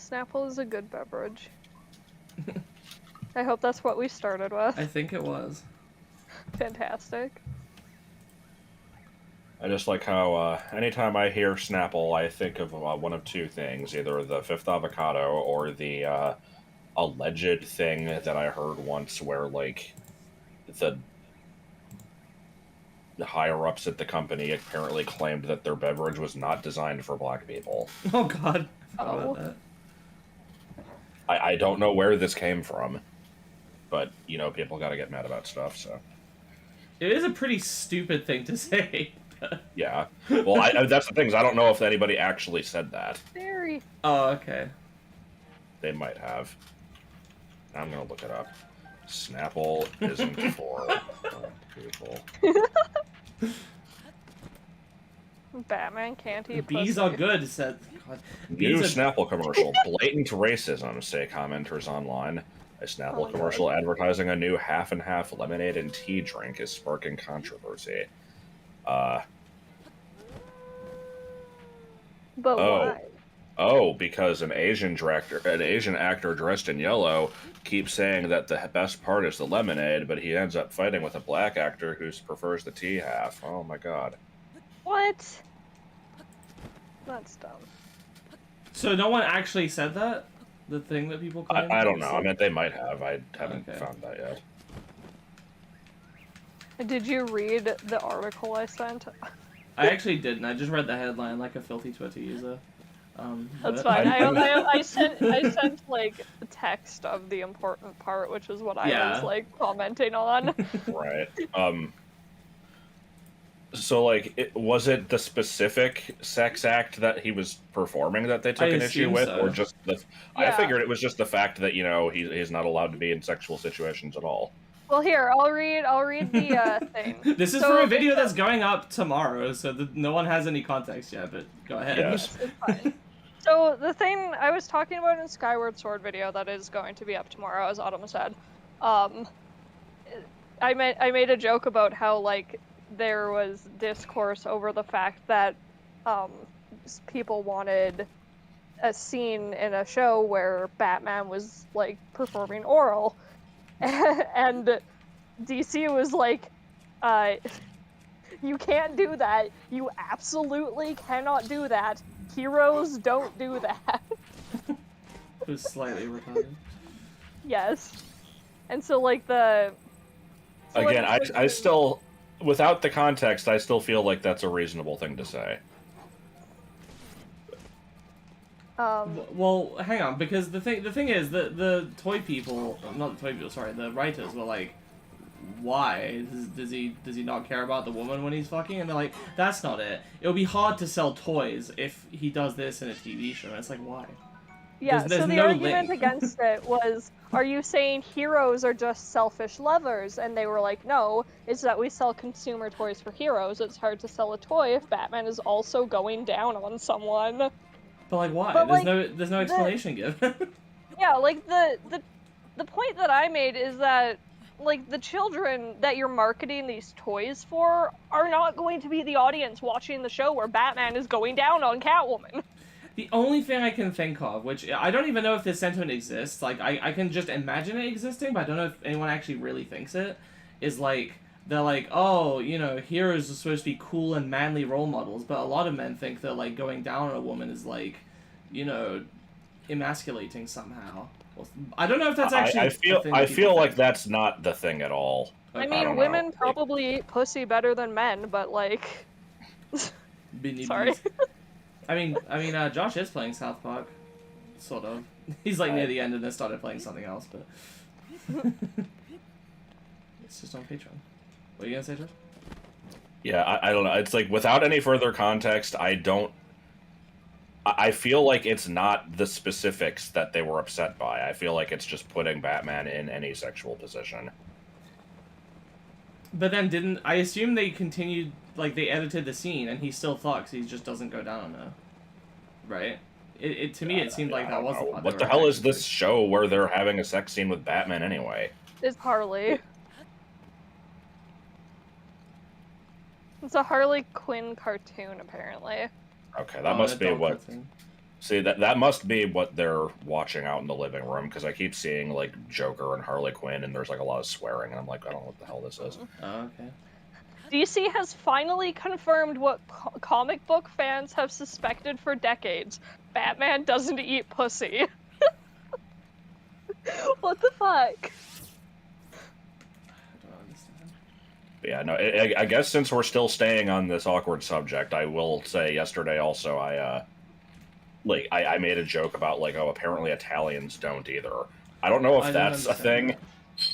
Snapple is a good beverage. I hope that's what we started with. I think it was. Fantastic. I just like how anytime I hear Snapple, I think of one of two things: either the fifth avocado or the alleged thing that I heard once, where like the higher ups at the company apparently claimed that their beverage was not designed for black people. Oh God. I forgot Oh. about that. I don't know where this came from, but you know, people got to get mad about stuff. So It is a pretty stupid thing to say. yeah, well, that's the thing is I don't know if anybody actually said that. Very. Oh, okay. They might have. I'm gonna look it up. Snapple isn't for people. Batman can't eat Bees pussy. are good, said. God. New Bees are... Snapple commercial. Blatant racism, say commenters online. A Snapple Oh my commercial God. advertising a new half-and-half lemonade and tea drink is sparking controversy. But why? Because an Asian actor dressed in yellow keeps saying that the best part is the lemonade, but he ends up fighting with a black actor who prefers the tea half. Oh my God. What? That's dumb. So no one actually said that? The thing that people claim? I don't know. I mean, they might have. I haven't Okay. found that yet. Did you read the article I sent? I actually didn't. I just read the headline like a filthy Twitter user. That's but- fine. I sent like the text of the important part, which is what I was like commenting on. Right. So, like, was it the specific sex act that he was performing that they took I an issue assume with, so. or just the? I Yeah. figured it was just the fact that he's not allowed to be in sexual situations at all. Well, here I'll read the thing. This is So, for a video that's going up tomorrow, so no one has any context yet. But go ahead. Yes. It's fine. So the thing I was talking about in Skyward Sword video that is going to be up tomorrow, as Autumn said, I made a joke about how like there was discourse over the fact that people wanted a scene in a show where Batman was like performing oral, and DC was like, you can't do that. You absolutely cannot do that. Heroes don't do that. It was slightly retarded. Yes. And so like the... So, Again, like, I still, without the context, I still feel like that's a reasonable thing to say. Well, hang on, because the thing is that the toy people, not the toy people, sorry, the writers were like, why does he not care about the woman when he's fucking? And they're like, that's not it. It'll be hard to sell toys if he does this in a TV show. And it's like, why? yeah, there's so the no argument link. against it was, are you saying heroes are just selfish lovers? And they were like, no, it's that we sell consumer toys for heroes. It's hard to sell a toy if Batman is also going down on someone. But like, why? But, There's no explanation given. Yeah, like the point that I made is that like the children that you're marketing these toys for are not going to be the audience watching the show where Batman is going down on Catwoman. The only thing I can think of, which I don't even know if this sentiment exists, like I can just imagine it existing, but I don't know if anyone actually really thinks it, is like, they're like, oh, you know, heroes are supposed to be cool and manly role models, but a lot of men think that like going down on a woman is like, you know, emasculating somehow. I don't know if that's actually. I feel like that's not the thing at all. I mean, women probably eat pussy better than men, but like, sorry. I mean, Josh is playing South Park, sort of. He's like near the end and then started playing something else, but it's just on Patreon. What are you gonna say, Josh? Yeah, I don't know. It's like, without any further context, I feel like it's not the specifics that they were upset by. I feel like it's just putting Batman in any sexual position. But then I assume they continued, like, they edited the scene and he still fucks, he just doesn't go down on her. Right? To me, it seemed like that was the part. What the hell is this show where they're having a sex scene with Batman anyway? It's Harley. It's a Harley Quinn cartoon, apparently. Okay, that must be what... Cartoon. See, that must be what they're watching out in the living room, because I keep seeing, like, Joker and Harley Quinn, and there's, like, a lot of swearing, and I'm like, I don't know what the hell this is. Oh, okay. DC has finally confirmed what comic book fans have suspected for decades. Batman doesn't eat pussy. What the fuck? I don't understand. But yeah, no, I guess since we're still staying on this awkward subject, I will say yesterday also I made a joke about, like, oh, apparently Italians don't either. I don't know if that's a thing, that.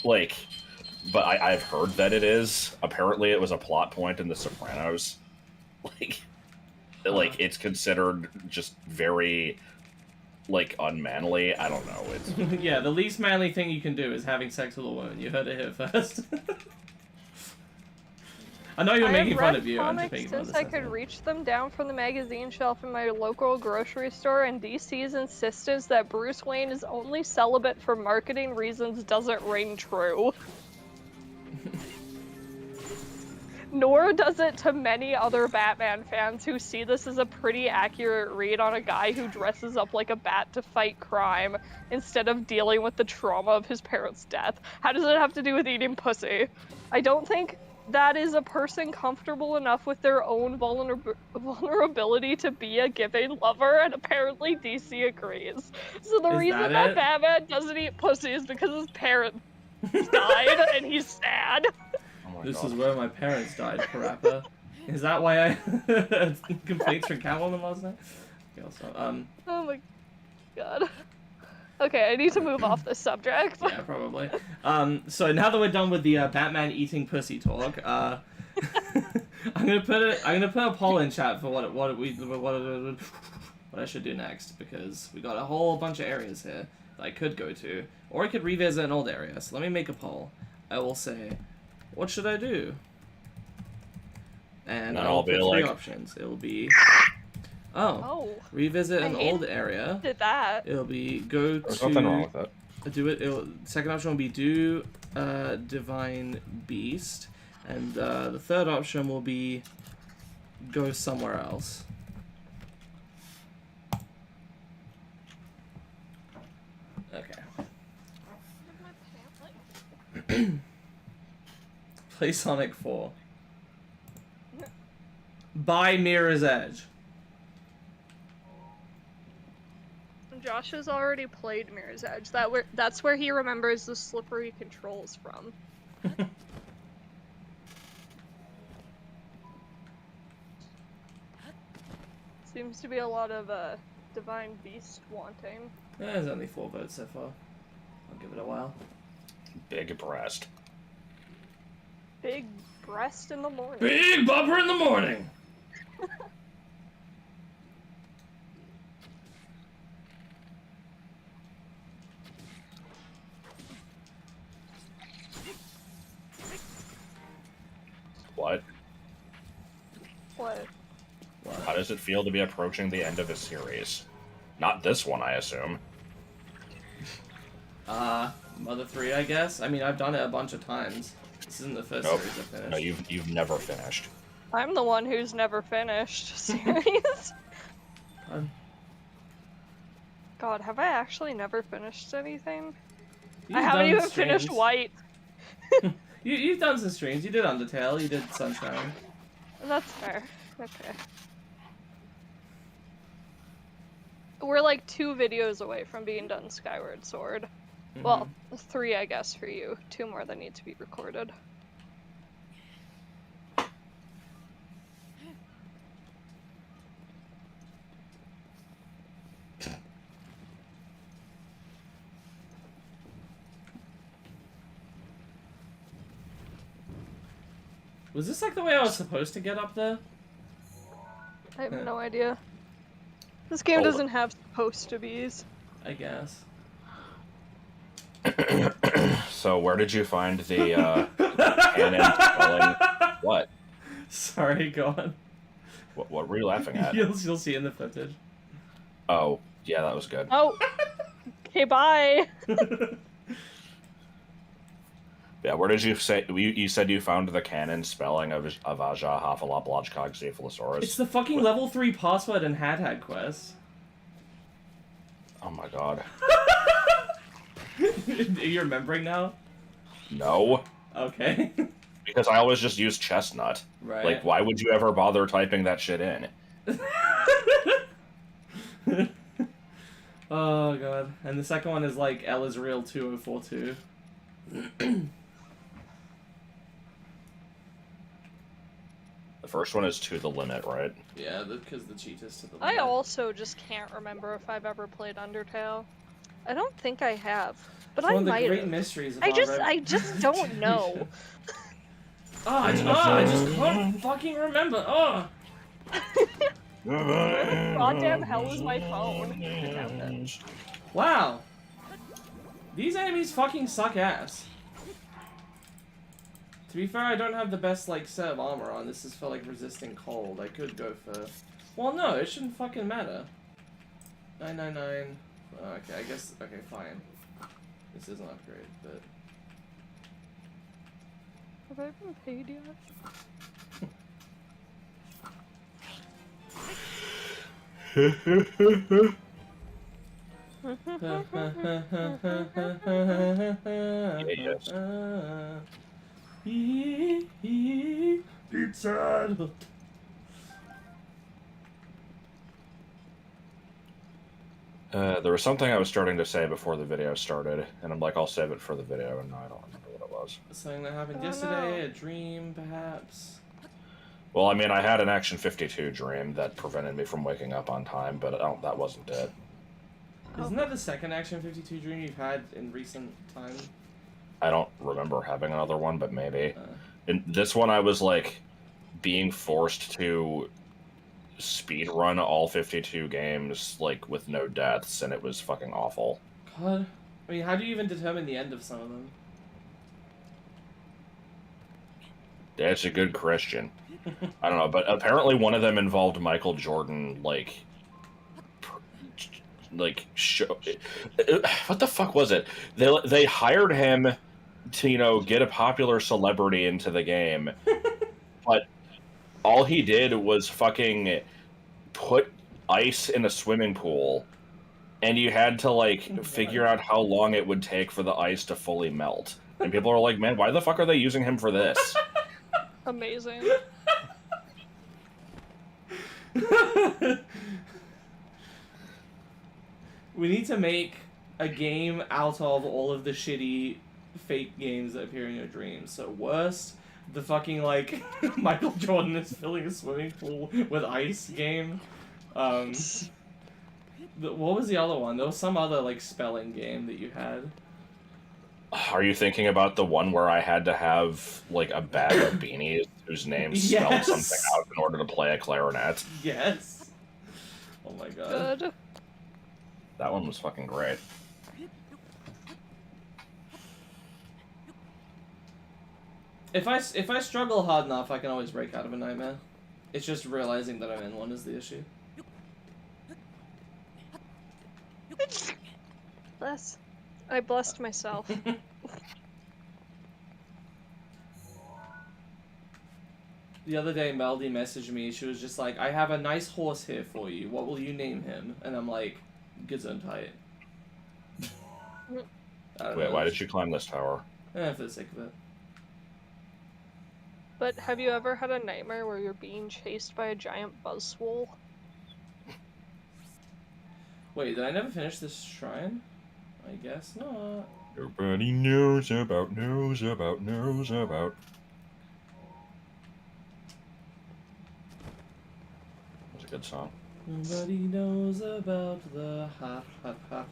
like, but I've heard that it is. Apparently it was a plot point in The Sopranos. Like, it's considered just very, like, unmanly. I don't know. It's Yeah, the least manly thing you can do is having sex with a woman. You heard it here first. I know you're making fun of you. I'm just making fun of since I could reach them down from the magazine shelf in my local grocery store, and DC's insistence that Bruce Wayne is only celibate for marketing reasons doesn't ring true. Nor does it to many other Batman fans who see this as a pretty accurate read on a guy who dresses up like a bat to fight crime instead of dealing with the trauma of his parents' death. How does it have to do with eating pussy? I don't think that is a person comfortable enough with their own vulnerability to be a giving lover, and apparently DC agrees. So the reason that Batman doesn't eat pussy is because his parents died and he's sad. oh This God. is where my parents died, Parappa. Is that why I complaints from Catwoman last night? Okay, also, Oh my god. Okay, I need to move off this subject. yeah, probably. So now that we're done with the Batman eating pussy talk, I'm gonna put a poll in chat for what I should do next, because we got a whole bunch of areas here that I could go to, or I could revisit an old area. So let me make a poll. I will say, what should I do? And I'll put three options. It'll be revisit an old area. Did that. It'll be go There's to nothing wrong with that. do it. Second option will be do Divine Beast, and the third option will be go somewhere else. Okay. Play Sonic 4. Buy Mirror's Edge. Josh has already played Mirror's Edge. That's where he remembers the slippery controls from. Seems to be a lot of Divine Beast wanting. There's only 4 votes so far. I'll give it a while. Big breast. Big breast in the morning. Big bumper in the morning! What? What? How does it feel to be approaching the end of a series? Not this one, I assume. Mother 3, I guess. I mean, I've done it a bunch of times. This isn't the first Nope. series I've finished. No, you've never finished. I'm the one who's never finished series. God, have I actually never finished anything? I haven't even finished White. You've done some streams. You did Undertale. You did Sunshine. That's fair. Okay. We're like 2 videos away from being done Skyward Sword. Mm-hmm. Well, 3 I guess for you. 2 more that need to be recorded. Was this like the way I was supposed to get up there? I have no idea. This game doesn't have supposed to be's. I guess. So where did you find the cannon spelling? What? Sorry, go on. What were you laughing at? You'll see in the footage. Oh, yeah, that was good. Oh! Okay, bye! Yeah, where did you say you said you found the canon spelling of Aja Hafalop Lodgecog Cephalosaurus? It's the fucking level 3 password in Had Quest. Oh my god. Are you remembering now? No. Okay. Because I always just use chestnut. Right. Like, why would you ever bother typing that shit in? Oh god. And the second one is like L is real 2042. The first one is to the limit, right? Yeah, because the cheat is to the I limit. also just can't remember if I've ever played Undertale. I don't think I have, but It's I one of the might great have. mysteries of I our just don't know. I just can't fucking remember. Oh. Where the goddamn hell is my phone? I found it. Wow. These enemies fucking suck ass. To be fair, I don't have the best, like, set of armor on. This is for, like, resisting cold. I could go for... Well, no, it shouldn't fucking matter. 999. Okay, I guess... Okay, fine. This is an upgrade, but... Have I been paid yet? Yes. Pizza. There was something I was starting to say before the video started, and I'm like, I'll save it for the video, and I don't remember what it was. Something that happened Oh, yesterday, no. a dream, perhaps. Well, I mean, I had an Action 52 dream that prevented me from waking up on time, but that wasn't it. Isn't that the second Action 52 dream you've had in recent time? I don't remember having another one, but maybe. In this one, I was, like, being forced to speedrun all 52 games, like, with no deaths, and it was fucking awful. God. I mean, how do you even determine the end of some of them? That's a good question. I don't know, but apparently one of them involved Michael Jordan, like, show. What the fuck was it? They hired him to, you know, get a popular celebrity into the game, but all he did was fucking put ice in a swimming pool, and you had to, like, figure out how long it would take for the ice to fully melt. And people are like, man, why the fuck are they using him for this? Amazing. We need to make a game out of all of the shitty fake games that appear in your dreams. So worst, the fucking, like, Michael Jordan is filling a swimming pool with ice game. What was the other one? There was some other, like, spelling game that you had. Are you thinking about the one where I had to have, like, a bag of beanies whose names spelled something out in order to play a clarinet? Yes. Oh my god. Good. That one was fucking great. If I struggle hard enough, I can always break out of a nightmare. It's just realizing that I'm in one is the issue. Bless. I blessed myself. The other day, Melody messaged me. She was just like, I have a nice horse here for you. What will you name him? And I'm like, Gesundheit. Wait, why did you climb this tower? For the sake of it. But have you ever had a nightmare where you're being chased by a giant buzzwole? Wait, did I never finish this shrine? I guess not. Nobody knows about. That's a good song. Nobody knows about the ha ha ha.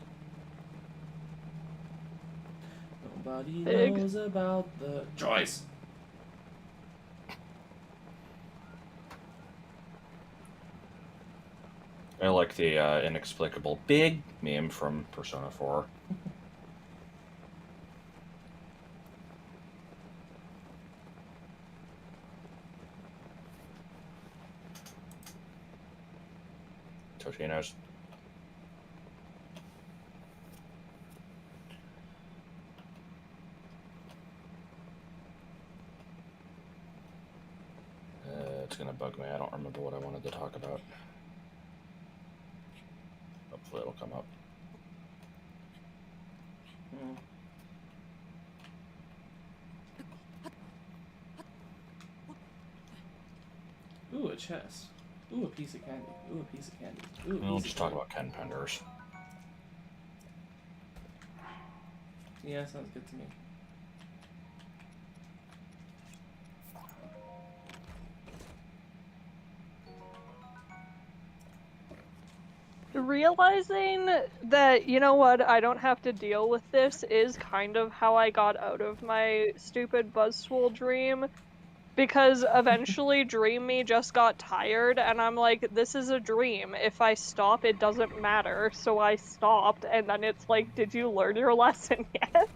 Nobody Big. knows about the choice. I like the inexplicable big meme from Persona 4. Totino's. It's gonna bug me. I don't remember what I wanted to talk about. Hopefully it'll come up. Ooh, a chest. Ooh, a piece of candy. Ooh, a piece of candy. Ooh, We'll just talk about Ken Penders. Yeah, sounds good to me. Realizing that, you know what, I don't have to deal with this is kind of how I got out of my stupid Buzzswool dream. Because eventually Dream Me just got tired, and I'm like, this is a dream. If I stop, it doesn't matter. So I stopped, and then it's like, did you learn your lesson yet?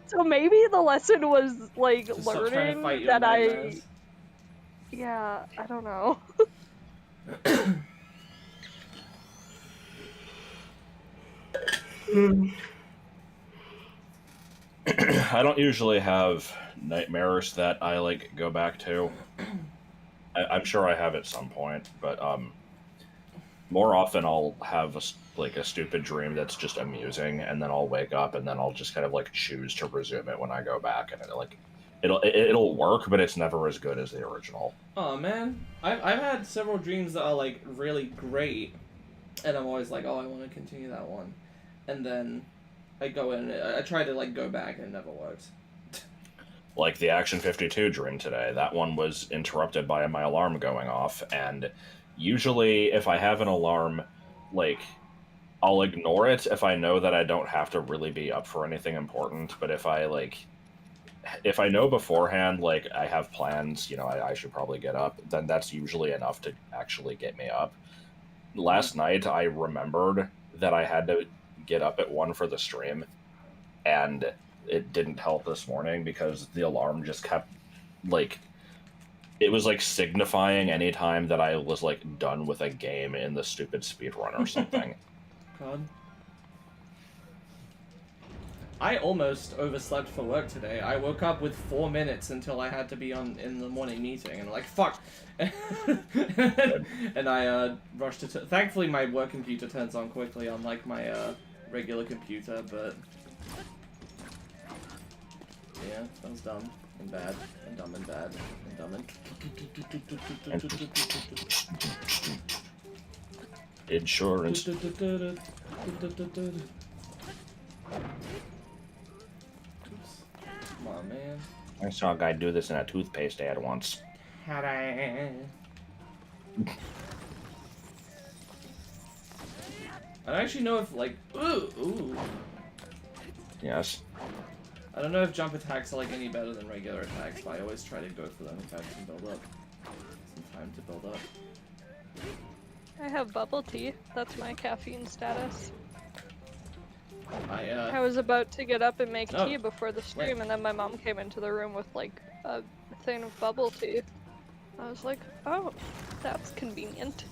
So maybe the lesson was, like, Just stop trying to fight learning your that nightmares. Yeah, I don't know. I don't usually have nightmares that I like go back to. I'm sure I have at some point, but more often I'll have a stupid dream that's just amusing, and then I'll wake up, and then I'll just kind of like choose to resume it when I go back, and it'll work, but it's never as good as the original. Oh man, I've had several dreams that are like really great, and I'm always like, oh, I want to continue that one, and then I go in, I try to like go back, and it never works. Like the Action 52 dream today, that one was interrupted by my alarm going off, and usually if I have an alarm, like, I'll ignore it if I know that I don't have to really be up for anything important, but if I know beforehand, like, I have plans, I should probably get up, then that's usually enough to actually get me up. Last night, I remembered that I had to get up at 1 for the stream, and it didn't help this morning because the alarm just kept, like, it was, like, signifying any time that I was, like, done with a game in the stupid speedrun or something. God. I almost overslept for work today. I woke up with 4 minutes until I had to be in the morning meeting, and I'm like, fuck! And I rushed to... Thankfully, my work computer turns on quickly, unlike my regular computer, but... Yeah, that was dumb and bad, and dumb and bad, and dumb and... Insurance. Oops. Come on, man. I saw a guy do this in a toothpaste ad once. I don't actually know if, like... Ooh! Yes. I don't know if jump attacks are, like, any better than regular attacks, but I always try to go for them if I can build up. Some time to build up. I have bubble tea. That's my caffeine status. I I was about to get up and make Oh, tea before the stream, wait. and then my mom came into the room with, like, a thing of bubble tea. I was like, oh, that's convenient.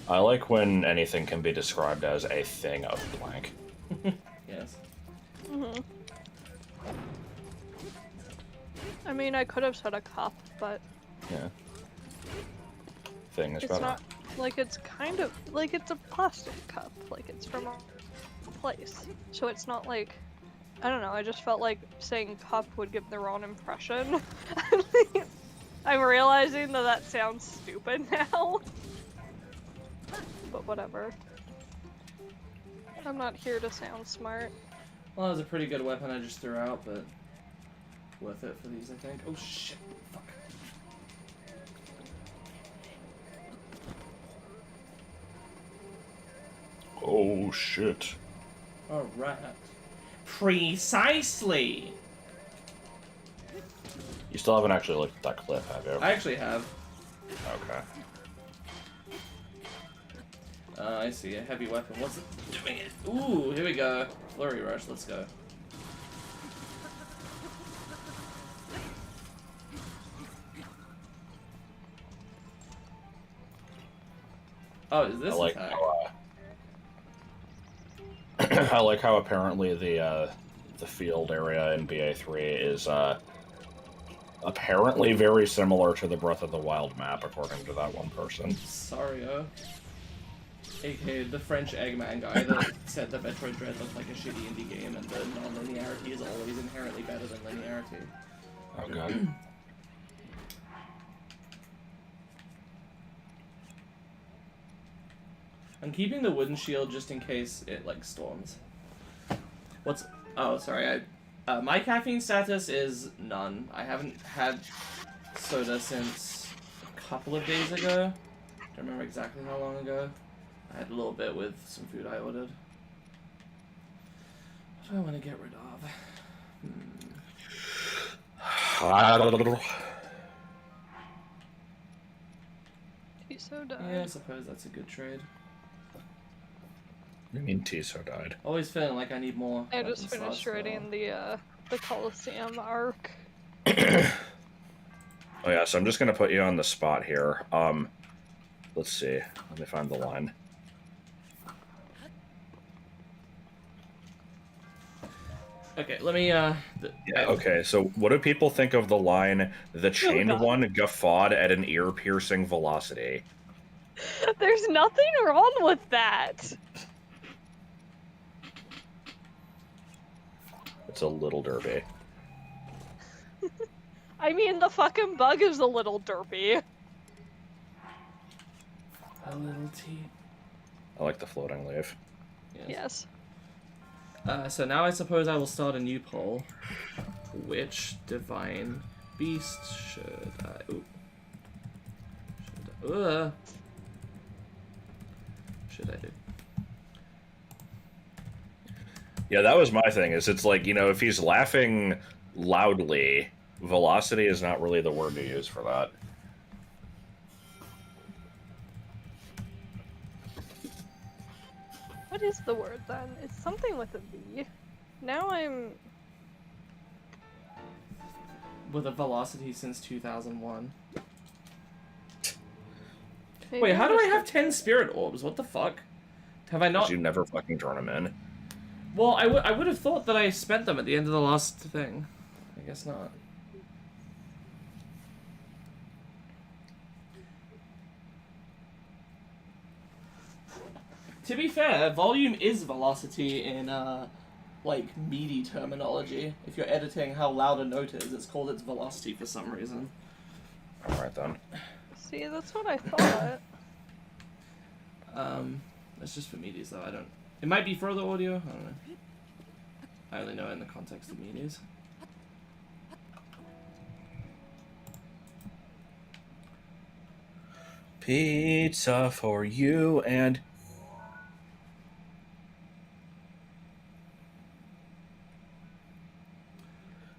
I like when anything can be described as a thing of blank. Yes. Mm-hmm. I mean, I could have said a cup, but Yeah. Thing is it's better. not, like, it's kind of, like, it's a plastic cup. Like, it's from a place. So it's not like, I don't know, I just felt like saying cup would give the wrong impression. I'm realizing that sounds stupid now. But whatever. I'm not here to sound smart. Well, that was a pretty good weapon I just threw out, but worth it for these, I think. Oh shit! Fuck. Oh shit. All right. Precisely. You still haven't actually looked at that clip, have you? I actually have. Okay. I see a heavy weapon. What's it doing? It. Ooh, here we go. Flurry rush. Let's go. Oh, is this I like attack? how, I like how apparently the field area in BA3 is apparently very similar to the Breath of the Wild map, according to that one person. Sorry, aka the French Eggman guy that said that Metroid Dread looked like a shitty indie game and the non-linearity is always inherently better than linearity. Oh god. I'm keeping the wooden shield just in case it, like, storms. What's... Oh, sorry, my caffeine status is none. I haven't had soda since a couple of days ago. Don't remember exactly how long ago. I had a little bit with some food I ordered. What do I want to get rid of? Tiso died. Yeah, I suppose that's a good trade. You mean Tiso died? Always feeling like I need more. I just finished writing the Coliseum arc. Oh yeah, so I'm just gonna put you on the spot here. Let's see. Let me find the line. Okay, let me, Yeah, okay, so what do people think of the line, "The chained one guffawed at an ear-piercing velocity"? There's nothing wrong with that. It's a little derpy. I mean, the fucking bug is a little derpy. a little tea. I like the floating leaf. Yes. So now I suppose I will start a new poll. Which divine beast should I... Ooh. Should I do? Yeah, that was my thing, is it's like, you know, if he's laughing loudly, velocity is not really the word to use for that. What is the word then? It's something with a V. Now I'm... With a velocity since 2001. Maybe Wait, how I'm do I just have 10 spirit orbs? What the fuck? Have I not... 'Cause you never fucking turn them in. Well, I would have thought that I spent them at the end of the last thing. I guess not. To be fair, volume is velocity in, like, meaty terminology. If you're editing how loud a note is, it's called its velocity for some reason. Alright then. See, that's what I thought. That's just for meaties, though. I don't... It might be for other audio. I don't know. I only know it in the context of meaties. Pizza for you and...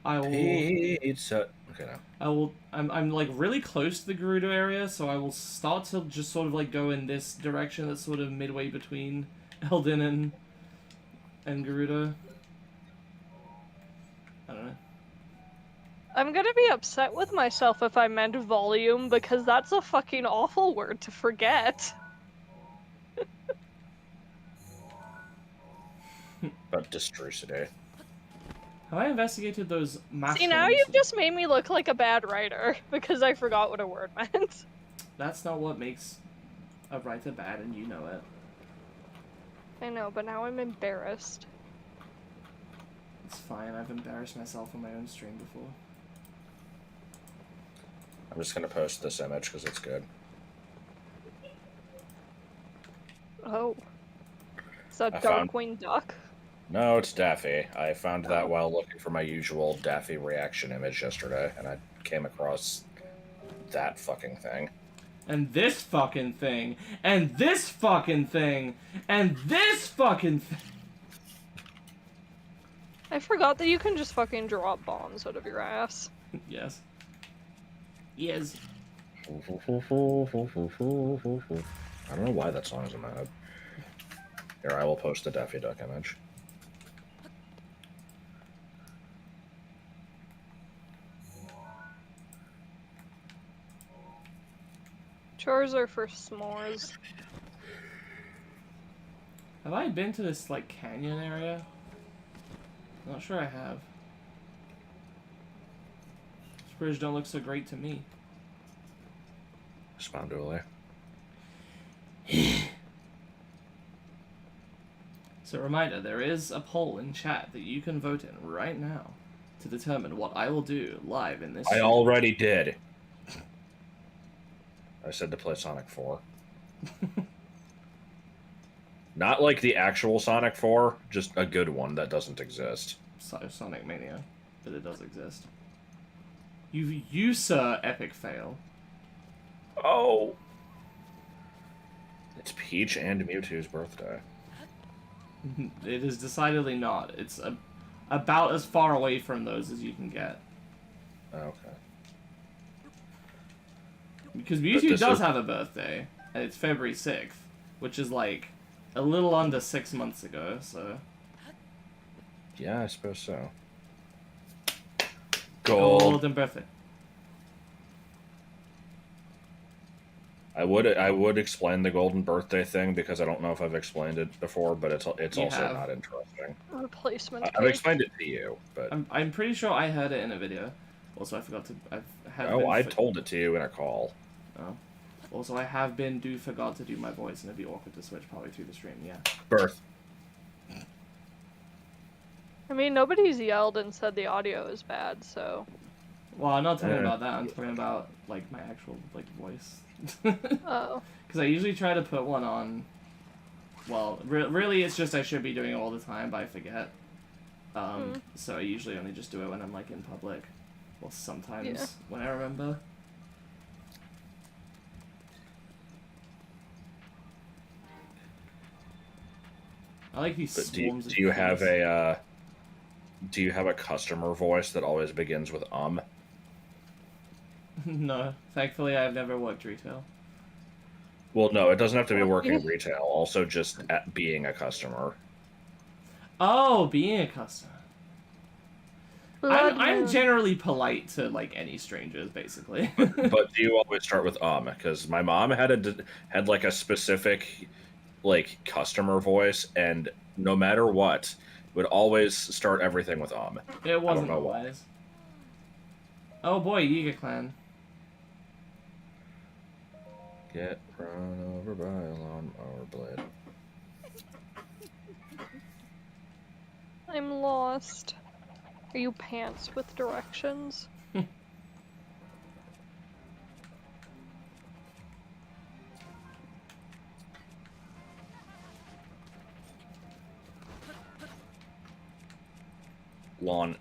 I will... Pizza... Okay, now. I'm like really close to the Gerudo area, so I will start to just sort of like go in this direction that's sort of midway between Eldin and Gerudo. I don't know. I'm gonna be upset with myself if I meant volume, because that's a fucking awful word to forget. About Distrucity. Have I investigated those mushrooms? See, now you've just made me look like a bad writer, because I forgot what a word meant. That's not what makes a writer bad, and you know it. I know, but now I'm embarrassed. It's fine, I've embarrassed myself on my own stream before. I'm just gonna post this image because it's good. Oh. Is that I found- Darkwing Duck? No, it's Daffy. I found that while looking for my usual Daffy reaction image yesterday, and I came across that fucking thing. And this fucking thing, and this fucking thing, and this fucking thing. I forgot that you can just fucking drop bombs out of your ass. Yes. Yes. I don't know why that song is in my head. Here, I will post the Daffy Duck image. Chores are for s'mores. Have I been to this, like, canyon area? Not sure I have. This bridge don't look so great to me. Spondule. So reminder, there is a poll in chat that you can vote in right now to determine what I will do live in this I stream. already did. I said to play Sonic 4. Not like the actual Sonic 4, just a good one that doesn't exist. Sonic Mania, but it does exist. You sir, epic fail. Oh! It's Peach and Mewtwo's birthday. It is decidedly not. It's about as far away from those as you can get. Okay. Because Mewtwo does have a birthday, and it's February 6th, which is like a little under 6 months ago, so... Yeah, I suppose so. Golden birthday. I would explain the golden birthday thing because I don't know if I've explained it before, but it's also not interesting. Replacement. I've explained it to you, but I'm pretty sure I heard it in a video. Also, I forgot to. I told it to you in a call. Oh. Also, I forgot to do my voice, and it'd be awkward to switch probably through the stream. Yeah. Birth. I mean, nobody's yelled and said the audio is bad, so. Well, I'm not talking about that. I'm talking about like my actual voice. Oh. Because I usually try to put one on. Well, really, it's just I should be doing it all the time, but I forget. So I usually only just do it when I'm like in public. Well, sometimes when I remember. I like these swarms. Do you have a customer voice that always begins with No, thankfully I've never worked retail. Well, no, it doesn't have to be working retail. Also, just at being a customer. Oh, being a customer. I'm generally polite to like any strangers, basically. But do you always start with Because my mom had like a specific like customer voice, and no matter what, would always start everything with It wasn't always. Oh boy, Yiga Clan. Get run over by a lawnmower blade. I'm lost. Are you pants with directions? Lawn.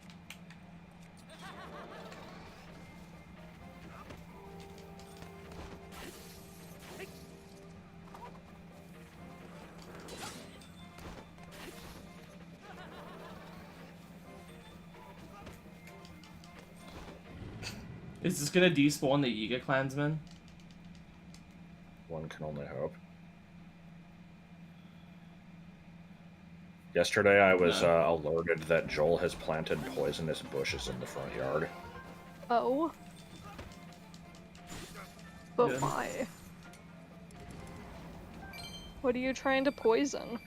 Is this gonna despawn the Yiga Clansman? One can only hope. Yesterday I was alerted that Joel has planted poisonous bushes in the front yard. Oh. But Yeah. why? What are you trying to poison?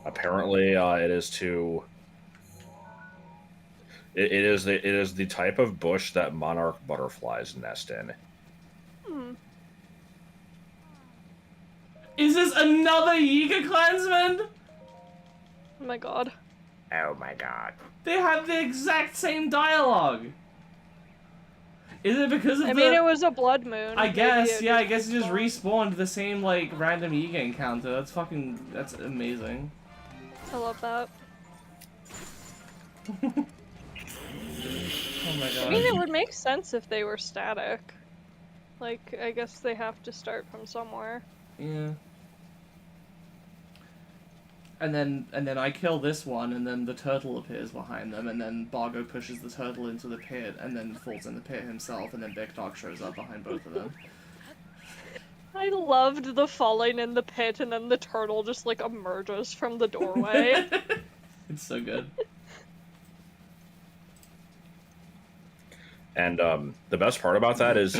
Apparently, it is to. It is the type of bush that monarch butterflies nest in. Is this another Yiga Clansman? Oh my god. Oh my god. They have the exact same dialogue. Is it because of I mean, it was a blood moon. I Maybe guess, it yeah, I guess it just respawned the same, like, random Yiga encounter. That's amazing. I love that. Oh my god. I mean, it would make sense if they were static. Like, I guess they have to start from somewhere. Yeah. And then I kill this one, and then the turtle appears behind them, and then Bargo pushes the turtle into the pit, and then falls in the pit himself, and then Bikdip shows up behind both of them. I loved the falling in the pit, and then the turtle just, like, emerges from the doorway. It's so good. And the best part about that is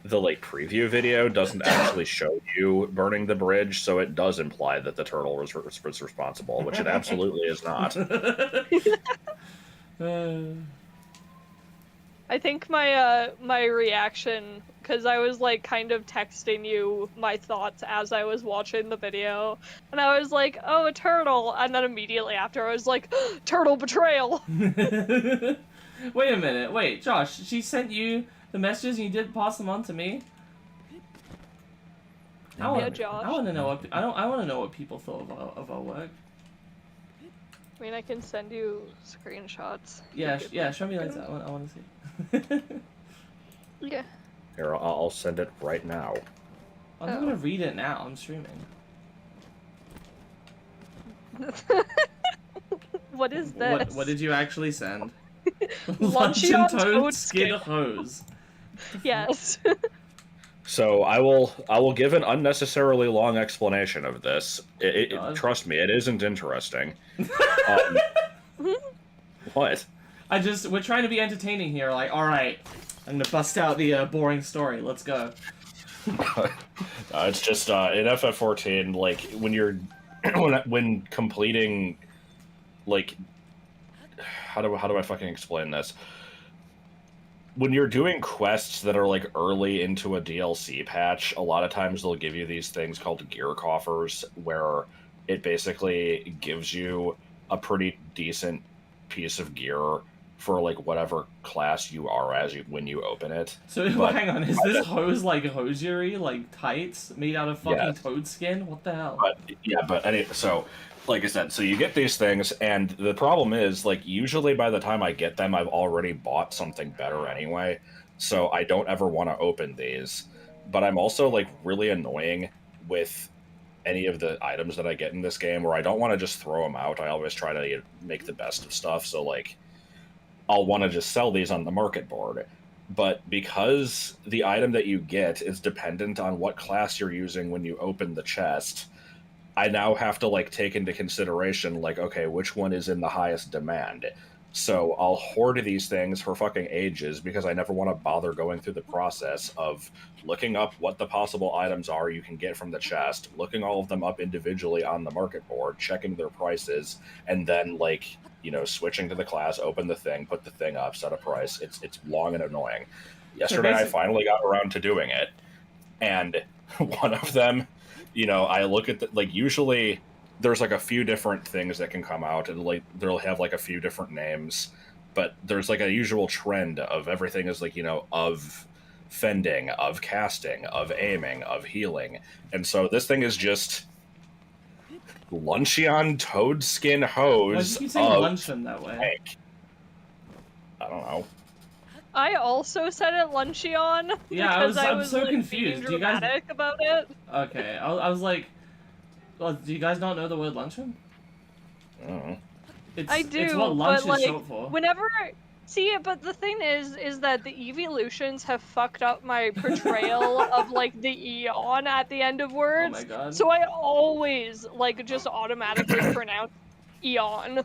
the like preview video doesn't actually show you burning the bridge, so it does imply that the turtle was responsible, which it absolutely is not. I think my my reaction because I was like kind of texting you my thoughts as I was watching the video, and I was like, "Oh, a turtle," and then immediately after I was like, "Turtle betrayal." Wait a minute. Wait, Josh. She sent you the messages and you didn't pass them on to me. Yeah, Josh. I want to know what I want to know what people thought of our work. I mean, I can send you screenshots. Yeah, yeah. Show me later. I want to see. Yeah. Here, I'll send it right now. I'm not gonna read it now. I'm streaming. What is this? What did you actually send? Luncheon toad skin hose. Yes. So I will give an unnecessarily long explanation of this. Trust me, it isn't interesting. What? We're trying to be entertaining here. Like, all right, I'm gonna bust out the boring story. Let's go. It's just in FF14, like when you're when completing, like, how do I fucking explain this? When you're doing quests that are like early into a DLC patch, a lot of times they'll give you these things called gear coffers, where it basically gives you a pretty decent piece of gear for like whatever class you are when you open it. So hang on, is this hose like hosiery, like tights made out of fucking toad skin? What the hell? But anyway, so like I said, so you get these things, and the problem is, like, usually by the time I get them, I've already bought something better anyway, so I don't ever want to open these. But I'm also, like, really annoying with any of the items that I get in this game, where I don't want to just throw them out. I always try to make the best of stuff, so, like, I'll want to just sell these on the market board. But because the item that you get is dependent on what class you're using when you open the chest, I now have to, like, take into consideration, like, okay, which one is in the highest demand. So I'll hoard these things for fucking ages because I never want to bother going through the process of looking up what the possible items are you can get from the chest, looking all of them up individually on the market board, checking their prices, and then, like, switching to the class, open the thing, put the thing up, set a price. It's long and annoying. Yesterday I finally got around to doing it, and one of them, I look at usually there's like a few different things that can come out, and like they'll have like a few different names, but there's like a usual trend of everything is like, of fending, of casting, of aiming, of healing. And so this thing is just Luncheon toad skin hose. Why did you keep saying luncheon that way? Tank. I don't know. I also said it Luncheon. Yeah, because I'm was so like, confused. Being dramatic about it. Okay, I was like, well, do you guys not know the word luncheon? I do, it's what lunch but is short for. whenever but the thing is that the evolutions have fucked up my portrayal of like the eon at the end of words. Oh my god. So I always like just automatically pronounce eon.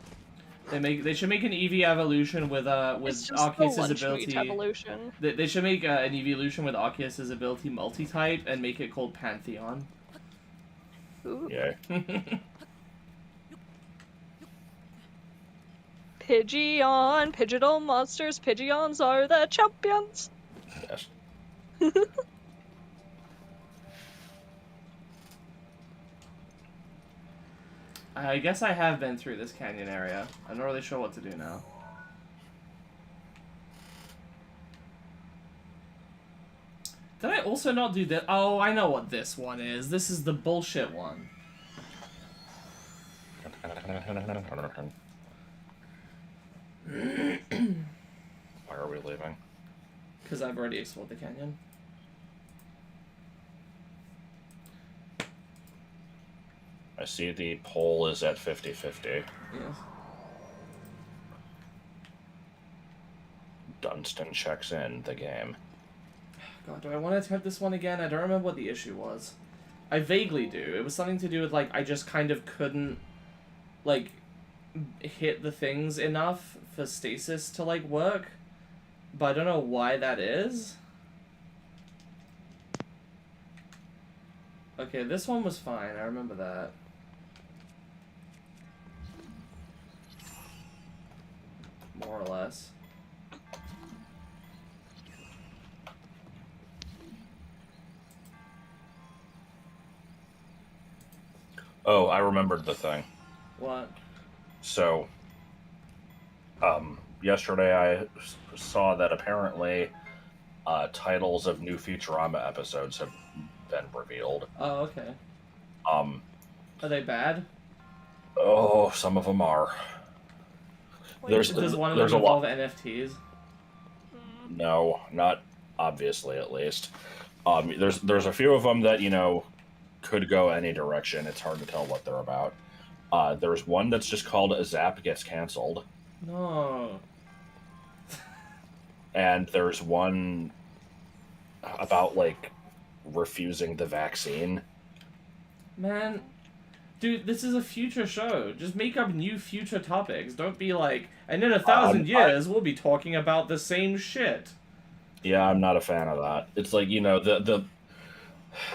They should make an EV evolution with Arceus's ability. Evolution. They should make an evolution with Arceus's ability multi-type and make it called Pantheon. Ooh. Yeah. Pidgeon, Pidgeotto monsters, Pidgeons are the champions. Yes. I guess I have been through this canyon area. I'm not really sure what to do now. Did I also not do that? Oh, I know what this one is. This is the bullshit one. Why are we leaving? Because I've already explored the canyon. I see the poll is at 50-50. Yes. Dunstan checks in the game. God, do I want to attempt this one again? I don't remember what the issue was. I vaguely do. It was something to do with, like, I just kind of couldn't, like, hit the things enough for stasis to, like, work. But I don't know why that is. Okay, this one was fine. I remember that. More or less. Oh, I remembered the thing. What? So, yesterday I saw that apparently titles of new Futurama episodes have been revealed. Oh, okay. Um, Are they bad? oh, some of them are. There's Does one of there's them a lot. involve NFTs? No, not obviously, at least. There's a few of them that could go any direction. It's hard to tell what they're about. There's one that's just called Zap Gets Cancelled, No. and there's one about like refusing the vaccine. Man, dude, this is a future show. Just make up new future topics. Don't be like, and in 1,000 years, we'll be talking about the same shit. Yeah, I'm not a fan of that. It's like, the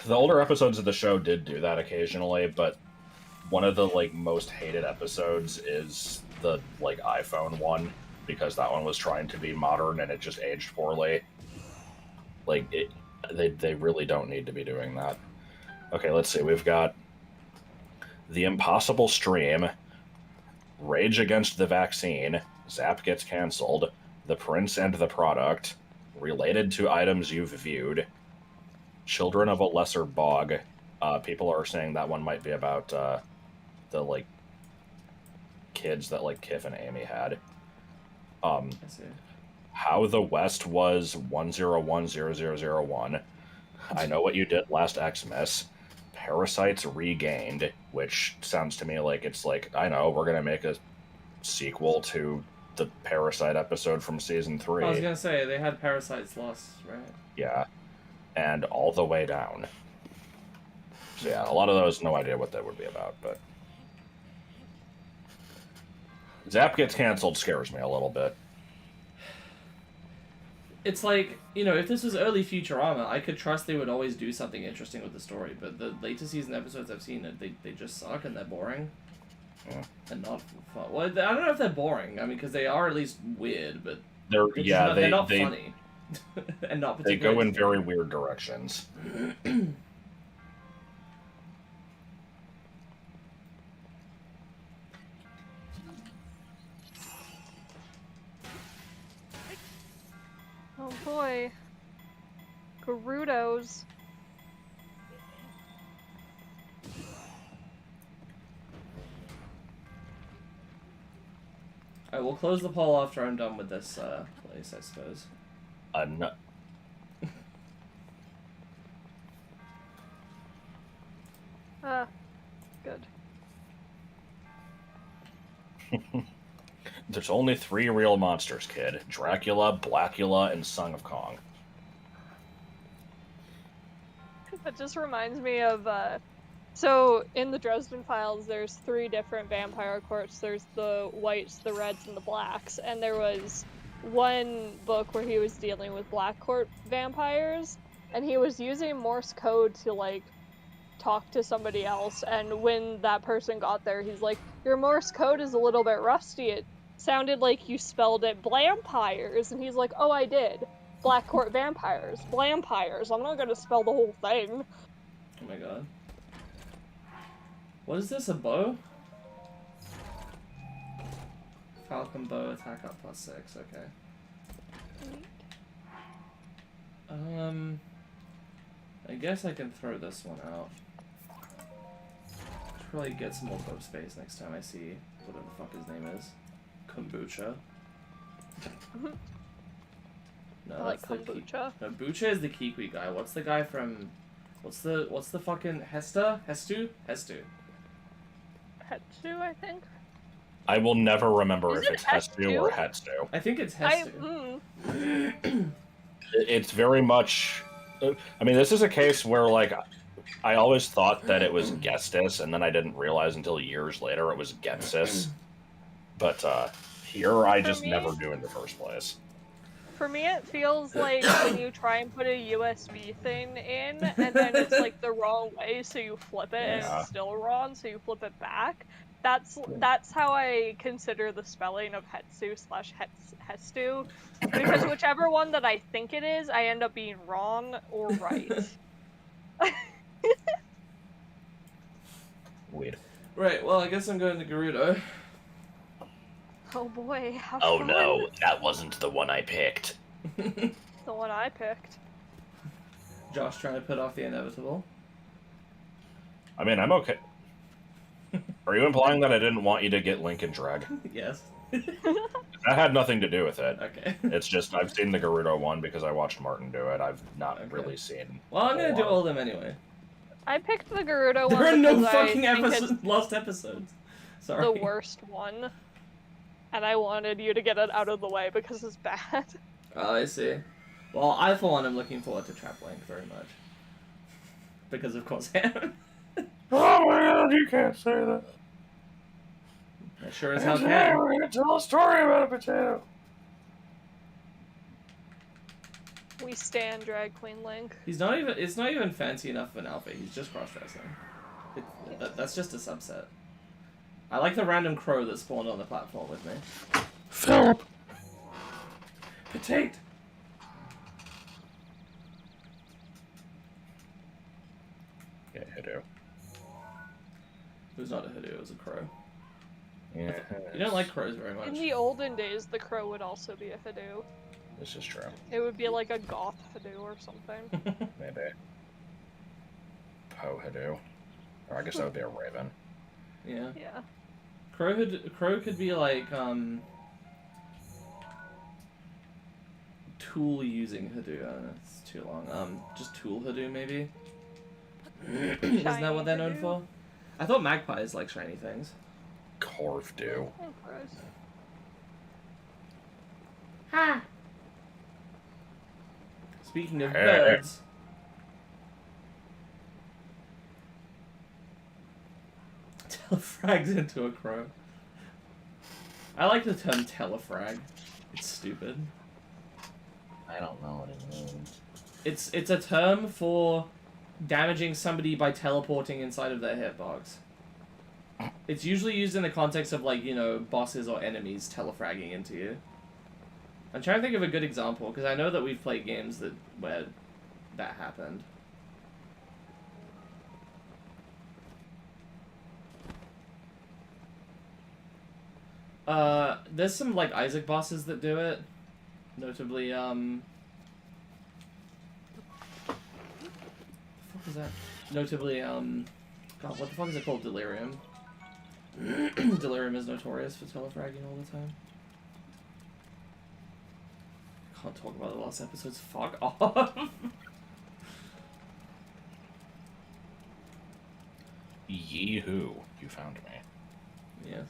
older episodes of the show did do that occasionally, but one of the like most hated episodes is the like iPhone one, because that one was trying to be modern and it just aged poorly. Like they really don't need to be doing that. Okay, let's see. We've got The Impossible Stream, Rage Against the Vaccine, Zap Gets Cancelled, The Prince and the Product, Related to Items You've Viewed, Children of a Lesser Bog. People are saying that one might be about the like kids that like Kif and Amy had. I see. How the West Was 1010001. I Know What You Did Last Xmas. Parasites Regained, which sounds to me like it's like, I know, we're gonna make a sequel to the Parasite episode from season 3. I was gonna say, they had Parasites lost, right? Yeah. And All the Way Down. So yeah, a lot of those, no idea what that would be about, but Zap Gets Cancelled scares me a little bit. It's like, if this was early Futurama, I could trust they would always do something interesting with the story, but the latest season episodes I've seen, they just suck and they're boring. Yeah. And not fun. Well, I don't know if they're boring, I mean, because they are at least weird, but They're not funny. And not they particularly go in very weird directions. Oh boy. Gerudos. Alright, we'll close the poll after I'm done with this place, I suppose. No. Good. There's only 3 real monsters, kid. Dracula, Blackula, and Son of Kong. That just reminds me of, so in the Dresden Files, there's 3 different vampire courts. There's the whites, the reds, and the blacks. And there was one book where he was dealing with black court vampires, and he was using Morse code to, like, talk to somebody else. And when that person got there, he's like, your Morse code is a little bit rusty. It sounded like you spelled it blampires. And he's like, oh, I did. Black court vampires. Blampires. I'm not gonna spell the whole thing. Oh my god. What is this, a bow? Falcon bow, attack up +6, okay. I guess I can throw this one out. Should probably get some more bow space next time I see whatever the fuck his name is. Kombucha. No, I like that's the kombucha. No, Bucha is the Kiwi guy. What's the guy from... What's the fucking... Hesta? Hestu? Hetsu, I think? I will never remember Is if it it's Hestu or Hetsu. I think it's Hestu. It's very much... I mean, this is a case where, like, I always thought that it was Gestis, and then I didn't realize until years later it was Getsis. But here I just never knew in the first place. For me, it feels like when you try and put a USB thing in, and then it's like the wrong way, so you flip it and it's still wrong, so you flip it back. That's how I consider the spelling of Hetsu/Hestu, because whichever one that I think it is, I end up being wrong or right. Weird. Right, well, I guess I'm going to Gerudo. Oh boy, how Oh fun. no, that wasn't the one I picked. The one I picked. Josh trying to put off the inevitable. I mean, I'm okay. Are you implying that I didn't want you to get Link and Drag? Yes. That had nothing to do with it. Okay. It's just, I've seen the Gerudo one because I watched Martin do it. I've not really seen... Well, I'm going to do lot. all of them anyway. I picked the Gerudo one There are no because fucking I think it's lost episodes. Sorry. the worst one. And I wanted you to get it out of the way because it's bad. Oh, I see. Well, I, for one, am looking forward to Trap Link very much. Because, of course, I am. Oh my god, you can't say that. I sure as hell can. We're gonna tell a story about a potato. We stand Drag Queen Link. He's not even. It's not even fancy enough of an outfit. He's just cross-dressing. That's just a subset. I like the random crow that spawned on the platform with me. Philip. Potato. Yeah, Hideo. It was not a hoodoo. It was a crow. Yeah. You don't like crows very much. In the olden days, the crow would also be a Hidoo. This is true. It would be like a goth Hidoo or something. Maybe. Poe Hideo. Or I guess that would be a raven. Yeah. Yeah. Crow could be like tool using hoodoo. I don't know, it's too long. Just tool hoodoo maybe. Isn't that what they're known Hoodoo? for? I thought magpies like shiny things. Corv do. Oh, gross. Ha! Speaking of Hey. birds. Telefrags into a crow. I like the term telefrag. It's stupid. I don't know what it means. It's a term for damaging somebody by teleporting inside of their hitbox. It's usually used in the context of, like, you know, bosses or enemies telefragging into you. I'm trying to think of a good example, because I know that we've played games where that happened. There's some, like, Isaac bosses that do it. Notably, the fuck is that? Notably, God, what the fuck is it called? Delirium. Delirium is notorious for telefragging all the time. Can't talk about the last episodes. Fuck off. Yee-hoo, you found me. Yes.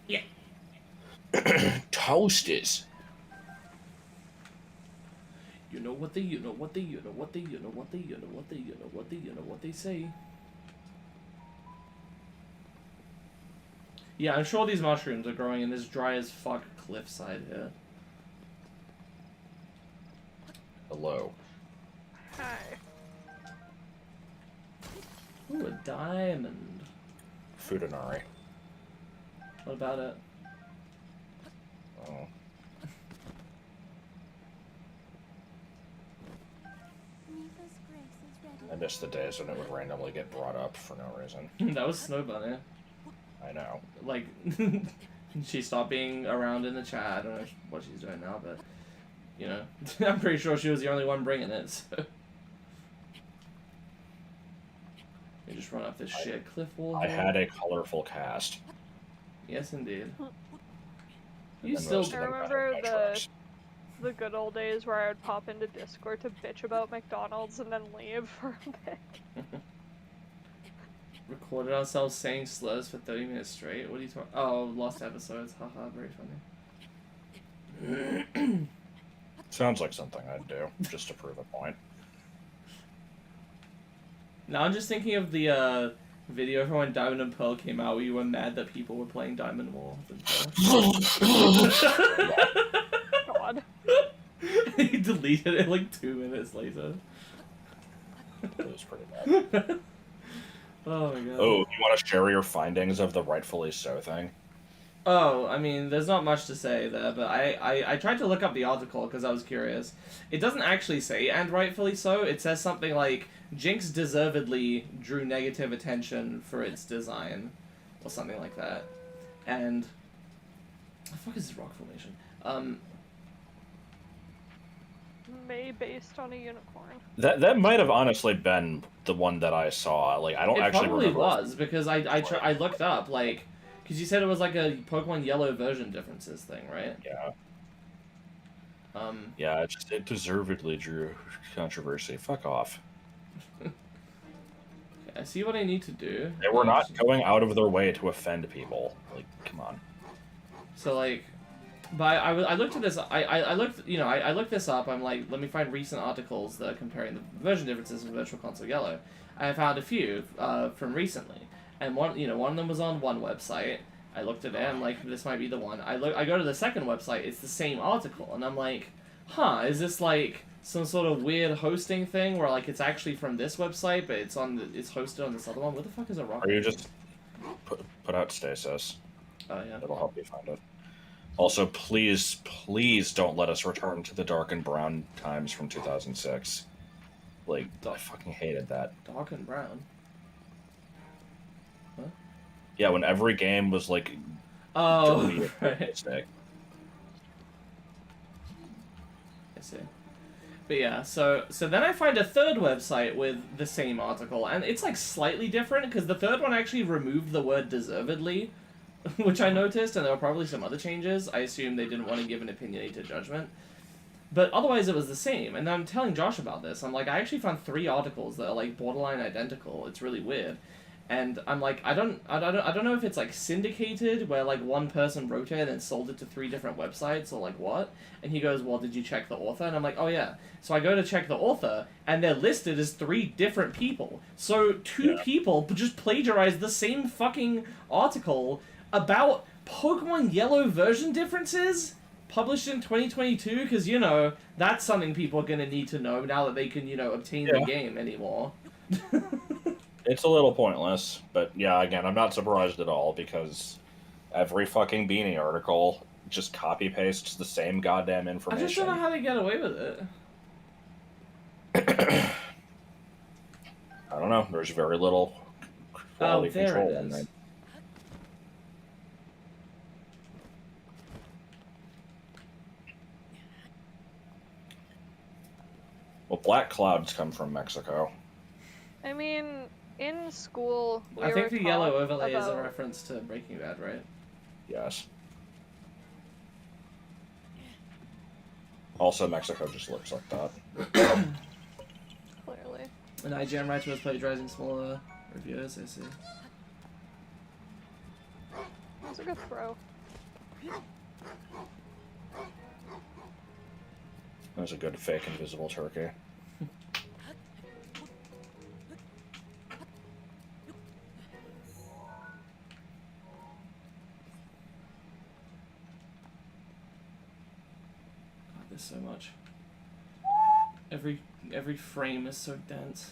Yeah. Toasters. You know what they, you know what they, you know what they, you know what they, you know what they, you know what they, you know what they say. Yeah, I'm sure these mushrooms are growing in this dry as fuck cliffside here. Hello. Hi. Ooh, a diamond. Fudanari. What about it? Oh. I miss the days when it would randomly get brought up for no reason. That was Snow Bunny. I know. Like, she stopped being around in the chat. I don't know what she's doing now, but, you know, I'm pretty sure she was the only one bringing it, so. You just run up this shit cliff wall. I here. had a colorful cast. Yes, indeed. You And still. most of I them got remember in the good old days where I would pop into Discord to bitch about McDonald's and then leave for a bit. Recorded ourselves saying slurs for 30 minutes straight. What are you talking? Oh, lost episodes. Haha, very funny. Sounds like something I'd do, just to prove a point. Now I'm just thinking of the video from when Diamond and Pearl came out where you were mad that people were playing Diamond War. God. He deleted it like 2 minutes later. was pretty bad. Oh my god. Oh, you want to share your findings of the rightfully so thing? Oh, I mean, there's not much to say there, but I tried to look up the article because I was curious. It doesn't actually say, and rightfully so. It says something like, Jinx deservedly drew negative attention for its design, or something like that. And... what the fuck is this rock formation? May based on a unicorn. That might have honestly been the one that I saw. Like, I don't It actually probably remember. was, because I looked up, like... because you said it was like a Pokemon Yellow version differences thing, right? Yeah. Um... Yeah, it deservedly drew controversy. Fuck off. I see what I need to do. They were not going out of their way to offend people. Like, come on. So, like... but I looked at this, I looked, you know, I looked this up, I'm like, let me find recent articles that are comparing the version differences of Virtual Console Yellow. I found a few from recently, and one of them was on one website. I looked at it, I'm like, this might be the one. I go to the second website, it's the same article, and I'm like, huh, is this like some sort of weird hosting thing where like it's actually from this website, but it's hosted on this other one? What the fuck is a rock? Or you just put out stasis. Oh yeah. It'll help you find it. Also, please don't let us return to the dark and brown times from 2006. Like, I fucking hated that. Dark and brown. Huh? Yeah, when every game was like, oh, dirty and right. realistic. I see. But yeah, so then I find a third website with the same article, and it's like slightly different because the third one actually removed the word deservedly, which I noticed, and there were probably some other changes. I assume they didn't want to give an opinionated judgment. But otherwise it was the same, and I'm telling Josh about this. I'm like, I actually found 3 articles that are like borderline identical. It's really weird. And I'm like, I don't know if it's like syndicated, where like one person wrote it and then sold it to 3 different websites, or like what? And he goes, well, did you check the author? And I'm like, oh yeah. So I go to check the author, and they're listed as 3 different people. So 2 people just plagiarized the same fucking article about Pokemon Yellow version differences, published in 2022, because, you know, that's something people are going to need to know now that they can, you know, obtain the game anymore. It's a little pointless, but yeah, again, I'm not surprised at all, because every fucking Beanie article just copy-pastes the same goddamn information. I just don't know how they get away with it. I don't know, there's very little quality control in there. Well, black clouds come from Mexico. I mean, in school, we I think were the yellow taught overlay is a about- reference to Breaking Bad, right? Yes. Also, Mexico just looks like that. Clearly. And IGN writer was plagiarizing smaller reviewers, I see. That's a good throw. That was a good fake invisible turkey. God, there's so much. Every frame is so dense.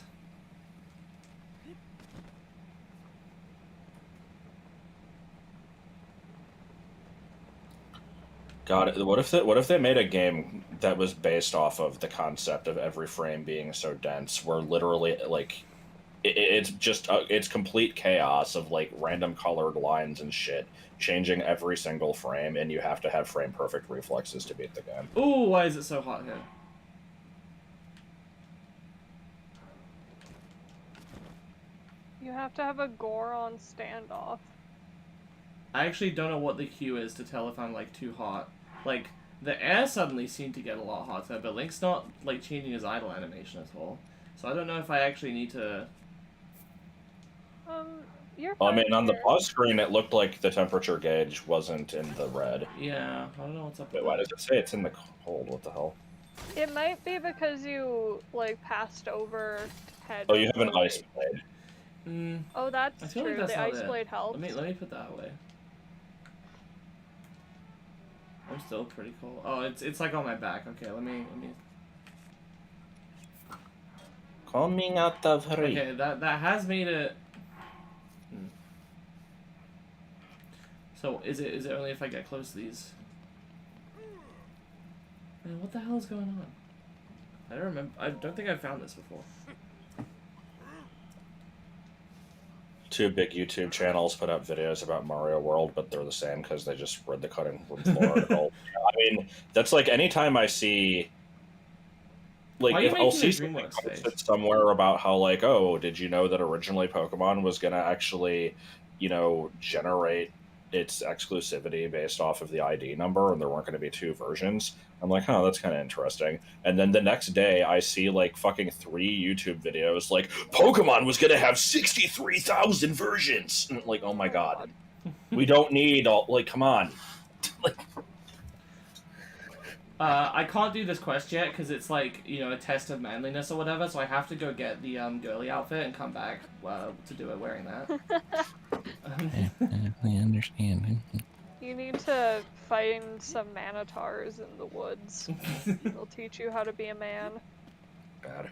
God, what if they made a game that was based off of the concept of every frame being so dense, where literally like it's just it's complete chaos of like random colored lines and shit changing every single frame, and you have to have frame perfect reflexes to beat the game. Ooh, why is it so hot here? You have to have a Goron standoff. I actually don't know what the cue is to tell if I'm like too hot. Like, the air suddenly seemed to get a lot hotter, but Link's not like changing his idle animation at all. So I don't know if I actually need to... You're Well, I fine mean, on the here. pause screen, it looked like the temperature gauge wasn't in the red. Yeah, I don't know what's up with Wait, why that. does it say it's in the cold? What the hell? It might be because you, like, passed over head. Oh, you have an like- ice blade. Oh, I that's feel true. like that's the not ice it. blade helps. Let me put that away. I'm still pretty cold. Oh, it's like on my back. Okay, let me. Coming out of hurry. Okay, that has made it. So is it only if I get close to these? Man, what the hell is going on? I don't remember. I don't think I've found this before. Two big YouTube channels put out videos about Mario World, but they're the same because they just read the cutting room floor article. I mean, that's like anytime I see, like, Why are you if I'll making see a something DreamWorks face? posted somewhere about how, like, oh, did you know that originally Pokemon was gonna actually, generate its exclusivity based off of the ID number, and there weren't going to be two versions. I'm like, huh, that's kind of interesting. And then the next day, I see like fucking 3 YouTube videos like Pokemon was going to have 63,000 versions. And like, oh my god, we don't need all. Like, come on. I can't do this quest yet because it's like, a test of manliness or whatever, so I have to go get the girly outfit and come back to do it wearing that. I understand. You need to find some manitars in the woods. They'll teach you how to be a man. Bad.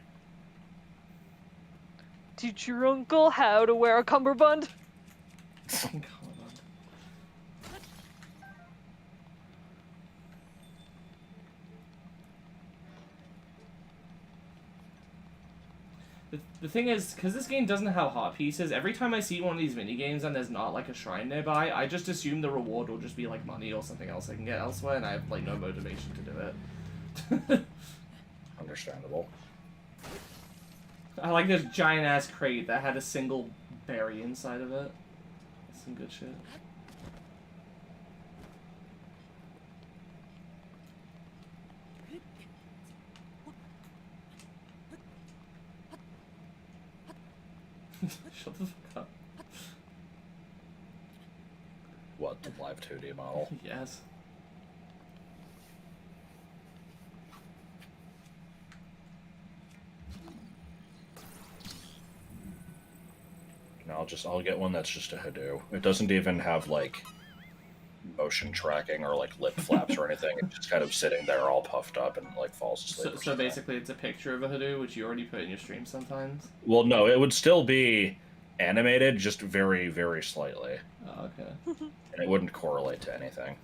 Teach your uncle how to wear a cummerbund. The thing is, because this game doesn't have heart pieces, every time I see one of these minigames and there's not, like, a shrine nearby, I just assume the reward will just be, like, money or something else I can get elsewhere, and I have, like, no motivation to do it. Understandable. I like this giant-ass crate that had a single berry inside of it. That's some good shit. Shut the fuck up. What, the live 2D model? Yes. No, I'll get one that's just a Hadoop. It doesn't even have like motion tracking or like lip flaps or anything. It's just kind of sitting there all puffed up and like falls asleep. So basically it's a picture of a Hadoop, which you already put in your stream sometimes? Well, no, it would still be animated, just very, very slightly. Oh, okay. And it wouldn't correlate to anything.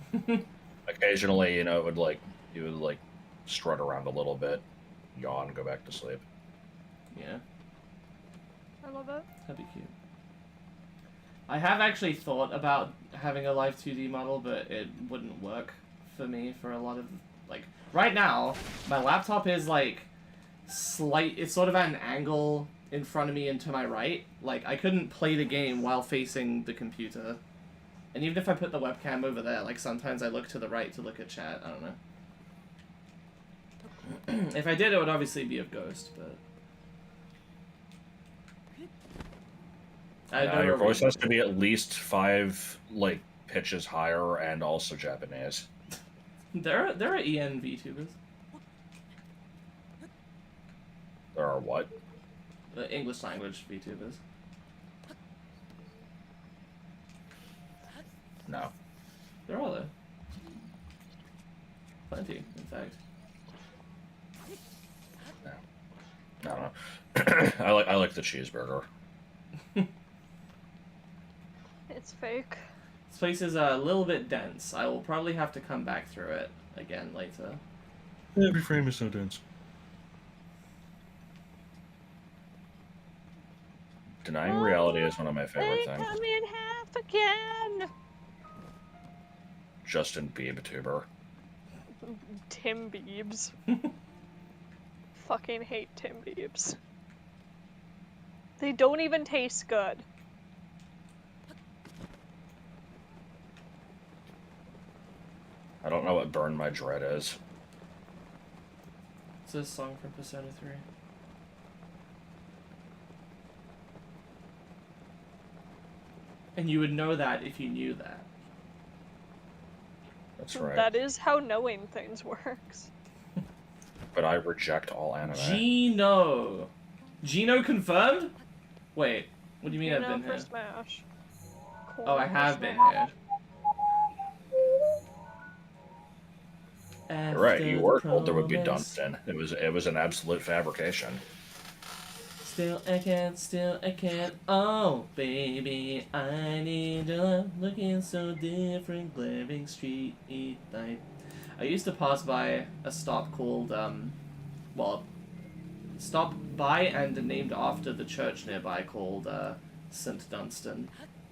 Occasionally, it would you would strut around a little bit, yawn, go back to sleep. Yeah. I love it. That'd be cute. I have actually thought about having a live 2D model, but it wouldn't work for me for a lot of, right now, my laptop is, it's sort of at an angle in front of me and to my right. Like, I couldn't play the game while facing the computer. And even if I put the webcam over there, sometimes I look to the right to look at chat, I don't know. If I did, it would obviously be of Ghost, but... Your voice has to be at least 5 pitches higher and also Japanese. There are EN VTubers. There are what? English language VTubers. No. There are though. Plenty, in fact. No. I don't know. I like the cheeseburger. It's fake. This place is a little bit dense. I will probably have to come back through it again later. Every frame is so dense. Denying reality is one of my favorite things. Come in half again. Justin Bieber. Tim Biebs. Fucking hate Tim Biebs. They don't even taste good. I don't know what Burn My Dread is. It's a song from Persona 3. And you would know that if you knew that. That's right. That is how knowing things works. But I reject all anime. Gino confirmed? Wait, what do you mean I've been for here? Smash. Oh, I have been here. You're right, you were told there would be Dunstan. It was an absolute fabrication. Still I can't. Oh, baby, I need your love. Looking so different, glaring street light. I used to pass by a stop called, stop by and named after the church nearby called, St. Dunstan.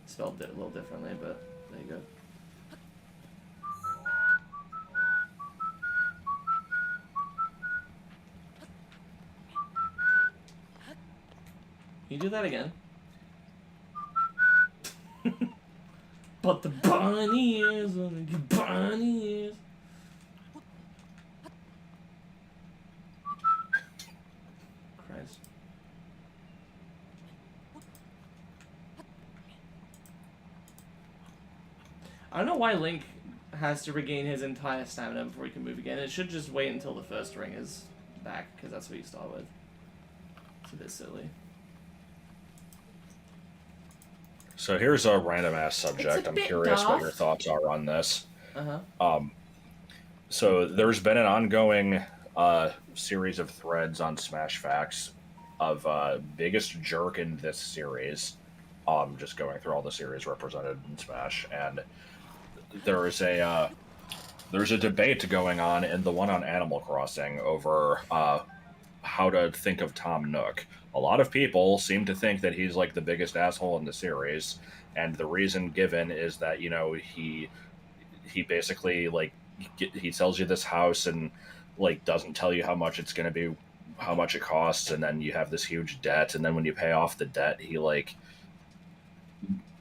Spelled it a little differently, but there you go. Can you do that again? But the bunny ears, bunny ears. Christ. I don't know why Link has to regain his entire stamina before he can move again. It should just wait until the first ring is back, because that's what you start with. It's a bit silly. So here's a random ass subject. I'm curious what your thoughts are on this. So there's been an ongoing series of threads on Smash Facts of biggest jerk in this series. Just going through all the series represented in Smash, and there's a debate going on in the one on Animal Crossing over how to think of Tom Nook. A lot of people seem to think that he's like the biggest asshole in the series, and the reason given is that, you know, he basically like he sells you this house and like doesn't tell you how much it's going to be, how much it costs, and then you have this huge debt, and then when you pay off the debt, he like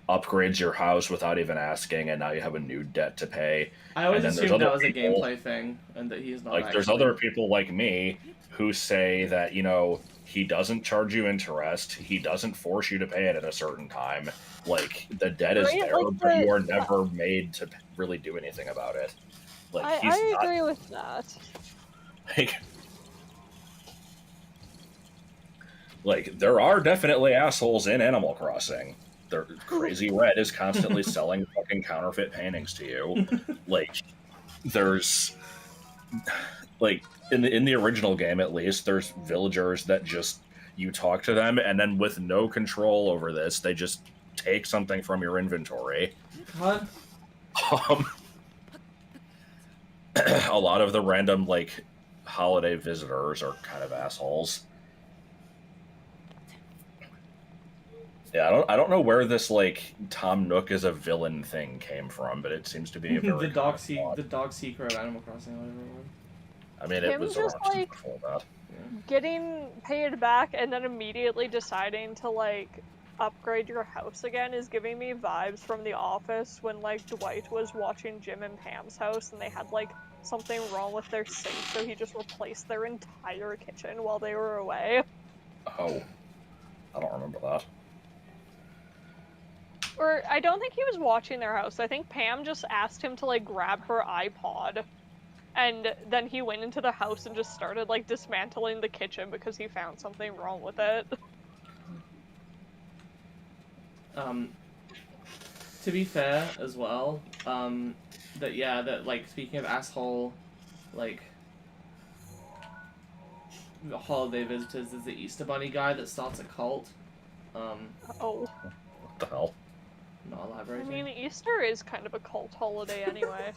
upgrades your house without even asking, and now you have a new debt to pay. I always assumed that was a gameplay thing, and that he's not. Like, actually... there's other people like me who say that, you know, he doesn't charge you interest, he doesn't force you to pay it at a certain time. Like, the debt is there, like but you are never made to really do anything about it. Like, I agree with that. Like, there are definitely assholes in Animal Crossing. Crazy Red is constantly selling fucking counterfeit paintings to you. Like, there's like in the original game, at least, there's villagers that just, you talk to them and then with no control over this, they just take something from your inventory. What? A lot of the random like holiday visitors are kind of assholes. Yeah, I don't know where this like Tom Nook is a villain thing came from, but it seems to be a very the dog seeker of Animal Crossing, whatever it was. I mean, it was just like before that. getting paid back and then immediately deciding to like upgrade your house again is giving me vibes from The Office when like Dwight was watching Jim and Pam's house and they had like something wrong with their sink, so he just replaced their entire kitchen while they were away. Oh, I don't remember that. Or I don't think he was watching their house. I think Pam just asked him to like grab her iPod, and then he went into the house and just started like dismantling the kitchen because he found something wrong with it. To be fair as well, that like speaking of asshole, like holiday visitors, there's the Easter Bunny guy that starts a cult. Oh. What the hell? Not elaborating. I mean, Easter is kind of a cult holiday anyway.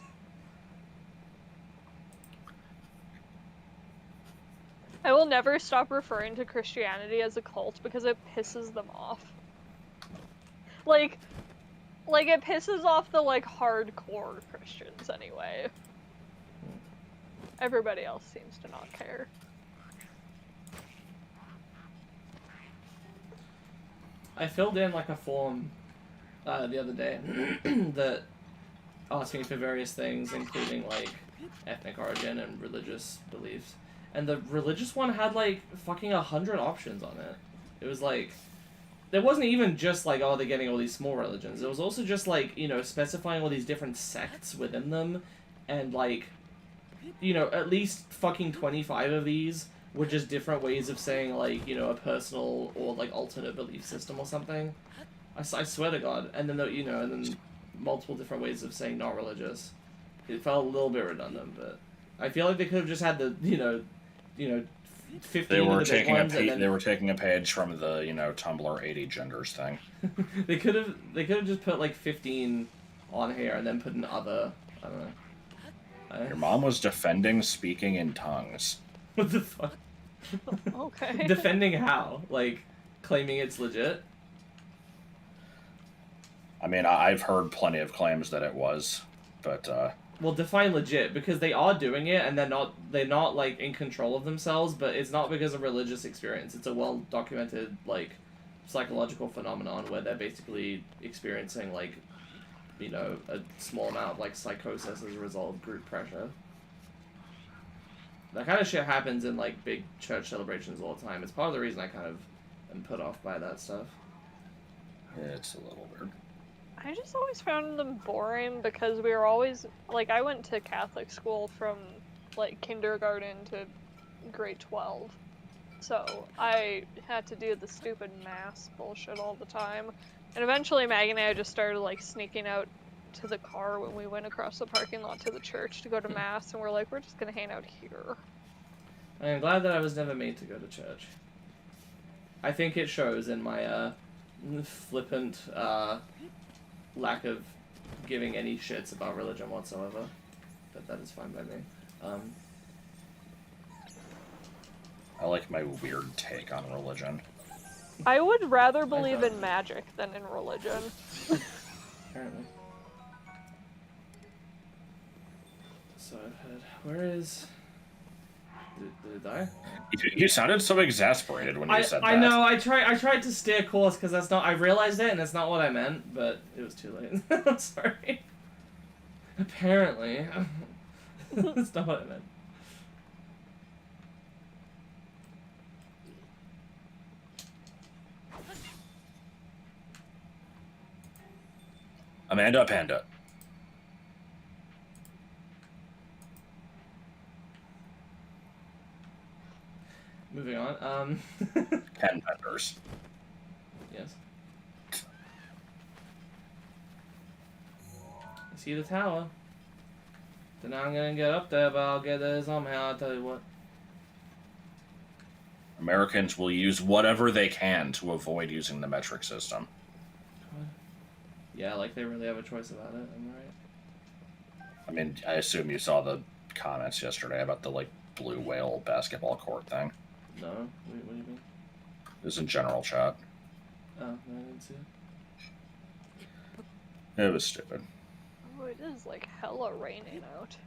I will never stop referring to Christianity as a cult because it pisses them off. Like it pisses off the, like, hardcore Christians anyway. Everybody else seems to not care. I filled in, like, a form the other day that asked me for various things, including, like, ethnic origin and religious beliefs. And the religious one had, like, fucking 100 options on it. It was, like... There wasn't even just, like, oh, they're getting all these small religions. It was also just, like, you know, specifying all these different sects within them. And, like, you know, at least fucking 25 of these were just different ways of saying, like, you know, a personal or, like, alternate belief system or something. I swear to God. And then, you know, and then multiple different ways of saying not religious. It felt a little bit redundant, but I feel like they could have just had the, you know, 15 They were of the big taking ones, and then they were taking a page from the Tumblr 80 genders thing. they could have just put like 15 on here and then put an other. I don't know. Your mom was defending speaking in tongues. What the fuck? Okay. Defending how? Like claiming it's legit? I mean, I've heard plenty of claims that it was, but Well, define legit, because they are doing it and they're not like in control of themselves, but it's not because of religious experience. It's a well documented like psychological phenomenon where they're basically experiencing like, you know, a small amount of like psychosis as a result of group pressure. That kind of shit happens in like big church celebrations all the time. It's part of the reason I kind of am put off by that stuff. it's a little weird. I just always found them boring because we were always, like, I went to Catholic school from, like, kindergarten to grade 12. So I had to do the stupid mass bullshit all the time. And eventually Maggie and I just started, like, sneaking out to the car when we went across the parking lot to the church to go to mass, and we're like, we're just gonna hang out here. I am glad that I was never made to go to church. I think it shows in my flippant lack of giving any shits about religion whatsoever. But that is fine by me. I like my weird take on religion. I would rather believe in magic than in religion. Apparently. So I've had. Where is? Did it die? You sounded so exasperated when you said that. I know. I tried to steer course because that's not. I realized it and that's not what I meant, but it was too late. I'm sorry. Apparently, that's not what I meant. Amanda Panda. Moving on. Pen vendors. Yes. I see the tower. Then I'm gonna get up there, but I'll get there somehow. I'll tell you what. Americans will use whatever they can to avoid using the metric system. Yeah, like they really have a choice about it. Am I right? I mean, I assume you saw the comments yesterday about the like blue whale basketball court thing. No. What do you mean? It was in general chat. Oh, no, I didn't see it. It was stupid. Oh, it is like hella raining out.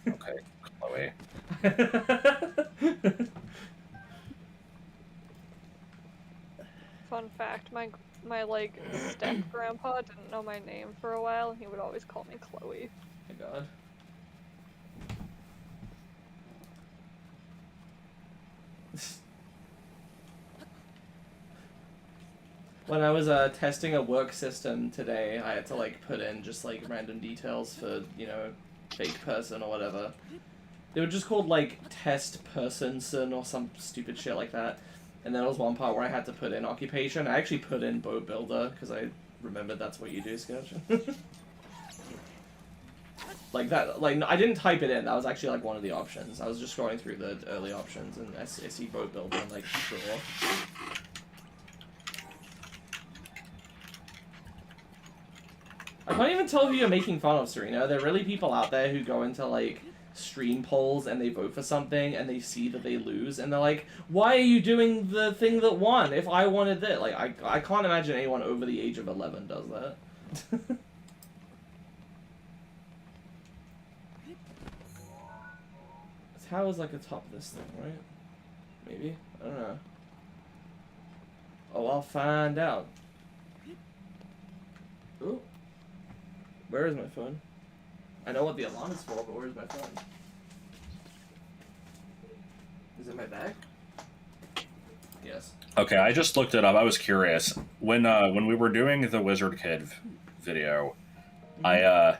Okay, Chloe. Fun fact, my like step grandpa didn't know my name for a while, and he would always call me Chloe. My God. When I was testing a work system today, I had to like put in just like random details for, you know, fake person or whatever. They were just called like test personson or some stupid shit like that. And there was one part where I had to put in occupation. I actually put in boat builder because I remembered that's what you do, Sketch. Like that, like I didn't type it in. That was actually like one of the options. I was just scrolling through the early options and I see boat builder and like sure. I can't even tell who you're making fun of, Serena. There are really people out there who go into like stream polls and they vote for something and they see that they lose and they're like, why are you doing the thing that won if I wanted this? Like I can't imagine anyone over the age of 11 does that. How is like atop this thing, right? Maybe? I don't know. Oh, I'll find out. Ooh. Where is my phone? I know what the alarm is for, but where's my phone? Is it my bag? Yes. Okay, I just looked it up. I was curious. When we were doing the Wizard Kid video, I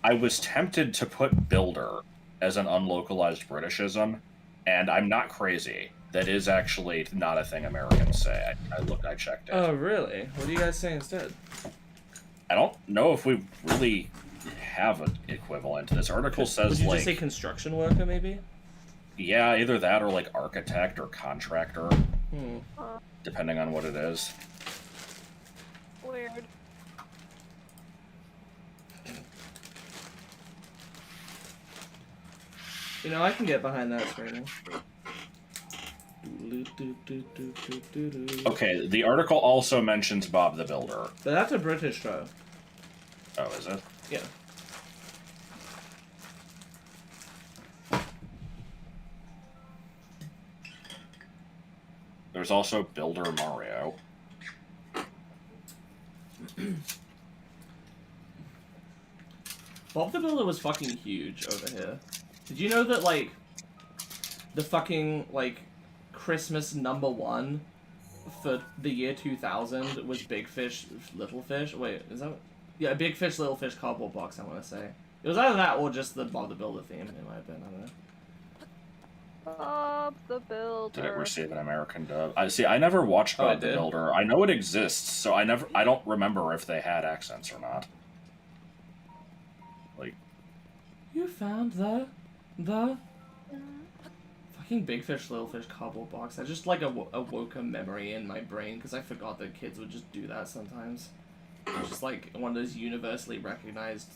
was tempted to put builder as an unlocalized Britishism, and I'm not crazy. That is actually not a thing Americans say. I checked it. Oh, really? What do you guys say instead? I don't know if we really have an equivalent. This article Would says you like just say construction worker, maybe? yeah, either that or like architect or contractor, Hmm. depending on what it is. Weird. You know, I can get behind that screening. Okay, the article also mentions Bob the Builder. But that's a British show. Oh, is it? Yeah. There's also Builder Mario. Bob the Builder was fucking huge over here. Did you know that, like, the fucking, like, Christmas #1 for the year 2000 was Big Fish, Little Fish? Wait, is that... Yeah, Big Fish, Little Fish cardboard box, I want to say. It was either that or just the Bob the Builder theme, in my opinion, I don't know. Bob the Builder. Did it receive an American dub? I never watched Bob the did? Builder. I know it exists, so I don't remember if they had accents or not. Like, You found the fucking Big Fish, Little Fish cardboard box. I just, like, awoke a memory in my brain, because I forgot that kids would just do that sometimes. It's just, like, one of those universally recognized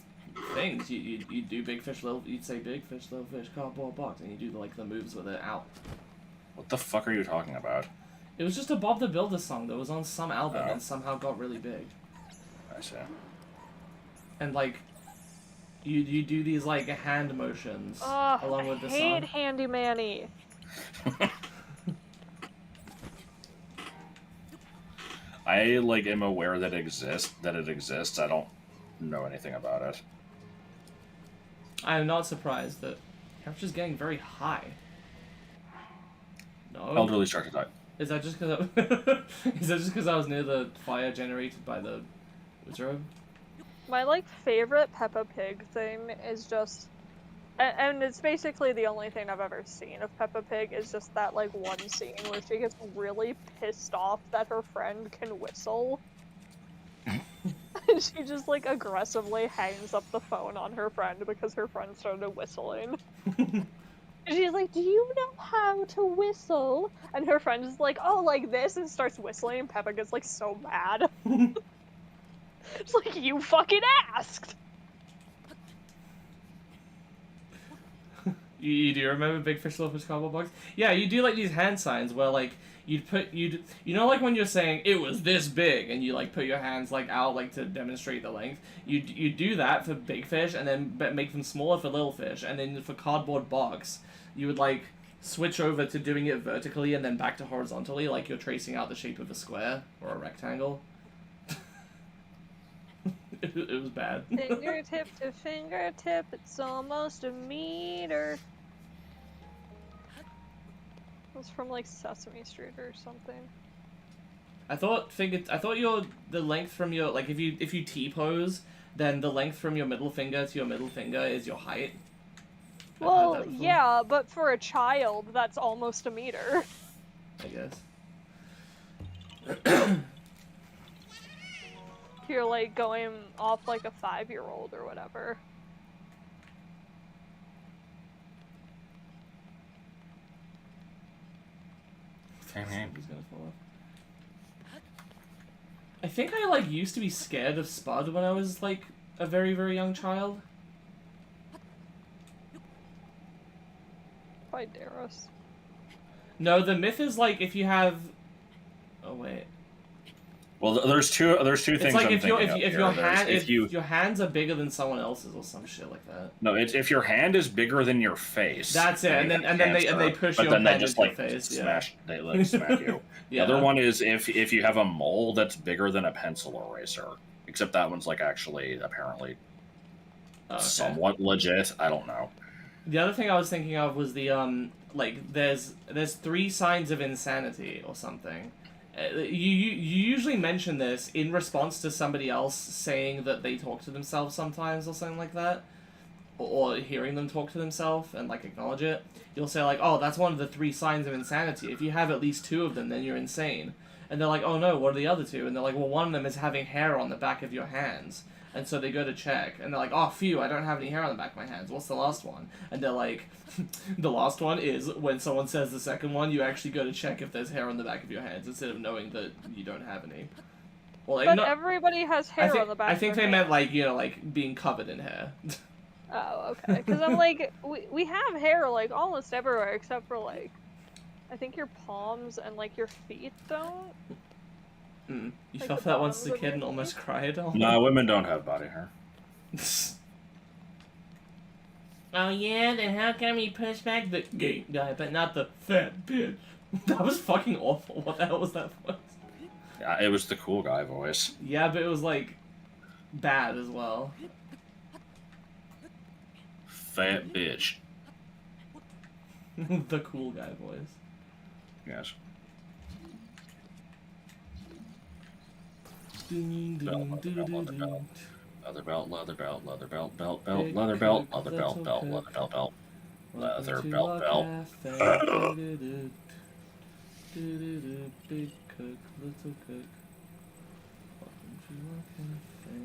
things. You do Big Fish, you'd say Big Fish, Little Fish cardboard box, and you do, like, the moves with it out. what the fuck are you talking about? It was just a Bob the Builder song that was on some album Oh. and somehow got really big. I see. And, like, you do these, like, hand motions along with the I song. hate Handy Manny. I like am aware that it exists. I don't know anything about it. I am not surprised that temperature's getting very high. No. Elderly start to die. Is that just because is that just because I was near the fire generated by the wizard? My, like, favorite Peppa Pig thing is just... And it's basically the only thing I've ever seen of Peppa Pig is just that, like, one scene where she gets really pissed off that her friend can whistle. And she just, like, aggressively hangs up the phone on her friend because her friend started whistling. And she's like, do you know how to whistle? And her friend is like, oh, like this, and starts whistling, and Peppa gets, like, so mad. It's like, you fucking asked! You do remember Big Fish Little Fish cardboard box? Yeah, you do like these hand signs where like you know like when you're saying it was this big and you like put your hands like out like to demonstrate the length. You do that for Big Fish and then make them smaller for Little Fish, and then for cardboard box you would like switch over to doing it vertically and then back to horizontally, like you're tracing out the shape of a square or a rectangle. It was bad. Fingertip to fingertip, it's almost a meter. It was from like Sesame Street or something. I thought the length from your like if you T-pose, then the length from your middle finger to your middle finger is your height. I've heard Well, that before, yeah, but for a child, that's almost a meter. I guess. You're like going off like a 5-year-old or whatever. He's gonna fall off. I think I like used to be scared of Spud when I was like a very, very young child. By Daros. No, the myth is like if you have. Oh wait. Well, there's two It's things like I'm if thinking of if here. your There's hand if your hands are bigger than someone else's or some shit like that. No, it's if your hand is bigger than your face. That's it, and then they push but your then they hand just into like your face. smash. They like smack you. Yeah. The other one is if you have a mole that's bigger than a pencil eraser. Except that one's like actually apparently Oh, okay. somewhat legit. I don't know. The other thing I was thinking of was the like there's 3 signs of insanity or something. You usually mention this in response to somebody else saying that they talk to themselves sometimes or something like that, or hearing them talk to themselves and like acknowledge it. You'll say like, oh, that's one of the 3 signs of insanity. If you have at least 2 of them, then you're insane. And they're like, oh no, what are the other 2? And they're like, well, one of them is having hair on the back of your hands. And so they go to check, and they're like, oh, phew, I don't have any hair on the back of my hands. What's the last one? And they're like, the last one is when someone says the second one, you actually go to check if there's hair on the back of your hands instead of knowing that you don't have any. Well, like, But not, everybody has hair on the back. I think of they their meant hands. like, like being covered in hair. Oh, okay. Because I'm like, we have hair like almost everywhere except for like, I think your palms and like your feet don't. You Like felt the that once as a bottoms of kid your and almost feet? cried? Oh. No, women don't have body hair. Oh yeah, then how come you push back the gay guy, but not the fat bitch? That was fucking awful. What the hell was that voice? Yeah, it was the cool guy voice. Yeah, but it was like bad as well. Fat bitch. The cool guy voice. Yes. Leather belt, leather belt, leather belt, belt, belt, leather belt, leather belt, belt, leather belt, belt, leather belt, belt. Big cook, little cook. Welcome to our cafe.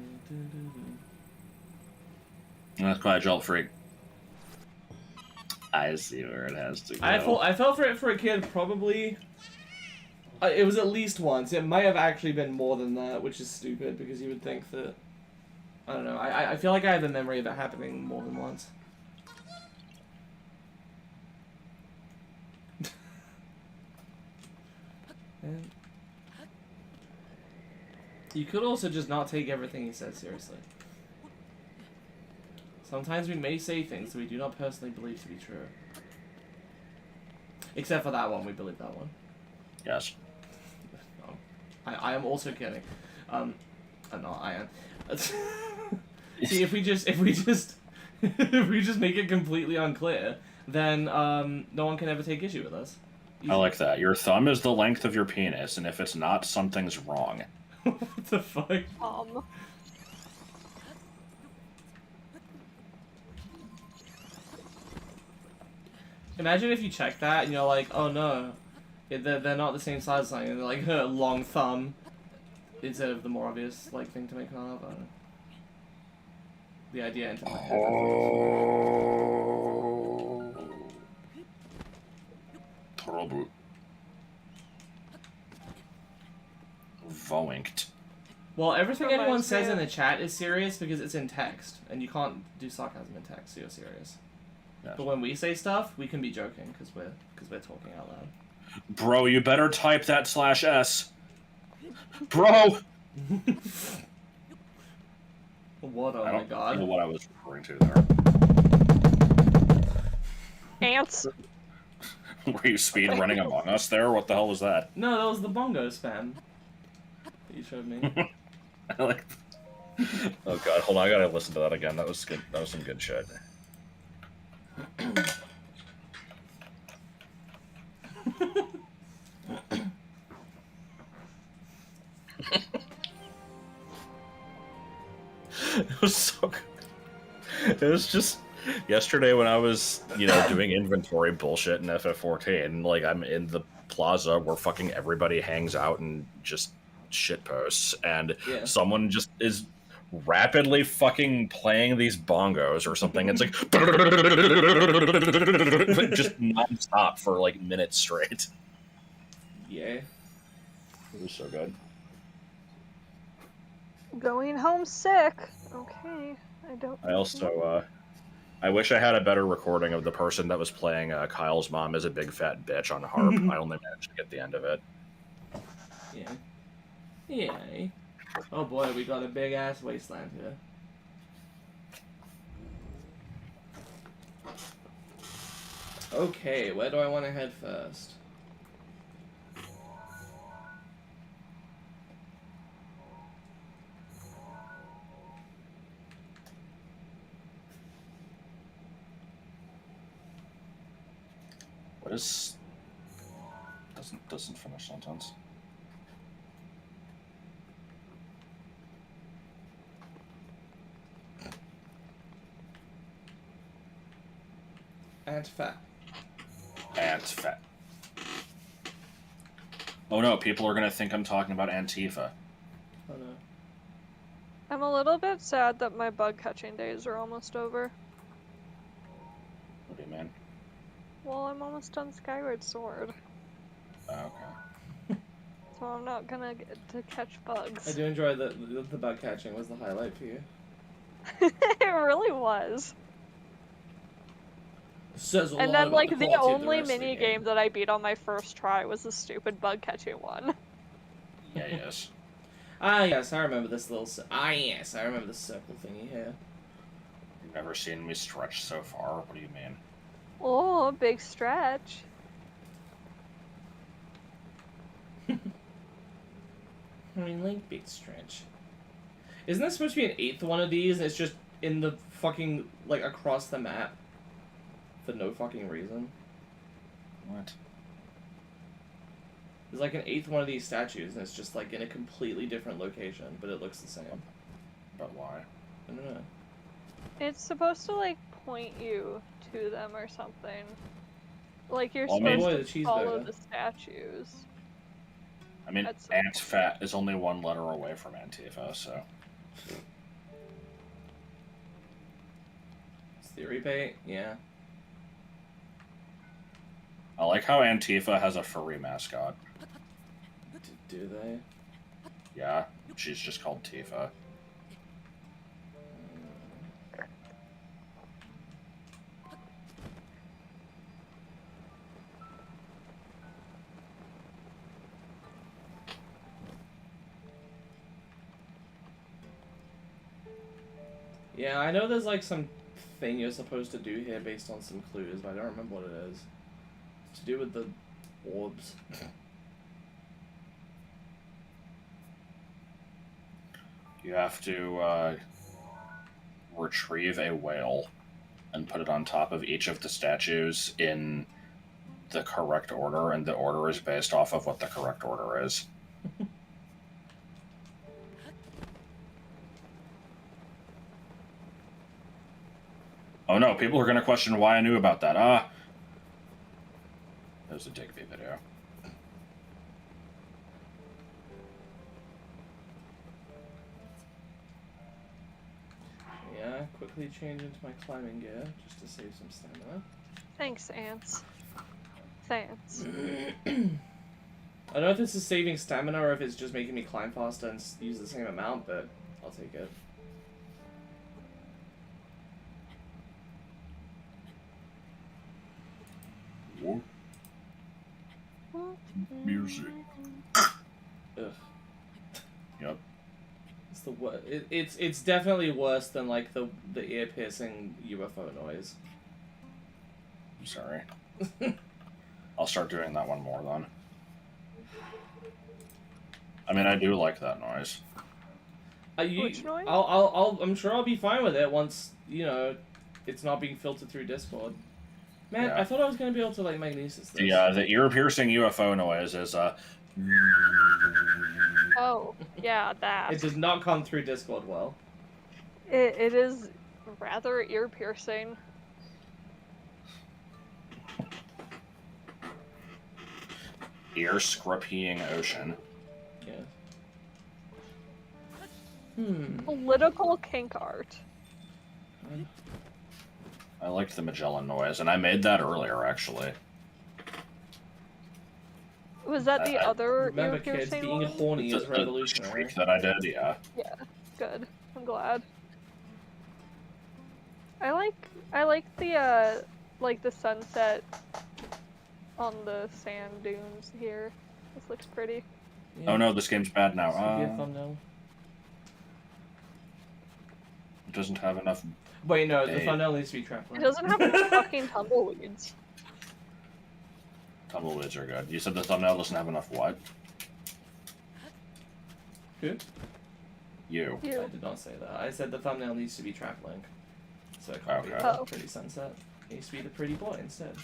That's quite a jolt freak. I see where it has to go. I fell for it for a kid probably. It was at least once. It might have actually been more than that, which is stupid because you would think that. I don't know. I feel like I have a memory of it happening more than once. And you could also just not take everything he says seriously. Sometimes we may say things that we do not personally believe to be true. Except for that one, we believe that one. Yes. I am also kidding. I'm not. I am. See, if we just if we just make it completely unclear, then no one can ever take issue with us. I like that. Your thumb is the length of your penis, and if it's not, something's wrong. What the fuck? Imagine if you check that and you're like, oh no, they're not the same size as something. And they're like, long thumb, instead of the more obvious like thing to make fun of. I don't know. The idea into my head. Oh. Trouble. Voinked. Well, everything anyone Reminds me says in of- the chat is serious because it's in text, and you can't do sarcasm in text, so you're serious. Yes. But when we say stuff, we can be joking because we're talking out loud. Bro, you better type that /s. Bro! What? Oh I my don't god. know what I was referring to there. Ants. Were you speed running Among Us there? What the hell was that? No, that was the bongo spam that you showed me. I like. Oh god, hold on, I gotta listen to that again. That was good. That was some good shit. It was so good. It was just yesterday when I was, doing inventory bullshit in FF14. Like, I'm in the plaza where fucking everybody hangs out and just shit posts, and Yeah. someone just is rapidly fucking playing these bongos or something. It's like just non-stop for like minutes straight. Yeah. It was so good. Going home sick. Okay. I don't. I also, I wish I had a better recording of the person that was playing Kyle's mom as a big fat bitch on harp. I only managed to get the end of it. Yeah. Yeah. Oh boy, we got a big ass wasteland here. Okay, where do I want to head first? What is... Doesn't finish sentence. And fat. And fat. Oh no, people are gonna think I'm talking about Antifa. Oh no. I'm a little bit sad that my bug catching days are almost over. What do you mean? Well, I'm almost done Skyward Sword, Oh, okay. so I'm not gonna get to catch bugs. I do enjoy the bug catching was the highlight for you. It really was. Says a And lot then, about like, the the quality of the only rest of the mini game. game that I beat on my first try was the stupid bug catching one. Yeah, yes. Ah, yes, I remember this little. Yes, I remember this circle thingy here. You've never seen me stretch so far? What do you mean? Oh, big stretch. I mean, like, big stretch. Isn't there supposed to be an 8th one of these, and it's just in the fucking, like, across the map? For no fucking reason. What? There's, like, an 8th one of these statues, and it's just, like, in a completely different location, but it looks the same. But why? I don't know. It's supposed to, like, point you to them or something. Like, you're Well, I mean- supposed Boy, to the follow cheeseburger. the statues. I mean, That's- Ant-Fat is only one letter away from Antifa, so... It's theory bait? Yeah. I like how Antifa has a furry mascot. Do they? Yeah, she's just called Tifa. Yeah, I know there's like some thing you're supposed to do here based on some clues, but I don't remember what it is. It's to do with the orbs. You have to retrieve a whale and put it on top of each of the statues in the correct order, and the order is based off of what the correct order is. Oh no, people are going to question why I knew about that. That was a Digby video. Yeah, quickly change into my climbing gear just to save some stamina. Thanks, ants. Thanks. I don't know if this is saving stamina or if it's just making me climb faster and use the same amount, but I'll take it. Whoa. Music. Ugh. Yep. It's the it's definitely worse than like the ear piercing UFO noise. I'm sorry. I'll start doing that one more then. I mean, I do like that noise. Which noise? I'm sure I'll be fine with it once, you know, it's not being filtered through Discord. Man, Yeah. I thought I was gonna be able to like magnesis this. The ear-piercing UFO noise is Oh, yeah, that. It does not come through Discord well. It is rather ear-piercing. ear-scrapying ocean. Yeah. Political kink art. I liked the Magellan noise, and I made that earlier, actually. Was that the other Remember, kids, ear-piercing being one? horny is The revolutionary. streak that I did, yeah. Yeah, good. I'm glad. I like the sunset on the sand dunes here. This looks pretty. Yeah. Oh no, this game's bad now. This could be a thumbnail. It doesn't have enough. Wait, no, the Dave. thumbnail needs to be It trapline. doesn't have any fucking tumbleweeds. Tumbleweeds are good. You said the thumbnail doesn't have enough what? Who? You. I You. did not say that. I said the thumbnail needs to be trap link. So it can't be Okay. the Oh. pretty sunset. It needs to be the pretty boy instead.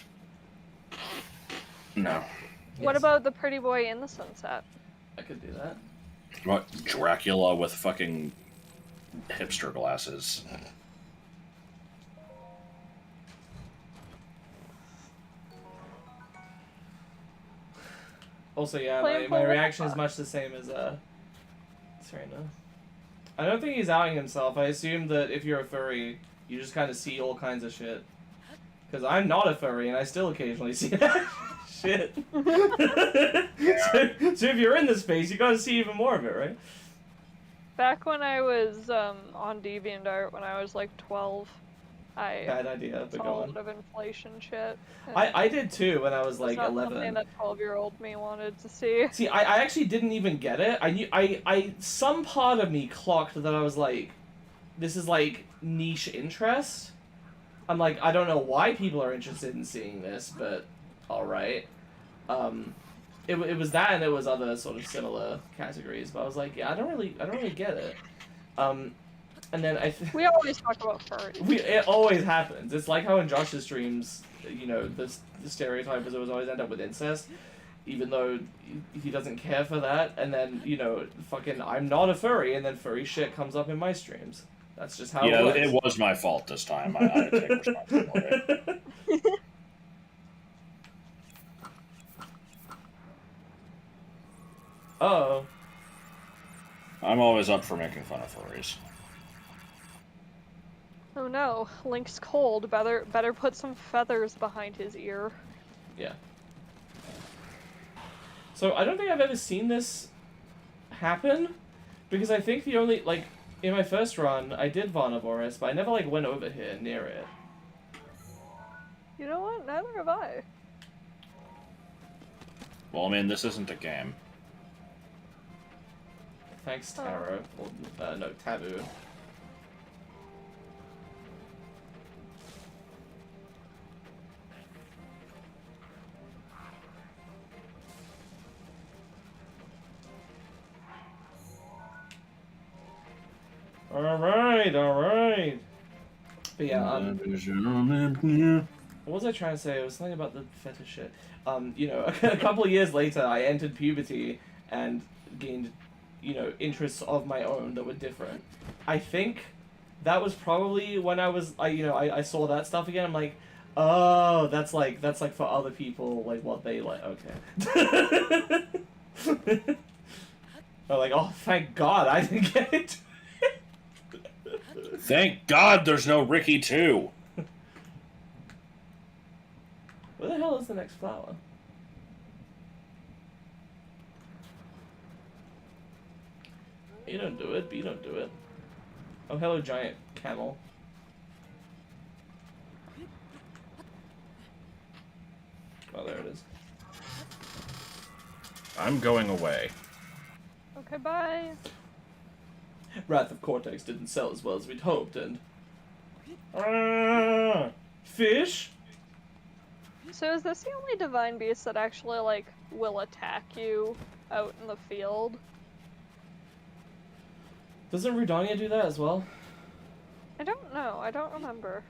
No. What Yes, about the pretty boy in the sunset? I could do that. What? Dracula with fucking hipster glasses. Also, yeah, Play my Pole reaction is Papa. much the same as Serena. I don't think he's outing himself. I assume that if you're a furry, you just kind of see all kinds of shit. Because I'm not a furry, and I still occasionally see that shit. So if you're in the space, you gotta see even more of it, right? Back when I was on DeviantArt, when I was like 12, I Bad idea, but saw go a on. lot of inflation shit. I did too when I was like It's not 11. something that 12-year-old me wanted to see. See, I actually didn't even get it. Some part of me clocked that I was like, this is like niche interest. I'm like, I don't know why people are interested in seeing this, but alright. It was that and it was other sort of similar categories, but I was like, yeah, I don't really get it. And then We always talk about furries. it always happens. It's like how in Josh's streams, you know, the stereotype is always end up with incest, even though he doesn't care for that. And then, you know, fucking I'm not a furry, and then furry shit comes up in my streams. That's just how it works. It was my fault this time. I take responsibility. Uh-oh. I'm always up for making fun of furries. Oh no, Link's cold. Better put some feathers behind his ear. Yeah. So I don't think I've ever seen this happen, because I think the only, like, in my first run, I did Varnavoris, but I never, like, went over here near it. You know what? Neither have I. Well, I mean, this isn't a game. Thanks, Taro. Or, no, Taboo. Alright. But yeah, what was I trying to say? It was something about the fetish shit. You know, a couple of years later, I entered puberty and gained, you know, interests of my own that were different. I think that was probably when I saw that stuff again. I'm like, oh, that's like for other people, like what they like. Okay. I'm like, oh, thank God I didn't get it. Thank God there's no Ricky 2. Where the hell is the next flower? You don't do it, B don't do it. Oh, hello, giant camel. Oh, there it is. I'm going away. Okay, bye. Wrath of Cortex didn't sell as well as we'd hoped, and... fish? So is this the only divine beast that actually, like, will attack you out in the field? Doesn't Rudania do that as well? I don't know. I don't remember.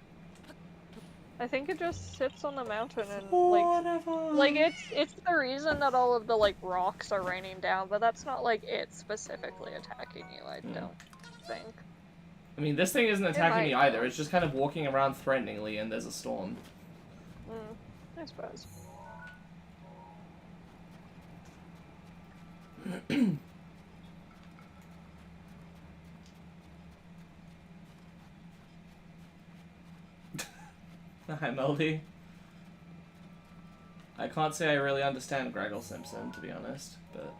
I think it just sits on the mountain and, like it's the reason that all of the, like, rocks are raining down, but that's not, like, it specifically attacking you, I don't think. I mean, this thing isn't attacking me might, either. though. It's just kind of walking around threateningly, and there's a storm. I suppose. Hi, Melody. I can't say I really understand Gregor Simpson, to be honest, but...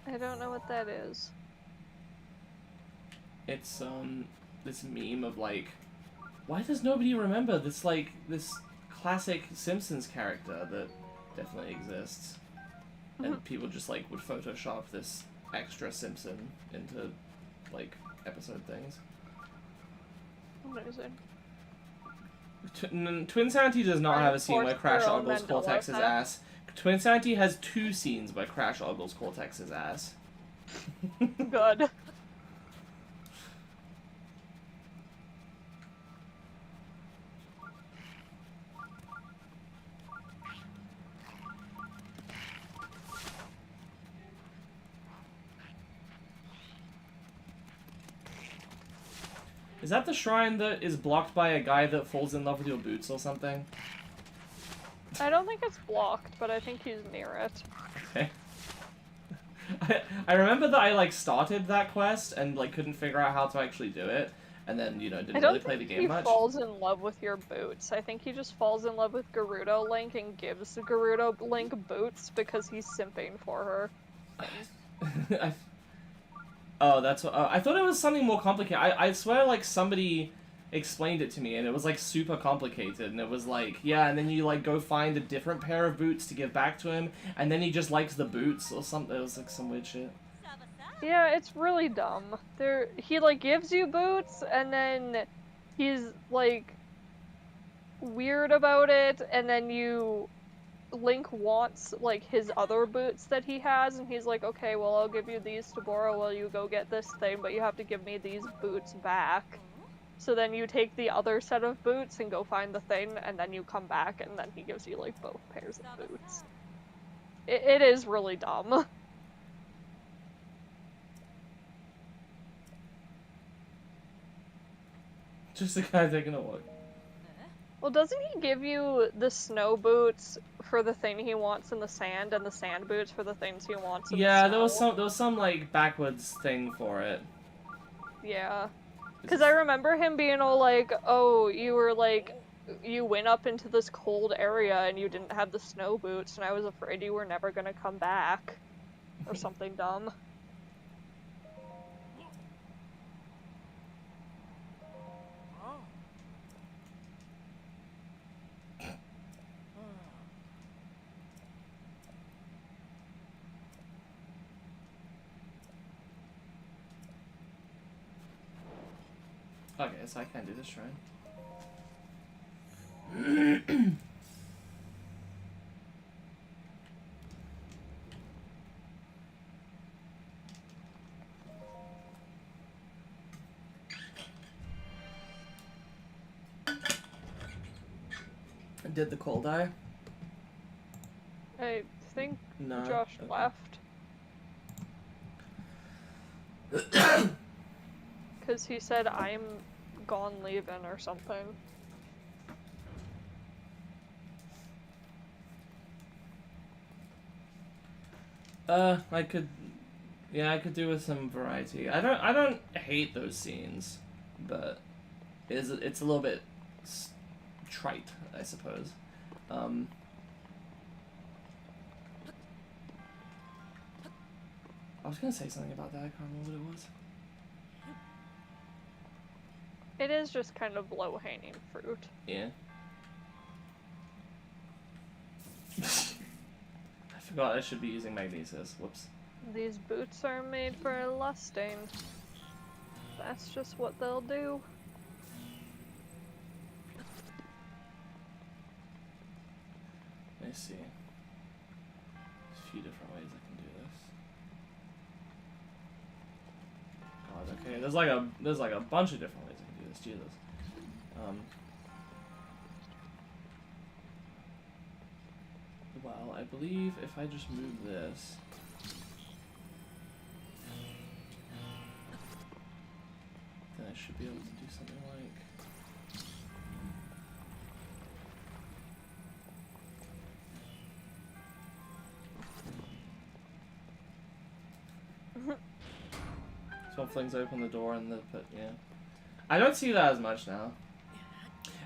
I don't know what that is. It's, this meme of, like... Why does nobody remember this, like, this classic Simpsons character that definitely exists? And people just, like, would Photoshop this extra Simpson into, like, episode things. Amazing. Twin Sanity does not have a scene where Crash Force ogles Mandela Cortex's effect. ass. Twin Sanity has 2 scenes where Crash ogles Cortex's ass. Good. Is that the shrine that is blocked by a guy that falls in love with your boots or something? I don't think it's blocked, but I think he's near it. Okay. I remember that I like started that quest and like couldn't figure out how to actually do it, and then you know didn't really play the game he much. falls in love with your boots. I think he just falls in love with Gerudo Link and gives Gerudo Link boots because he's simping for her. Oh, that's what. I thought it was something more complicated. I swear, like somebody explained it to me, and it was like super complicated. And it was like, yeah, and then you like go find a different pair of boots to give back to him, and then he just likes the boots or something. It was like some weird shit. Yeah, it's really dumb. He like gives you boots, and then he's like weird about it, and then Link wants like his other boots that he has, and he's like, okay, well I'll give you these to borrow while you go get this thing, but you have to give me these boots back. So then you take the other set of boots and go find the thing, and then you come back, and then he gives you like both pairs of boots. It is really dumb. Just a guy taking a walk. Well, doesn't he give you the snow boots for the thing he wants in the sand, and the sand boots for the things he wants in the snow? Yeah, there was some like backwards thing for it. Yeah. Because I remember him being all like, oh, you went up into this cold area and you didn't have the snow boots, and I was afraid you were never gonna come back. Or something dumb. Okay, so I can't do this shrine. Did the coal die? I think No. Josh Okay. left. Because he said, I'm gone leaving or something. I could, yeah, I could do with some variety. I don't hate those scenes, but it's a little bit trite, I suppose. I was gonna say something about that. I can't remember what it was. It is just kind of low-hanging fruit. Yeah. I forgot I should be using magnesis. Whoops. These boots are made for lusting. That's just what they'll do. Let me see. There's a few different ways I can do this. God, okay. There's like a bunch of different ways I can do this. Jesus. Well, I believe if I just move this. Then I should be able to do something like. So flings open the door and yeah. I don't see that as much now.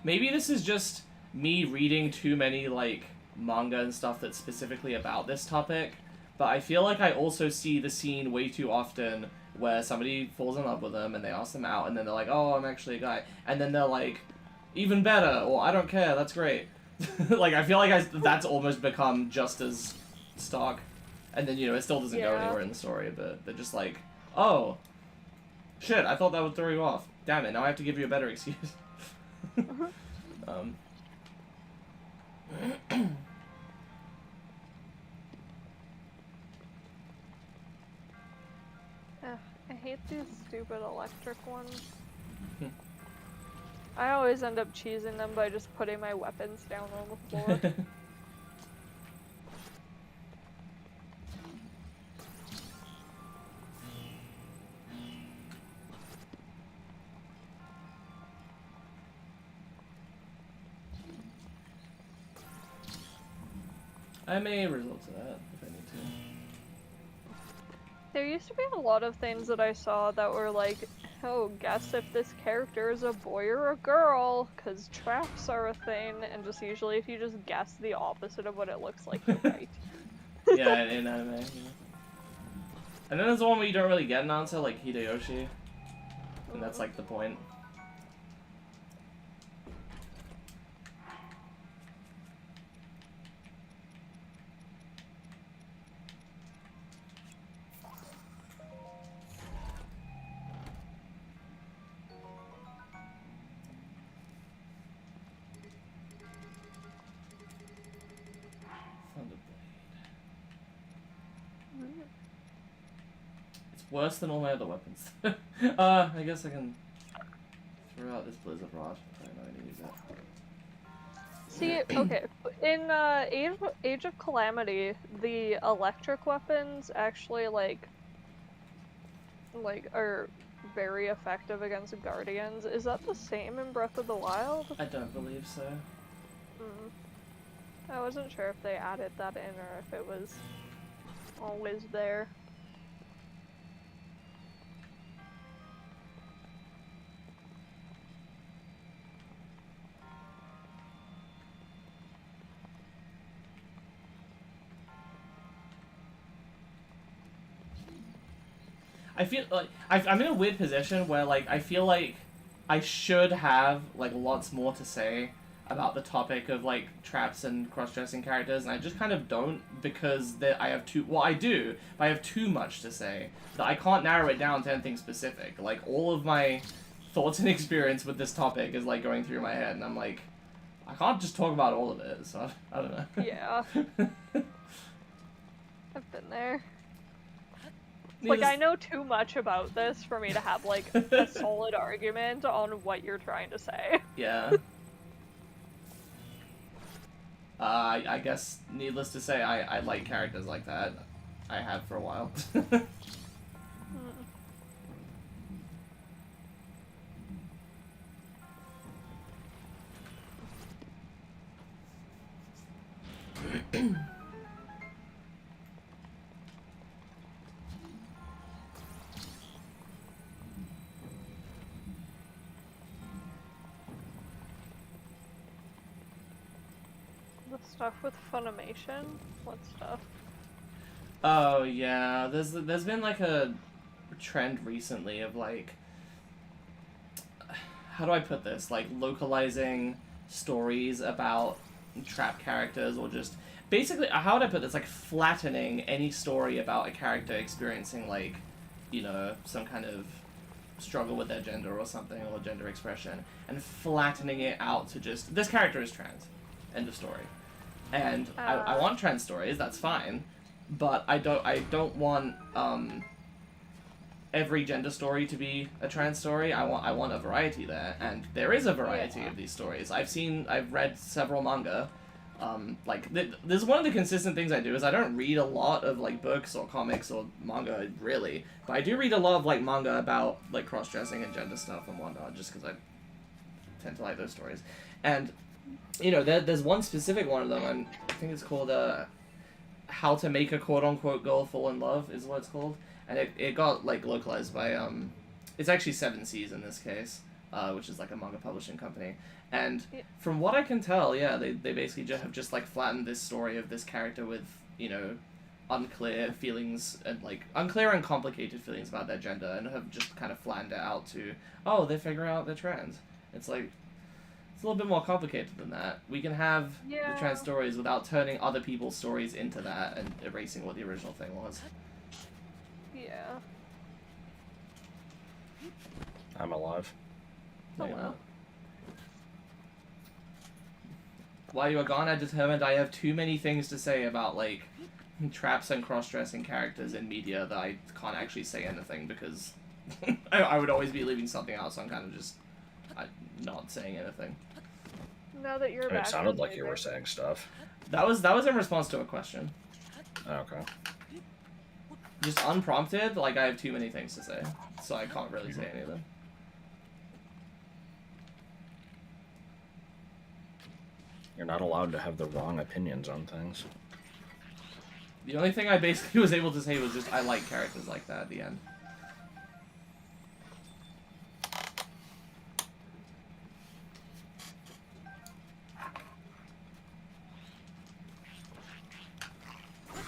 Maybe this is just me reading too many like manga and stuff that's specifically about this topic, but I feel like I also see the scene way too often where somebody falls in love with them and they ask them out and then they're like, oh, I'm actually a guy, and then they're like, even better, or I don't care, that's great. Like, I feel like that's almost become just as stock, and then, you know, it still doesn't go anywhere in the story, but they're just like, oh, shit, I thought that would throw you off. Damn it, now I have to give you a better excuse. I hate these stupid electric ones. I always end up cheesing them by just putting my weapons down on the floor. I may resort to that if I need to. There used to be a lot of things that I saw that were like, oh, guess if this character is a boy or a girl, because traps are a thing, and just usually if you just guess the opposite of what it looks like, you're right. Yeah, in anime. Yeah. And then there's the one where you don't really get an answer, like Hideyoshi. And that's like the point. It's worse than all my other weapons. I guess I can throw out this blizzard rod. I don't know how to use it. See, okay, in Age of Calamity, the electric weapons actually like are very effective against guardians. Is that the same in Breath of the Wild? I don't believe so. I wasn't sure if they added that in or if it was always there. I feel like I'm in a weird position where like I feel like I should have like lots more to say about the topic of like traps and cross-dressing characters, and I just kind of don't because I have too well I do, but I have too much to say that I can't narrow it down to anything specific. Like all of my thoughts and experience with this topic is like going through my head, and I'm like, I can't just talk about all of it. So I don't know. Yeah. I've been there. Like, I know too much about this for me to have, like, a solid argument on what you're trying to say. Yeah. I guess, needless to say, I like characters like that. I have for a while. The stuff with Funimation? What stuff? Oh yeah, there's been like a trend recently of like, how do I put this? Like localizing stories about trap characters, or just basically, how would I put this? Like flattening any story about a character experiencing like, you know, some kind of struggle with their gender or something, or gender expression, and flattening it out to just, this character is trans. End of story. And I want trans stories, that's fine, but I don't want every gender story to be a trans story. I want a variety there, and there is a variety of these stories. I've read several manga. This is one of the consistent things I do is I don't read a lot of like books or comics or manga really, but I do read a lot of like manga about like cross-dressing and gender stuff and whatnot, just because I tend to like those stories. And you know, there's one specific one of them, and I think it's called How to Make a Quote-Unquote Girl Fall in Love is what it's called, and it got like localized by it's actually 7 Seas in this case, which is like a manga publishing company, and from what I can tell, yeah, they basically have just like flattened this story of this character with, you know, unclear feelings and like unclear and complicated feelings about their gender, and have just kind of flattened it out to, oh, they're figuring out they're trans. It's like, it's a little bit more complicated than that. We can have the trans stories without turning other people's stories into that and erasing what the original thing was. Yeah. I'm alive. Oh, wow. While you are gone, I determined I have too many things to say about, like, traps and cross-dressing characters in media that I can't actually say anything because I would always be leaving something out, so I'm kind of just not saying anything. Now that you're back, it sounded like you were saying stuff. That was in response to a question. Okay. Just unprompted, like I have too many things to say, so I can't really say any of them. You're not allowed to have the wrong opinions on things. The only thing I basically was able to say was just I like characters like that at the end.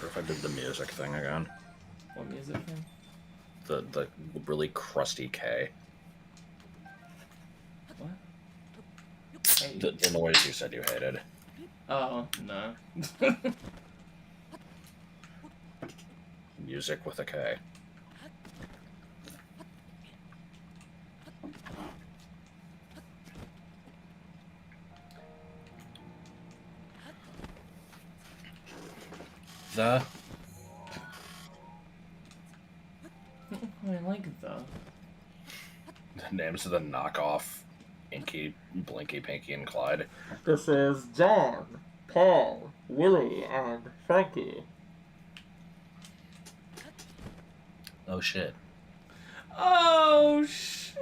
Or if I did the music thing again. What music thing? The really crusty K. What? Hey. The noise you said you hated. Oh, no. Music with a K. The. I like the. The names of the knockoff Inky, Blinky, Pinky, and Clyde. This is John, Paul, Willie, and Frankie. Oh shit. Oh shit!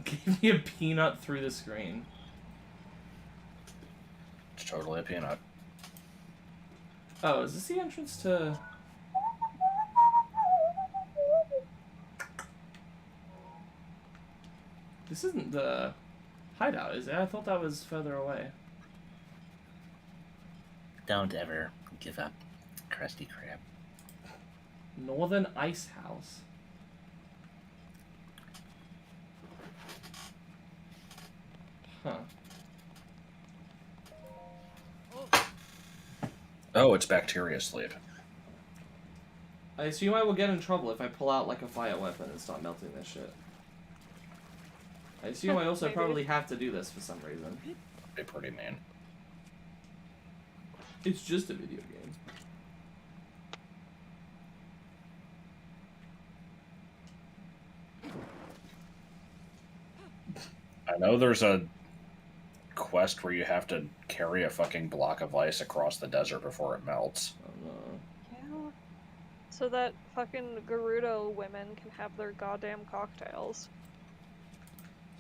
Gave me a peanut through the screen. It's totally a peanut. Oh, is this the entrance to... This isn't the hideout, is it? I thought that was further away. Don't ever give up, Krusty Krab. Northern Ice House. Huh. Oh, it's bacteria sleep. I assume I will get in trouble if I pull out like a fire weapon and start melting this shit. I assume I also Maybe. probably have to do this for some reason. Be pretty mean. It's just a video game. I know there's a quest where you have to carry a fucking block of ice across the desert before it melts. Oh no. Yeah. So that fucking Gerudo women can have their goddamn cocktails.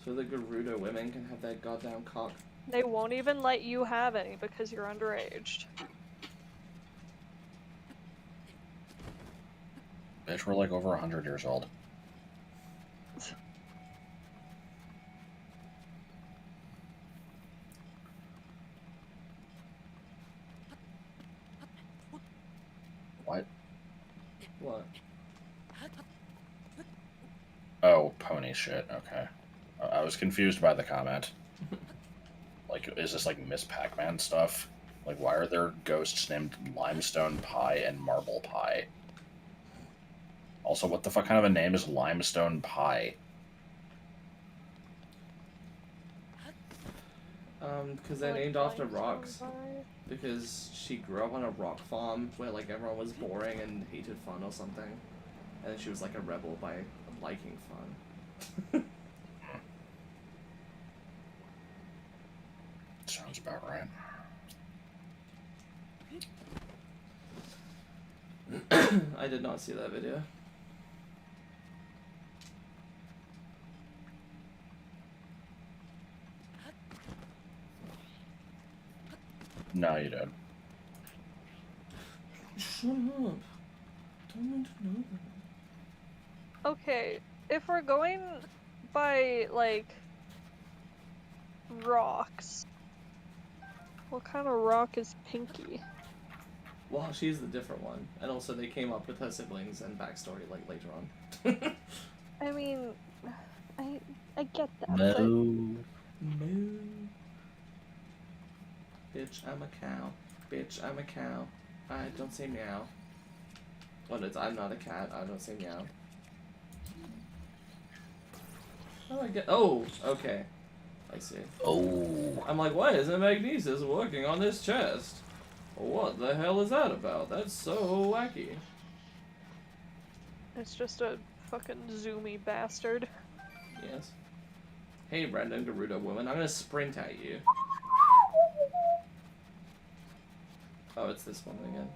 So the Gerudo women can have that goddamn cock. They won't even let you have any because you're underage. Bitch, we're like over 100 years old. What? What? Oh, pony shit. Okay. I was confused by the comment. Like, is this like Miss Pac-Man stuff? Like, why are there ghosts named Limestone Pie and Marble Pie? Also, what the fuck kind of a name is Limestone Pie? Because they're Like named after limestone rocks. pie? Because she grew up on a rock farm where like everyone was boring and hated fun or something. And she was like a rebel by liking fun. Sounds about right. I did not see that video. No, you did. Shut up. Don't want to know that. Okay, if we're going by, like, rocks, what kind of rock is Pinky? Well, she's the different one. And also they came up with her siblings and backstory like later on. I mean, I get that, No. but Moo. Bitch, I'm a cow. Bitch, I'm a cow. I don't say meow. Well, it's I'm not a cat. I don't say meow. How do I get? Oh, okay. I see. Oh. I'm like, why isn't Magnesis working on this chest? What the hell is that about? That's so wacky. it's just a fucking zoomy bastard. Yes. Hey, random Gerudo woman, I'm gonna sprint at you. Oh, it's this one again.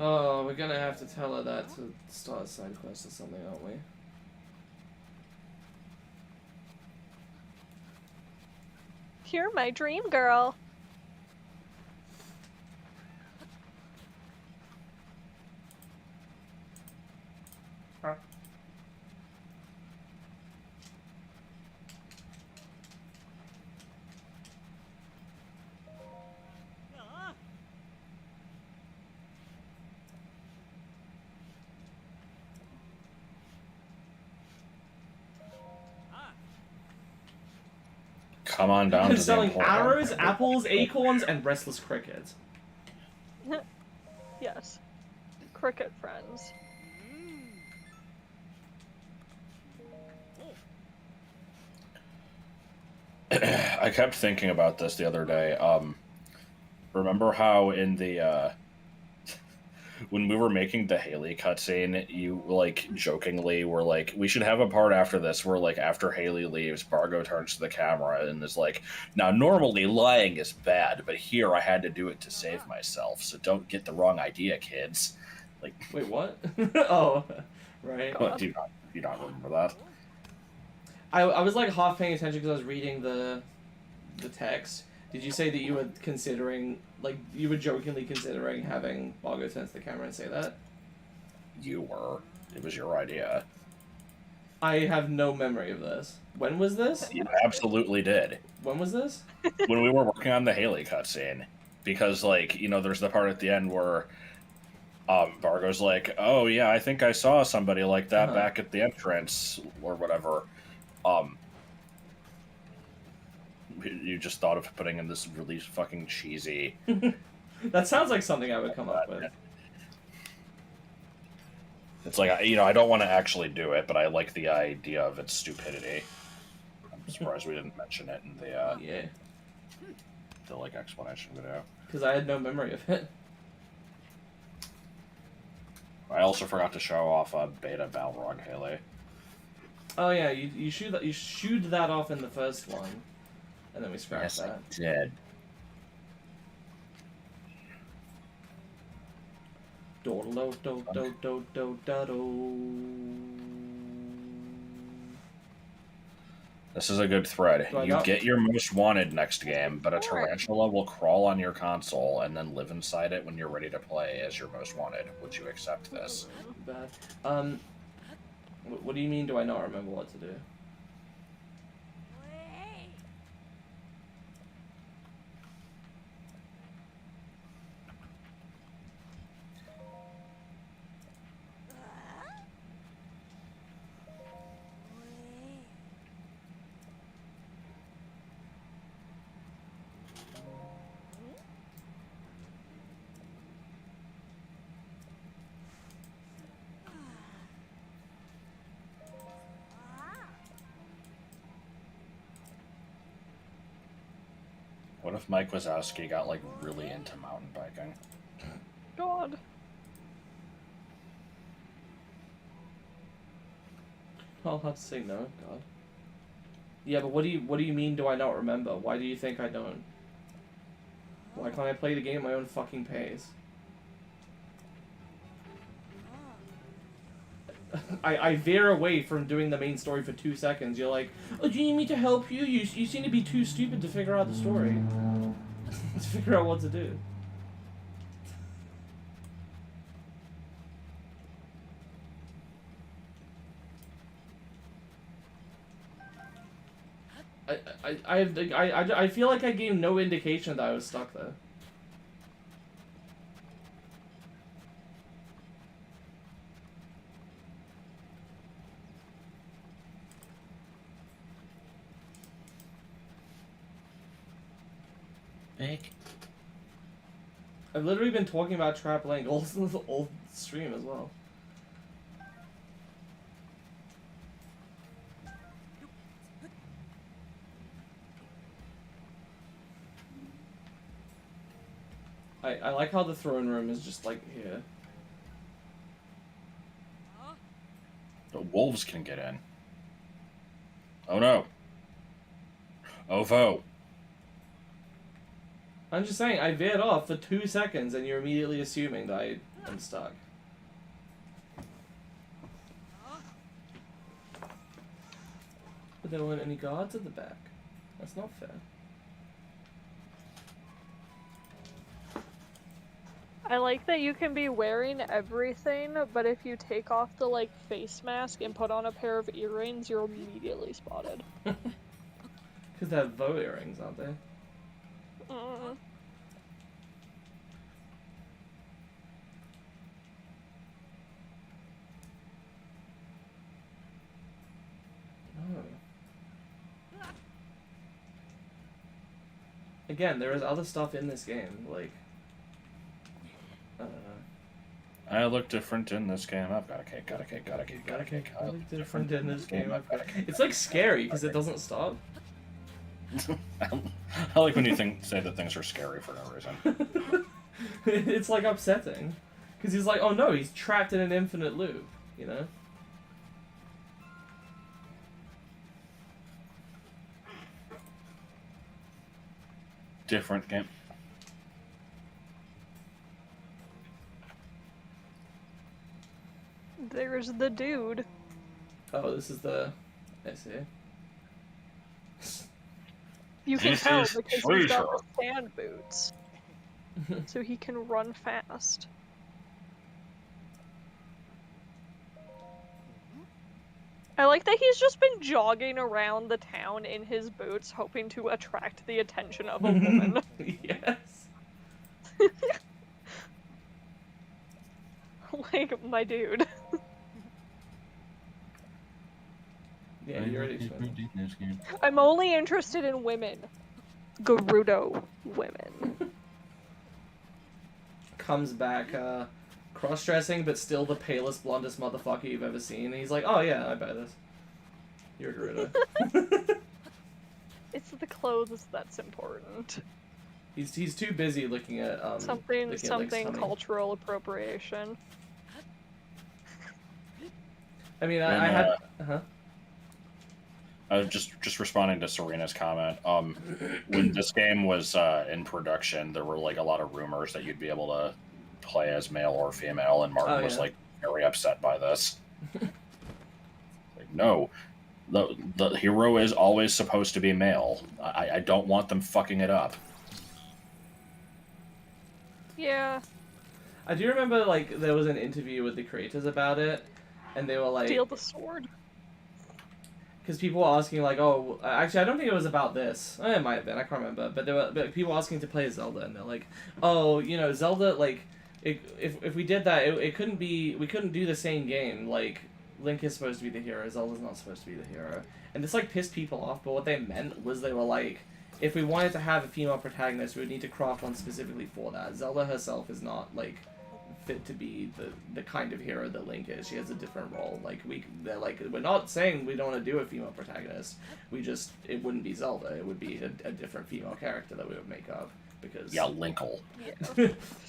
Oh, we're gonna have to tell her that to start a side quest or something, aren't we? You're my dream girl. Come on down to the Selling important arrows, end. apples, acorns, and restless crickets. Yes. Cricket friends. I kept thinking about this the other day. Remember how in the when we were making the Haley cutscene, you like jokingly were like, "We should have a part after this where like after Haley leaves, Bargo turns to the camera and is like, now normally lying is bad, but here I had to do it to save myself. So don't get the wrong idea, kids." Like, Wait, what? Oh, right. what, do you not remember that? I was like half paying attention because I was reading the text. Did you say that you were considering, like, you were jokingly considering having Bargo turn to the camera and say that? You were. It was your idea. I have no memory of this. When was this? You absolutely did. When was this? When we were working on the Haley cutscene, because like, you know, there's the part at the end where Bargo's like, "Oh yeah, I think I saw somebody like that back at the entrance or whatever." You just thought of putting in this really fucking cheesy. That sounds like something I would come up with. It's like, you know, I don't want to actually do it, but I like the idea of its stupidity. I'm surprised we didn't mention it in the Yeah, the like explanation video. because I had no memory of it. I also forgot to show off a beta Balrog Haley. Oh yeah, you shooed that off in the first one, and then we scrapped Yes, I that. did. This is a good thread. Do I You not- get your most wanted next game, but a Sure. tarantula will crawl on your console and then live inside it when you're ready to play as your most wanted. Would you accept this? Bad. What do you mean? Do I not remember what to do? What if Mike Wazowski got like really into mountain biking? God. I'll have to say no. God. Yeah, but what do you mean? Do I not remember? Why do you think I don't? Why can't I play the game at my own fucking pace? I veer away from doing the main story for 2 seconds. You're like, "Oh, do you need me to help you? You seem to be too stupid to figure out the story. To figure out what to do." I feel like I gave no indication that I was stuck there. Big. I've literally been talking about Trap Link all stream as well. I like how the throne room is just like here. The wolves can get in. Oh no. Ovo. I'm just saying, I veered off for 2 seconds and you're immediately assuming that I'm stuck. But there weren't any guards at the back. That's not fair. I like that you can be wearing everything, but if you take off the, like, face mask and put on a pair of earrings, you're immediately spotted. Because they're bow earrings, aren't they? Mm. Oh. Again, there is other stuff in this game, like... I don't know. I look different in this game. I've got a cake, got a cake, got a cake, got a cake. I look different in this game. I've got a cake. It's like scary because it doesn't stop. I like when you say that things are scary for no reason. It's like upsetting. Because he's like, oh no, he's trapped in an infinite loop, you know? Different game. There's the dude. Oh, this is the... I see. You can This tell is because he's got the sand boots. So he can run fast. I like that he's just been jogging around the town in his boots, hoping to attract the attention of a woman. Yes. Like, my dude. Yeah, you already explained. I'm only interested in women. Gerudo women. Comes back, cross-dressing, but still the palest, blondest motherfucker you've ever seen. And he's like, oh yeah, I buy this. You're a Gerudo. It's the clothes that's important. He's too busy looking at, Something looking at Link's tummy. cultural appropriation. I mean, I had... I was just responding to Serena's comment. When this game was in production, there were like a lot of rumors that you'd be able to play as male or female, and Martin was like very upset by this. Like, no, the hero is always supposed to be male. I don't want them fucking it up. Yeah. I do remember, like, there was an interview with the creators about it, and they were like... Steal the sword. Because people were asking, like, oh... Actually, I don't think it was about this. It might have been, I can't remember. But there were people asking to play Zelda, and they're like, oh, you know, Zelda, like... If we did that, it couldn't be... We couldn't do the same game. Like, Link is supposed to be the hero, Zelda's not supposed to be the hero. And this, like, pissed people off, but what they meant was they were like... If we wanted to have a female protagonist, we would need to craft one specifically for that. Zelda herself is not, like... fit to be the kind of hero that Link is. She has a different role. Like, we're not saying we don't want to do a female protagonist. We just, it wouldn't be Zelda. It would be a different female character that we would make up, because... Yeah, Linkle. Yeah.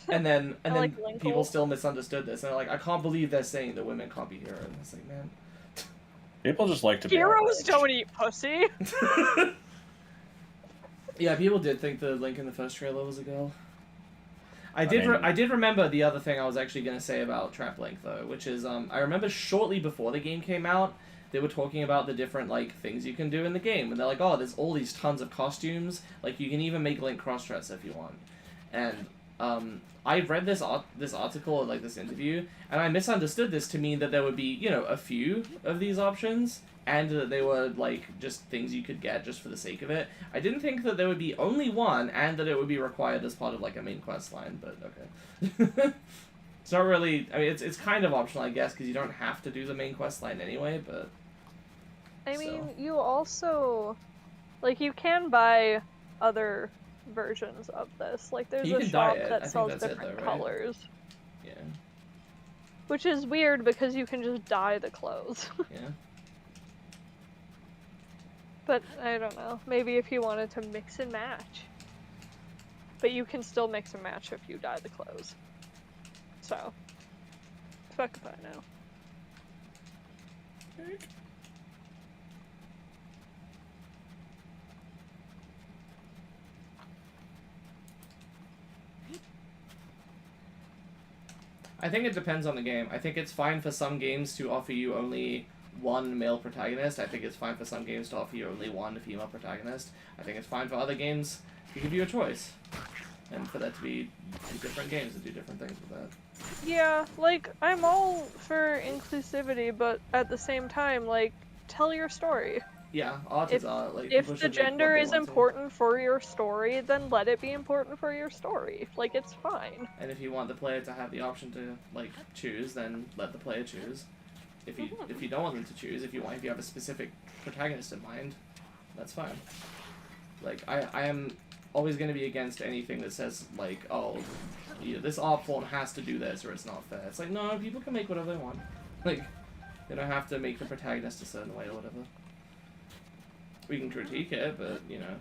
and then Linkle. People still misunderstood this, and they're like, I can't believe they're saying that women can't be heroes. And it's like, man... People just like to be Heroes outraged. don't eat pussy. Yeah, people did think the Link in the first trailer was a girl. I did remember the other thing I was actually going to say about Trap Link, though, which is, I remember shortly before the game came out, they were talking about the different, like, things you can do in the game, and they're like, oh, there's all these tons of costumes, like, you can even make Link cross-dress if you want. And, I read this article, or, like, this interview, and I misunderstood this to mean that there would be, you know, a few of these options, and that they were, like, just things you could get just for the sake of it. I didn't think that there would be only one, and that it would be required as part of, like, a main quest line, but okay. It's not really... I mean, it's kind of optional, I guess, because you don't have to do the main quest line anyway, but... I mean, you also... Like, you can buy other versions of this. Like, there's a shop that sells different colors. Yeah. Which is weird, because you can just dye the clothes. Yeah. But, I don't know. Maybe if you wanted to mix and match. But you can still mix and match if you dye the clothes. So. Fuck if I know. I think it depends on the game. I think it's fine for some games to offer you only one male protagonist. I think it's fine for some games to offer you only one female protagonist. I think it's fine for other games to give you a choice. and for that to be two different games that do different things with that. Yeah, like, I'm all for inclusivity, but at the same time, like, tell your story. Yeah, art is art. Like, people If the should make what gender they is want to. important for your story, then let it be important for your story. Like, it's fine. And if you want the player to have the option to like choose, then let the player choose. If you don't want them to choose, if you have a specific protagonist in mind, that's fine. Like I am always going to be against anything that says like, oh, this art form has to do this or it's not fair. It's like, no, people can make whatever they want. Like, they don't have to make the protagonist a certain way or whatever. We can critique it, but you know,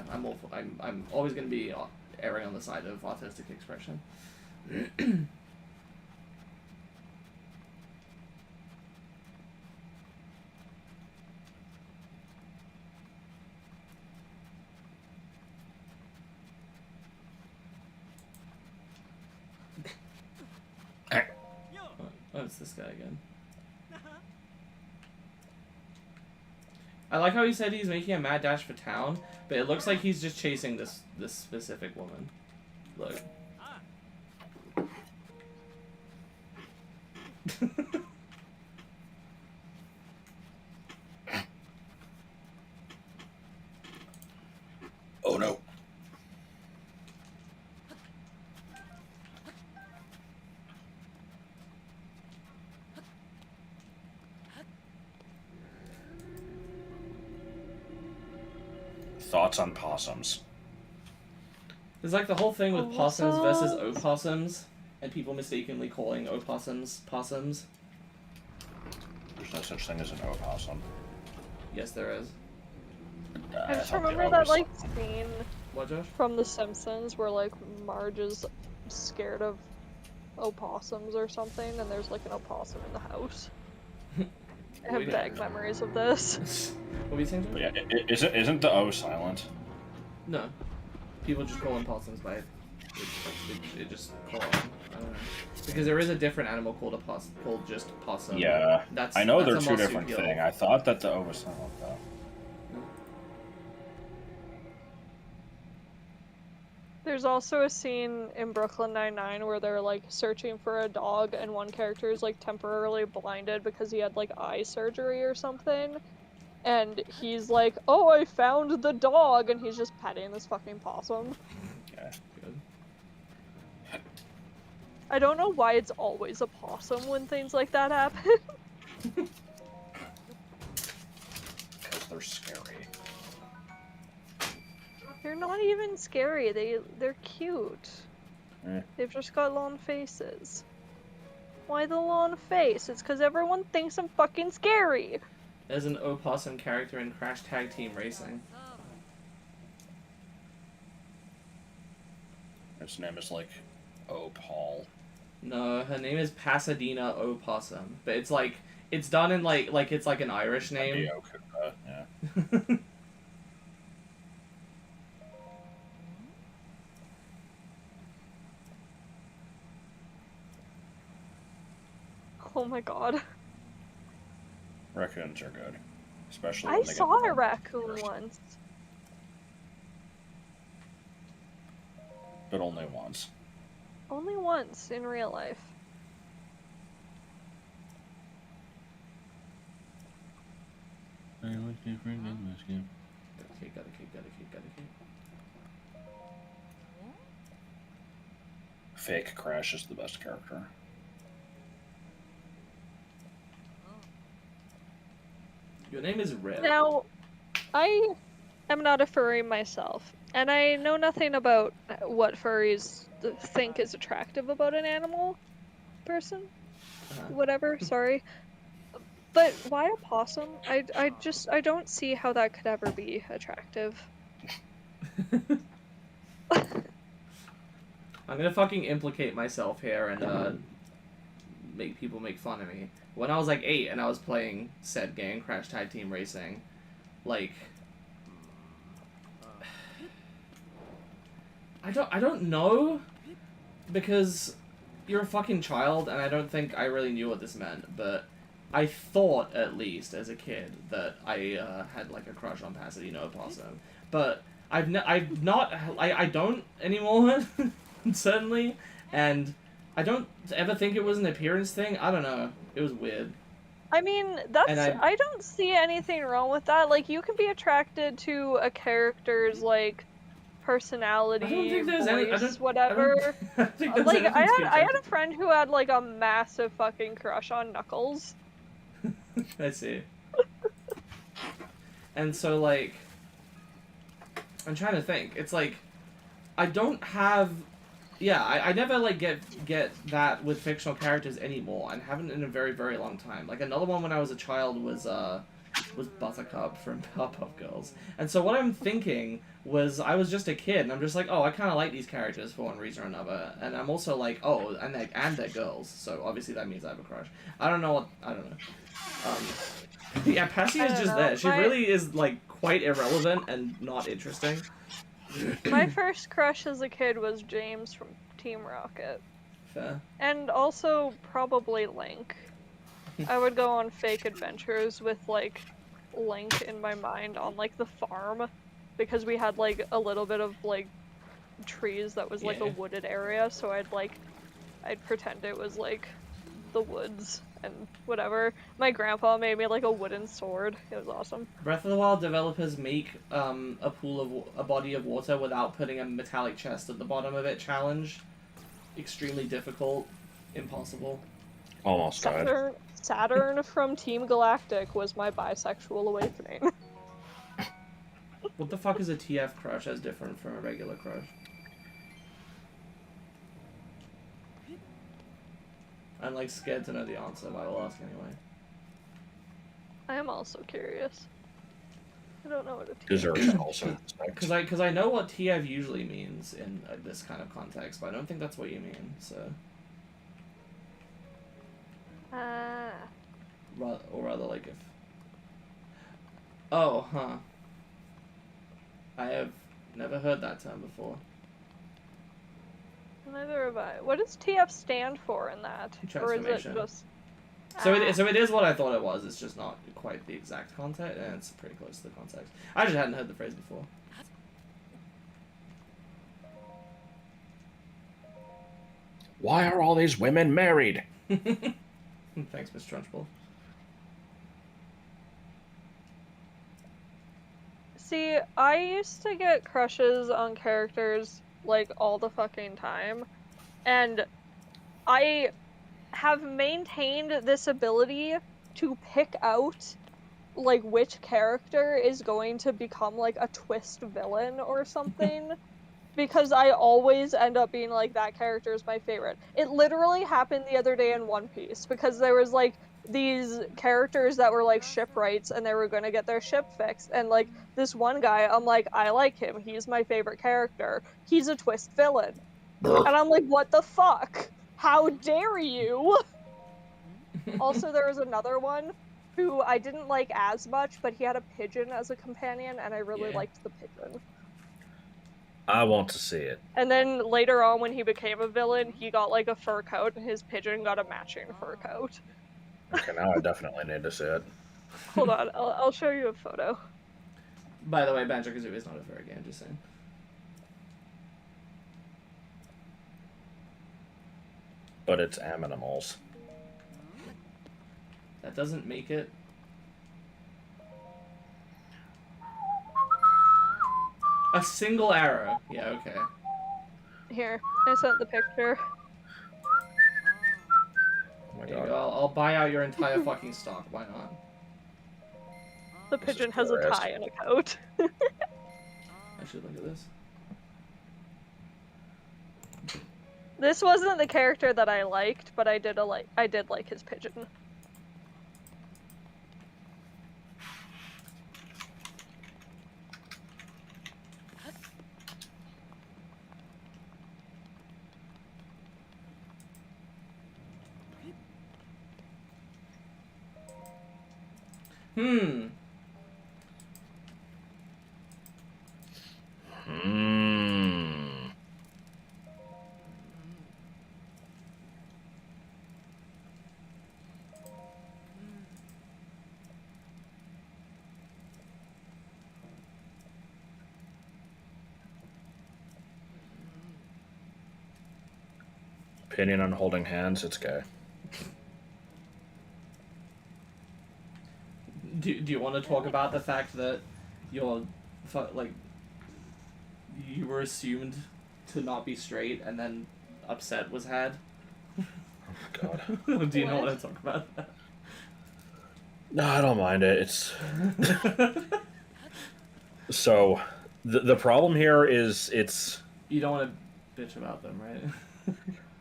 I'm always going to be erring on the side of artistic expression. Oh, it's this guy again. I like how he said he's making a mad dash for town, but it looks like he's just chasing this specific woman. Look. Oh no. Thoughts on possums? There's like the whole thing with possums versus opossums, and people mistakenly calling opossums possums. There's no such thing as an opossum. Yes, there is. I just thought they remember that, always- like, scene What, Josh? from The Simpsons where, like, Marge is scared of opossums or something, and there's, like, an opossum in the house. I have vague memories of this. What were you saying, But Josh? yeah, isn't the O silent? No. People just call them possums by it just call them. I don't know. Because there is a different animal called called just possum. Yeah, That's I know that's they're a two different marsupial. things. I thought that the O was silent though. There's also a scene in Brooklyn Nine-Nine where they're, like, searching for a dog, and one character is, like, temporarily blinded because he had, like, eye surgery or something. And he's like, oh, I found the dog! And he's just petting this fucking possum. Okay. Good. I don't know why it's always a possum when things like that happen. Because they're scary. They're not even scary, they're cute. Eh. They've just got long faces. Why the long face? It's because everyone thinks I'm fucking scary! There's an opossum character in Crash Tag Team Racing. His name is like O Paul. No, her name is Pasadena Opossum, but it's like it's done in like it's like an Irish name. Yeah. Oh my god. Raccoons are good, especially. I when they get saw the a bump raccoon first. once. But only once. Only once in real life. Gotta keep. Fake Crash is the best character. Your name is Red. Now, I am not a furry myself, and I know nothing about what furries think is attractive about an animal person. Whatever, sorry. But why a possum? I don't see how that could ever be attractive. I'm gonna fucking implicate myself here and make people make fun of me. When I was like 8 and I was playing said game, Crash Tag Team Racing, like I don't know, because you're a fucking child and I don't think I really knew what this meant, but I thought, at least as a kid, that I had like a crush on Pasadena Opossum. But I don't anymore, certainly, and I don't ever think it was an appearance thing. I don't know. It was weird. I mean, And I don't see anything wrong with that. Like, you can be attracted to a character's, like, personality, I don't think there's voice, any. whatever. I don't think there's Like, anything to be I had attracted a friend who had, like, a massive fucking crush on Knuckles. to. I see. And so, like, I'm trying to think. It's like, I don't have. Yeah, I never like get that with fictional characters anymore, and haven't in a very, very long time. Like, another one when I was a child was Buttercup from Powerpuff Girls. And so what I'm thinking was, I was just a kid, and I'm just like, oh, I kind of like these characters for one reason or another. And I'm also like, oh, and they're girls, so obviously that means I have a crush. I don't know. Yeah, Passy is just there. She really is, like, quite irrelevant and not interesting. My first crush as a kid was James from Team Rocket. Fair. And also probably Link. I would go on fake adventures with, like, Link in my mind on, like, the farm. Because we had, like, a little bit of, like, trees that was, like, a wooded area. So I'd pretend it was, like, the woods and whatever. My grandpa made me, like, a wooden sword. It was awesome. Breath of the Wild developers make a body of water without putting a metallic chest at the bottom of it challenge. Extremely difficult. Impossible. Almost died. Saturn from Team Galactic was my bisexual awakening. What the fuck is a TF crush as different from a regular crush? I'm, like, scared to know the answer, but I will ask anyway. I am also curious. I don't know what a TF Desserts also. Because I know what TF usually means in this kind of context, but I don't think that's what you mean, so... Or rather, like, if... Oh, huh. I have never heard that term before. Neither have I. What does TF stand for in that? Or is it just... So it is what I thought it was, it's just not quite the exact context, and it's pretty close to the context. I just hadn't heard the phrase before. Why are all these women married? Thanks, Miss Trunchbull. See, I used to get crushes on characters, like, all the fucking time. And I have maintained this ability to pick out, like, which character is going to become, like, a twist villain or something. Because I always end up being like, that character is my favorite. It literally happened the other day in One Piece, because there was, like, these characters that were, like, shipwrights, and they were gonna get their ship fixed, and, like, this one guy, I'm like, I like him, he's my favorite character. He's a twist villain. And I'm like, what the fuck? How dare you? Also, there was another one who I didn't like as much, but he had a pigeon as a companion, and I really liked the pigeon. I want to see it. And then later on, when he became a villain, he got, like, a fur coat, and his pigeon got a matching fur coat. Okay, now I definitely need to see it. Hold on, I'll show you a photo. By the way, Banjo-Kazooie is not a furry game, just saying. But it's aminimals. That doesn't make it... A single arrow. Yeah, okay. Here, I sent the picture. Oh my There god. you go. I'll buy out your entire fucking stock. Why not? The pigeon has a tie and a coat. Actually, look at this. This wasn't the character that I liked, but I did like his pigeon. Hmm. opinion on holding hands, it's gay. Do you want to talk about the fact that you're like you were assumed to not be straight and then upset was had? Oh my god. Do you not want to talk about that? No, I don't mind it. It's so the problem here is it's You don't want to bitch about them, right?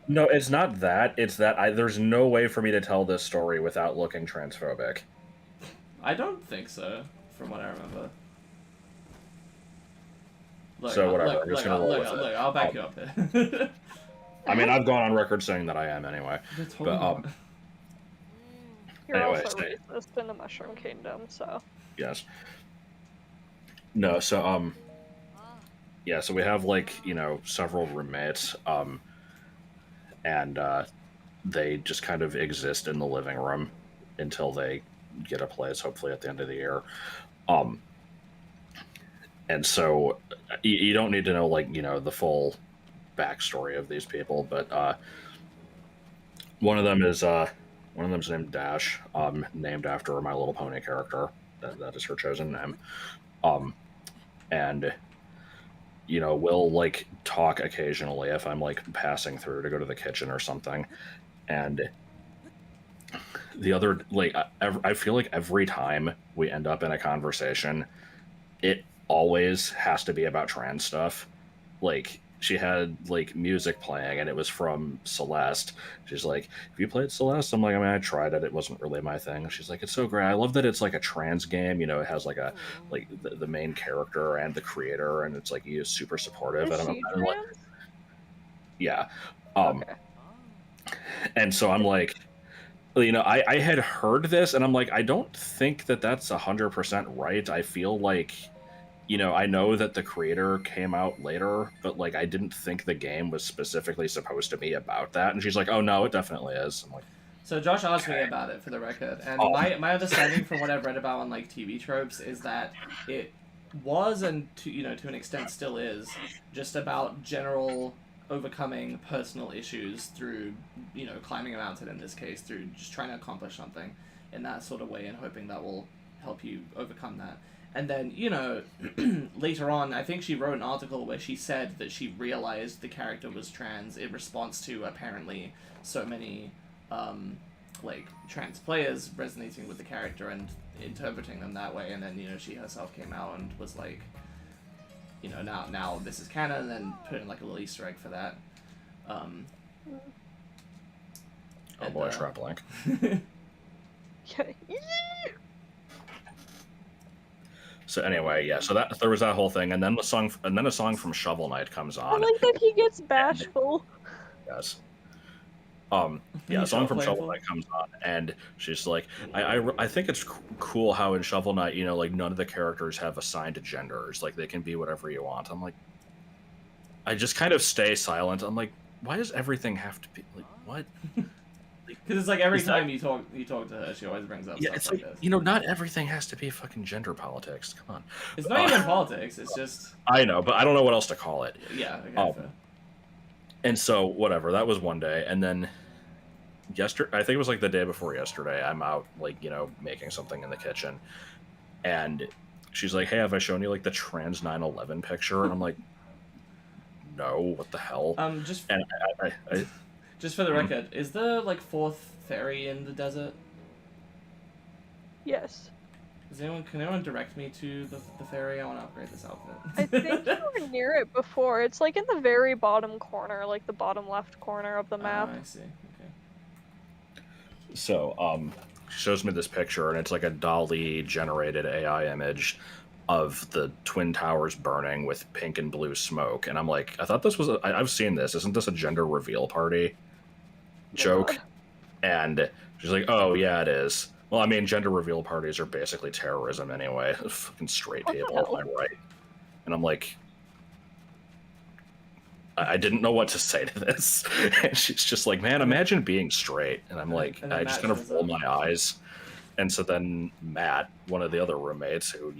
no, it's not that. It's that there's no way for me to tell this story without looking transphobic. I don't think so, from what I remember. Look, So whatever, I'm just gonna roll with it. I'll back you up here. I mean, I've gone on record saying that I am anyway. But You're anyway, also racist in the Mushroom Kingdom, so. yes. No, so yeah, so we have like, you know, several roommates, and they just kind of exist in the living room until they get a place, hopefully at the end of the year. And so you don't need to know, like, you know, the full backstory of these people, but one of them is named Dash, named after My Little Pony character. That is her chosen name. And you know, we'll like talk occasionally if I'm like passing through to go to the kitchen or something. And the other, like, I feel like every time we end up in a conversation, it always has to be about trans stuff. Like, she had like music playing and it was from Celeste. She's like, "Have you played Celeste?" I'm like, "I mean, I tried it. It wasn't really my thing." She's like, "It's so great. I love that it's like a trans game. You know, it has like the main character and the creator, and it's like he is super supportive." Is And she I'm like, trans? yeah. Okay. And so I'm like, you know, I had heard this and I'm like, I don't think that that's 100% right. I feel like, you know, I know that the creator came out later, but like I didn't think the game was specifically supposed to be about that. And she's like, "Oh no, it definitely is." I'm like, So Josh asked me about it, for the record, and my understanding from what I've read about on like TV tropes is that it was, and to an extent still is, just about general overcoming personal issues through climbing a mountain, in this case through just trying to accomplish something in that sort of way and hoping that will help you overcome that. And then, later on, I think she wrote an article where she said that she realized the character was trans in response to apparently so many, trans players resonating with the character and interpreting them that way. And then, she herself came out and was like, now this is canon, and then put in like a little Easter egg for that. "Oh boy, Shrap Link." So anyway, yeah. So that there was that whole thing, and then a song from Shovel Knight comes I on. like that he gets bashful. Yes. Yeah, a song from Shovel Knight comes on, and she's like, I think it's cool how in Shovel Knight, like none of the characters have assigned genders, like they can be whatever you want. I'm like, I just kind of stay silent. I'm like, why does everything have to be like what? Because it's like every time you talk to her, she always brings up stuff it's like like this. not everything has to be fucking gender politics. Come on. It's not even politics. It's just. I know, but I don't know what else to call it. Yeah. Okay, fair. And so whatever, that was one day, and then yesterday, I think it was like the day before yesterday, I'm out like making something in the kitchen, and she's like, "Hey, have I shown you like the trans 9/11 picture?" And I'm like, "No, what the hell?" Just and I just for the record, is the fourth ferry in the desert? Yes. Can anyone direct me to the ferry? I want to upgrade this outfit. I think you were near it before. It's like in the very bottom corner, like the bottom left corner of the map. I see. Okay. So she shows me this picture, and it's like a DALL-E generated AI image of the Twin Towers burning with pink and blue smoke, and I'm like, I thought this was I've seen this. Isn't this a gender reveal party joke? God. And she's like, "Oh yeah, it is." Well, I mean, gender reveal parties are basically terrorism anyway. Fucking straight people, am I right? And I'm like, I didn't know what to say to this. And she's just like, "Man, imagine being straight." And I'm like, I just kind of roll my eyes. And so then Matt, one of the other roommates, who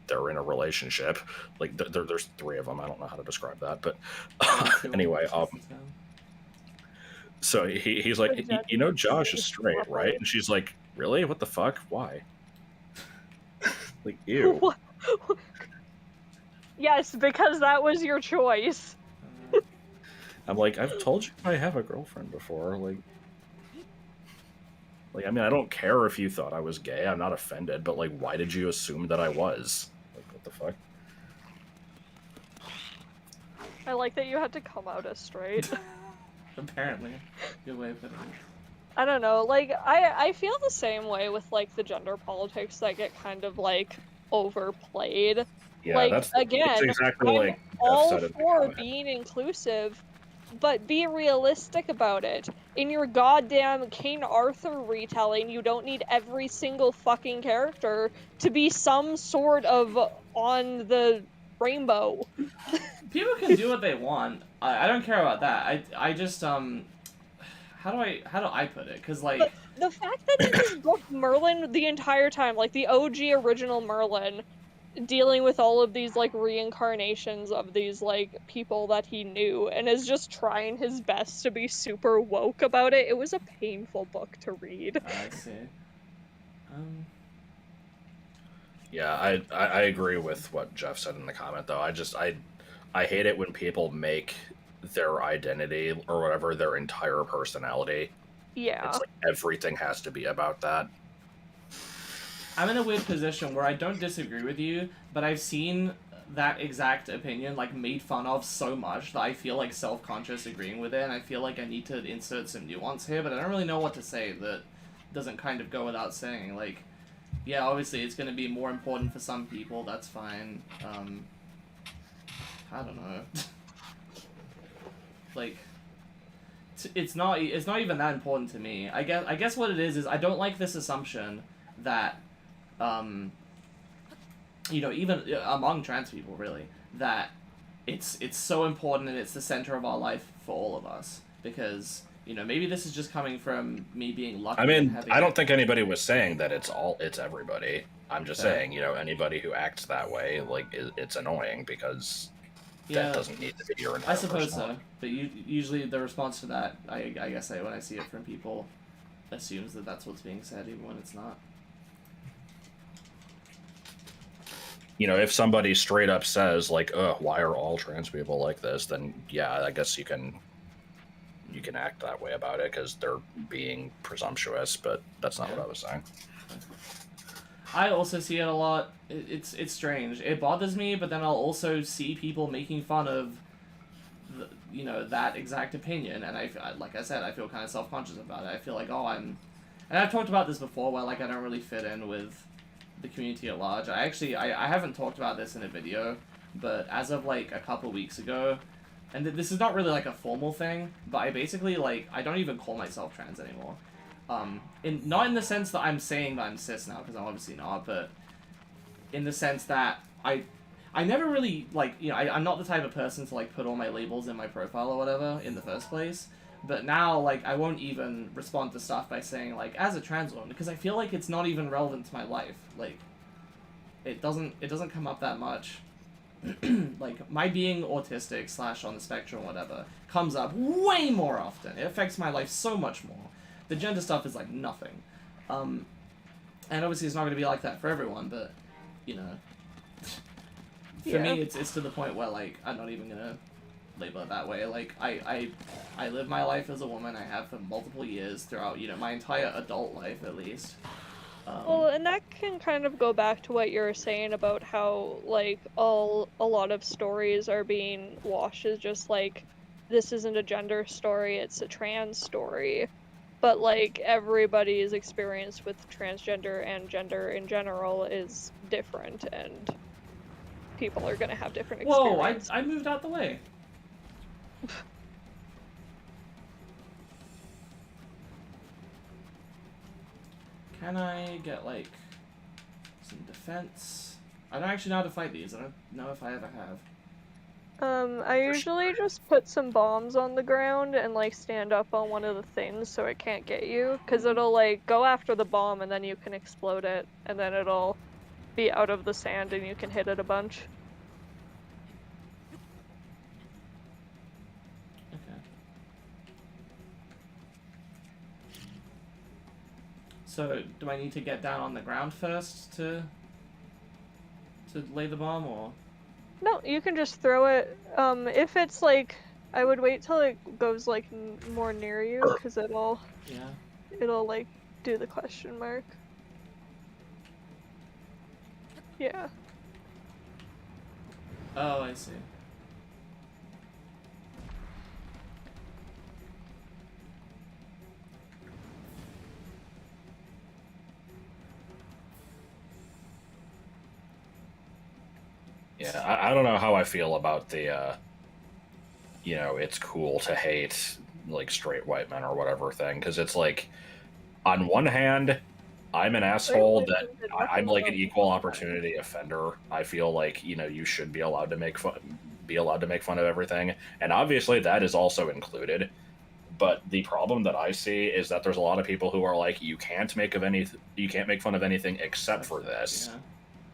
they're in a relationship. Like there's three of them. I don't know how to describe that, but anyway, So he's like, The you know, judges Josh is straight, lovely. right? And she's like, really? What the fuck? Why? Like, ew. What? Yes, because that was your choice. I'm like, I've told you I have a girlfriend before. Like, I mean, I don't care if you thought I was gay. I'm not offended, but like, why did you assume that I was? Like, what the fuck? I like that you had to come out as straight. Apparently. Good way of putting it. I don't know, like, I feel the same way with, like, the gender politics that get kind of, like, overplayed. Yeah, Like, that's again, exactly I'm like Jeff all said in the for comment. being inclusive, but be realistic about it. In your goddamn King Arthur retelling, you don't need every single fucking character to be some sort of on the rainbow. People can do what they want. I don't care about that. I just how do I put it? Because like The fact that in this book, Merlin, the entire time, like, the OG original Merlin, dealing with all of these, like, reincarnations of these, like, people that he knew, and is just trying his best to be super woke about it, it was a painful book to read. I see. Yeah, I agree with what Jeff said in the comment, though. I hate it when people make their identity or whatever their entire personality. Yeah. It's like everything has to be about that. I'm in a weird position where I don't disagree with you, but I've seen that exact opinion like made fun of so much that I feel like self-conscious agreeing with it, and I feel like I need to insert some nuance here, but I don't really know what to say that doesn't kind of go without saying. Like, yeah, obviously it's going to be more important for some people, that's fine. I don't know. Like, it's not even that important to me. I guess what it is I don't like this assumption that you know, even among trans people, really, that it's so important and it's the center of our life for all of us, because, you know, maybe this is just coming from me being lucky. I mean, and having... I don't think anybody was saying that it's everybody. I'm just Yeah. saying, you know, anybody who acts that way, like, it's annoying because that doesn't need to be your entire I suppose personality. so, but usually the response to that, I guess when I see it from people, assumes that that's what's being said, even when it's not. You know, if somebody straight up says, like, why are all trans people like this, then yeah, I guess you can act that way about it because they're being presumptuous, but that's not what I was saying. I also see it a lot. It's strange. It bothers me, but then I'll also see people making fun of you know, that exact opinion, and like I said, I feel kind of self-conscious about it. I feel like, and I've talked about this before, where like I don't really fit in with the community at large. I haven't talked about this in a video, but as of like a couple weeks ago, and this is not really like a formal thing, but I basically, like, I don't even call myself trans anymore. Not in the sense that I'm saying that I'm cis now, because I'm obviously not, but in the sense that I never really, like, you know, I'm not the type of person to, like, put all my labels in my profile or whatever in the first place, but now, like, I won't even respond to stuff by saying, like, as a trans woman, because I feel like it's not even relevant to my life. Like, it doesn't come up that much. Like, my being autistic / on the spectrum or whatever comes up way more often. It affects my life so much more. The gender stuff is, like, nothing. And obviously it's not going to be like that for everyone, but, you know, for me it's to the point where, like, I'm not even going to label it that way. Like, I live my life as a woman. I have for multiple years throughout, you know, my entire adult life, at least. Well, and that can kind of go back to what you were saying about how, like, a lot of stories are being washed as just, like, this isn't a gender story, it's a trans story. But, like, everybody's experience with transgender and gender in general is different, and people are gonna have different experiences. Whoa, I moved out the way. Can I get, like, some defense? I don't actually know how to fight these. I don't know if I ever have. I usually just put some bombs on the ground and, like, stand up on one of the things so it can't get you, because it'll, like, go after the bomb and then you can explode it, and then it'll be out of the sand and you can hit it a bunch. Okay. So, do I need to get down on the ground first to lay the bomb, or? No, you can just throw it. If it's like, I would wait till it goes like more near you, because it'll like do the question mark. Yeah. Oh, I see. Yeah, I don't know how I feel about the, you know, it's cool to hate, like, straight white men or whatever thing, because it's like, on one hand, I'm an asshole that I'm like an equal opportunity offender. I feel like, you know, you should be allowed to make fun of everything, and obviously that is also included. But the problem that I see is that there's a lot of people who are like, you can't make fun of anything except for this. Yeah.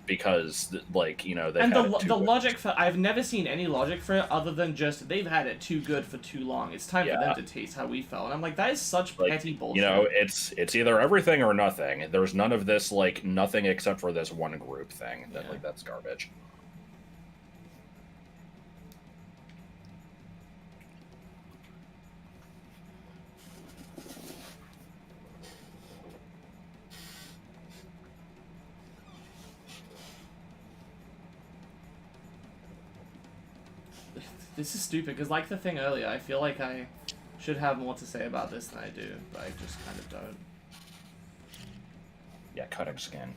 Because, like, you know, and the logic for I've never seen any logic for it other than just they've had it too good for too long. It's time for them to taste how we felt. And I'm like, that is such petty bullshit. You know, it's either everything or nothing. There's none of this, like, nothing except for this one group thing. That like, that's garbage. This is stupid, because like the thing earlier, I feel like I should have more to say about this than I do, but I just kind of don't. Yeah, cutting skin.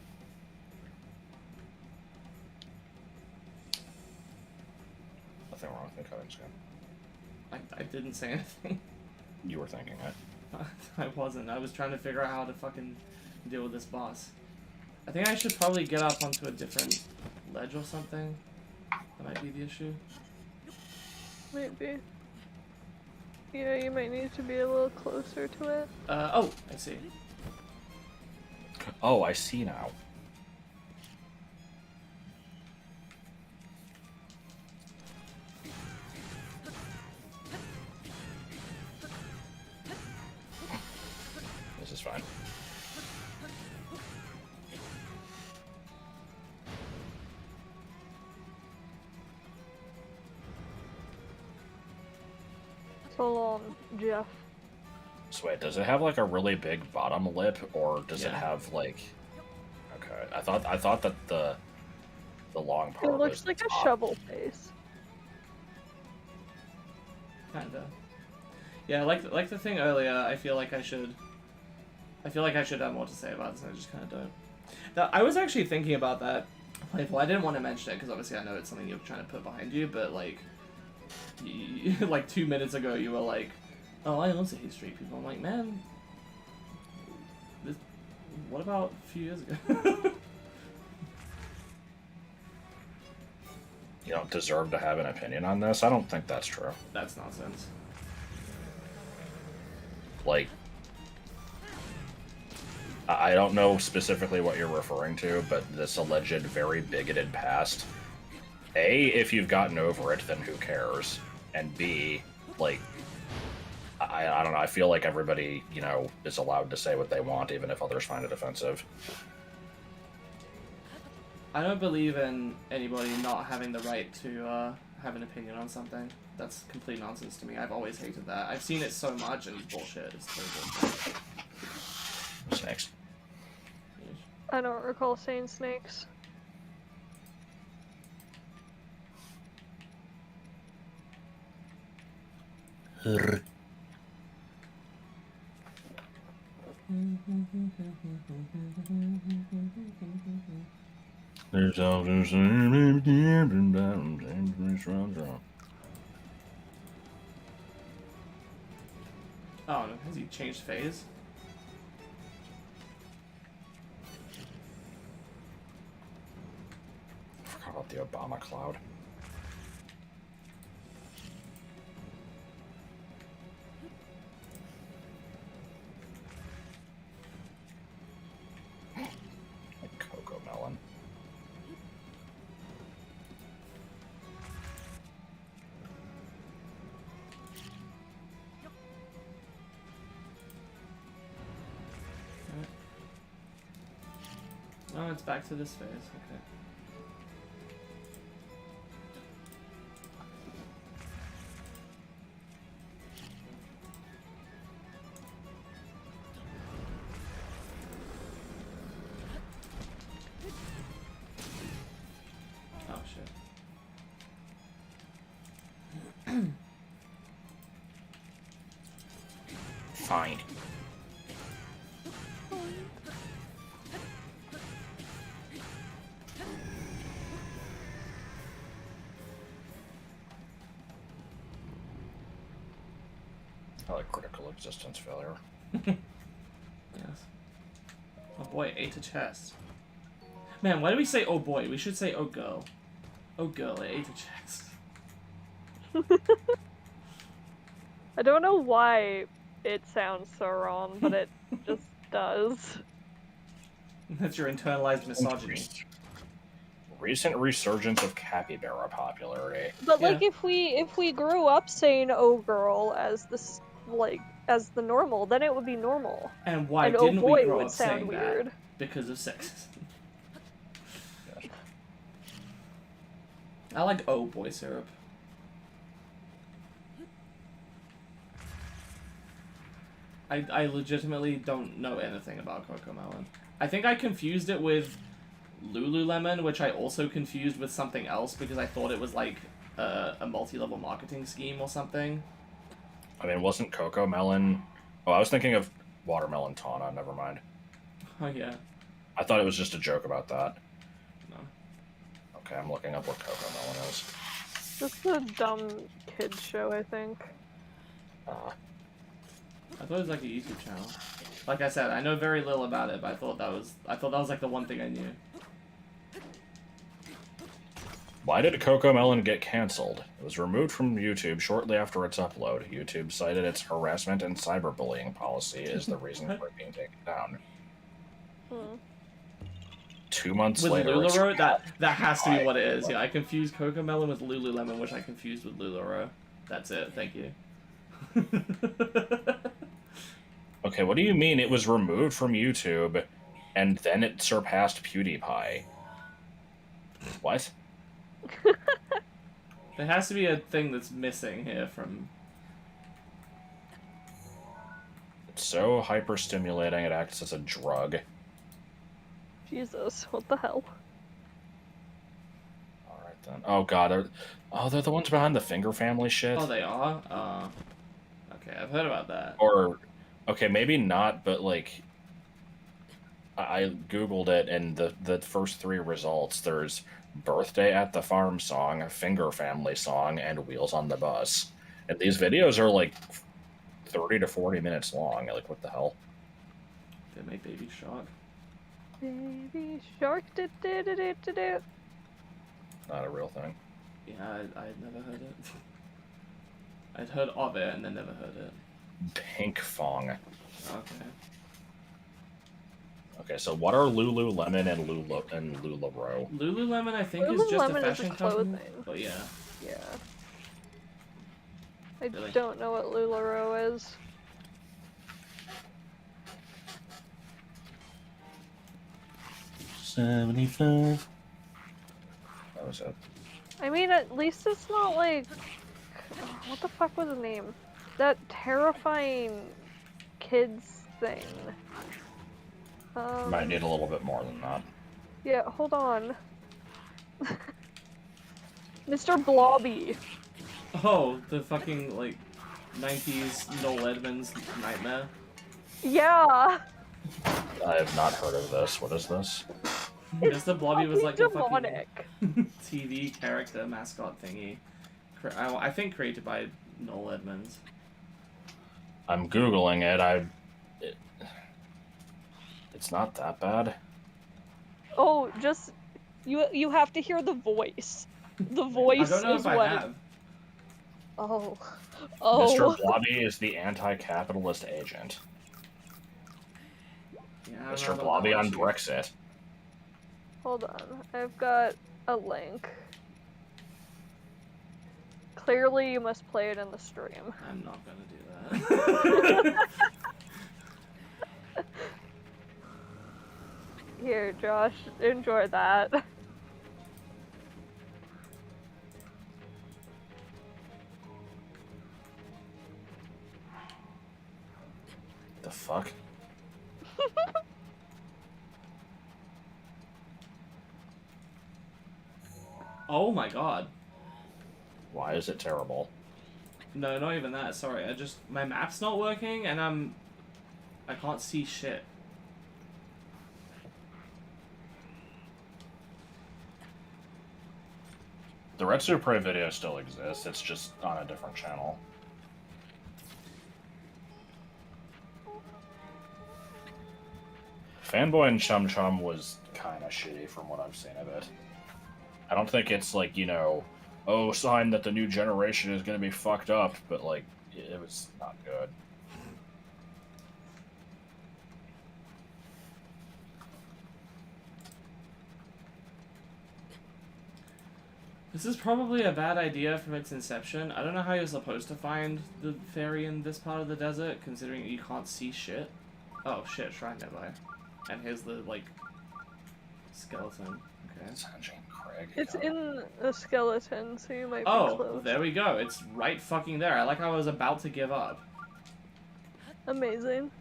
Nothing wrong with me cutting skin. I didn't say anything. You were thinking it. I wasn't. I was trying to figure out how to fucking deal with this boss. I think I should probably get up onto a different ledge or something. That might be the issue. Maybe. Yeah, you might need to be a little closer to it. Oh, I see. Oh, I see now. This is fine. So long, Jeff. So wait, does it have like a really big bottom lip, or does it have like? Okay, I thought that the long part. It looks like a shovel face. Kinda. Yeah, like the thing earlier. I feel like I should have more to say about this, and I just kind of don't. I was actually thinking about that. Playful. I didn't want to mention it because obviously I know it's something you're trying to put behind you, but like, like 2 minutes ago you were like, "Oh, I also hate straight people." I'm like, man, what about a few years ago? You don't deserve to have an opinion on this. I don't think that's true. That's nonsense. Like, I don't know specifically what you're referring to, but this alleged very bigoted past. A, if you've gotten over it, then who cares? And B, like, I don't know, I feel like everybody, you know, is allowed to say what they want, even if others find it offensive. I don't believe in anybody not having the right to have an opinion on something. That's complete nonsense to me. I've always hated that. I've seen it so much, and it's bullshit. It's total bullshit. Snakes. I don't recall saying snakes. There's always Oh, no, has he changed phase? I forgot about the Obama cloud. Like cocoa melon. Oh, it's back to this phase. Okay. Oh shit. Fine. I like critical existence failure. Yes. Oh boy, ate a chest. Man, why do we say oh boy? We should say oh girl. Oh girl, it ate a chest. I don't know why it sounds so wrong, but it just does. That's your internalized misogyny. Recent resurgence of capybara popularity. But like Yeah. if we grew up saying "oh girl" as this as the normal, then it would be normal. And why And oh didn't boy we grow would up sound saying weird. that? Because of sexism. I like oh boy syrup. I legitimately don't know anything about Cocomelon. I think I confused it with Lululemon, which I also confused with something else because I thought it was like a multi-level marketing scheme or something. I mean, wasn't Cocomelon... Oh, I was thinking of Watermelon Tana, never mind. Oh yeah. I thought it was just a joke about that. No. Okay, I'm looking up what Cocomelon is. Just a dumb kid show, I think. I thought it was like a YouTube channel. Like I said, I know very little about it, but I thought that was like the one thing I knew. Why did Cocomelon get cancelled? It was removed from YouTube shortly after its upload. YouTube cited its harassment and cyberbullying policy as the reason for it being taken down. 2 months With later... LuLaRoe, that has to be what it is. Yeah, I confused Cocomelon with Lululemon, which I confused with LuLaRoe. That's it. Thank you. Okay, what do you mean it was removed from YouTube and then it surpassed PewDiePie? What? There has to be a thing that's missing here from... It's so hyper-stimulating it acts as a drug. Jesus, what the hell? Alright then. Oh god, they're the ones behind the Finger Family shit? Oh, they are? Okay, I've heard about that. Or, okay, maybe not, but like... I googled it, and the first 3 results, there's Birthday at the Farm song, Finger Family song, and Wheels on the Bus. And these videos are like 30 to 40 minutes long. Like, what the hell? They make Baby Shark. Baby shark, do. Not a real thing. Yeah, I'd never heard it. I'd heard of it and then never heard it. Pink Fong. Okay. Okay, so what are Lululemon and LuLaRoe? Lululemon, I think, is just a Lululemon is fashion a company. clothing. But yeah. Yeah. I Really? don't know what LuLaRoe is. That was it. I mean, at least it's not like... What the fuck was the name? That terrifying kids thing. Might need a little bit more than that. Yeah, hold on. Mr. Blobby. Oh, the fucking, like, 90s Noel Edmonds nightmare. Yeah. I have not heard of this. What is this? Mr. Blobby was like a demonic. fucking TV character mascot thingy. I think created by Noel Edmonds. I'm Googling it. It's not that bad. Oh, just... You have to hear the voice. The voice I don't know is if I what... have. Oh. Mr. Blobby is the anti-capitalist agent. Yeah, I don't Mr. know about Blobby that on issue. Brexit. Hold on. I've got a link. Clearly, you must play it in the stream. I'm not gonna do that. Here, Josh, enjoy that. The fuck? Oh my god. Why is it terrible? No, not even that. Sorry, my map's not working, and I can't see shit. The Red Super video still exists, it's just on a different channel. Fanboy and Chum Chum was kind of shitty from what I've seen of it. I don't think it's like, you know, oh, sign that the new generation is going to be fucked up, but like, it was not good. This is probably a bad idea from its inception. I don't know how you're supposed to find the fairy in this part of the desert, considering you can't see shit. Oh shit, shrine nearby. And here's the, like, skeleton. Okay. Sanjay Craig. It's in a skeleton, so you might be Oh, close. there we go. It's right fucking there. I like how I was about to give up. Amazing.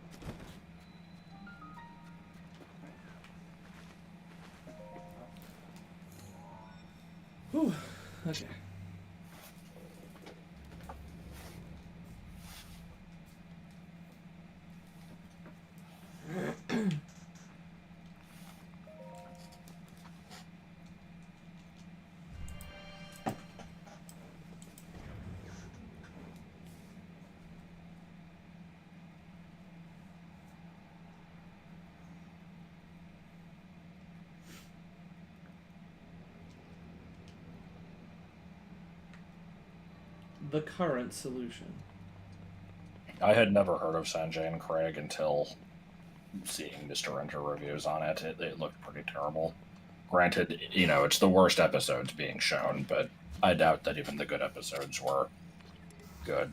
Whew. Okay. The current solution. I had never heard of Sanjay and Craig until seeing Mr. Enter reviews on it. It looked pretty terrible. Granted, you know, it's the worst episodes being shown, but I doubt that even the good episodes were good.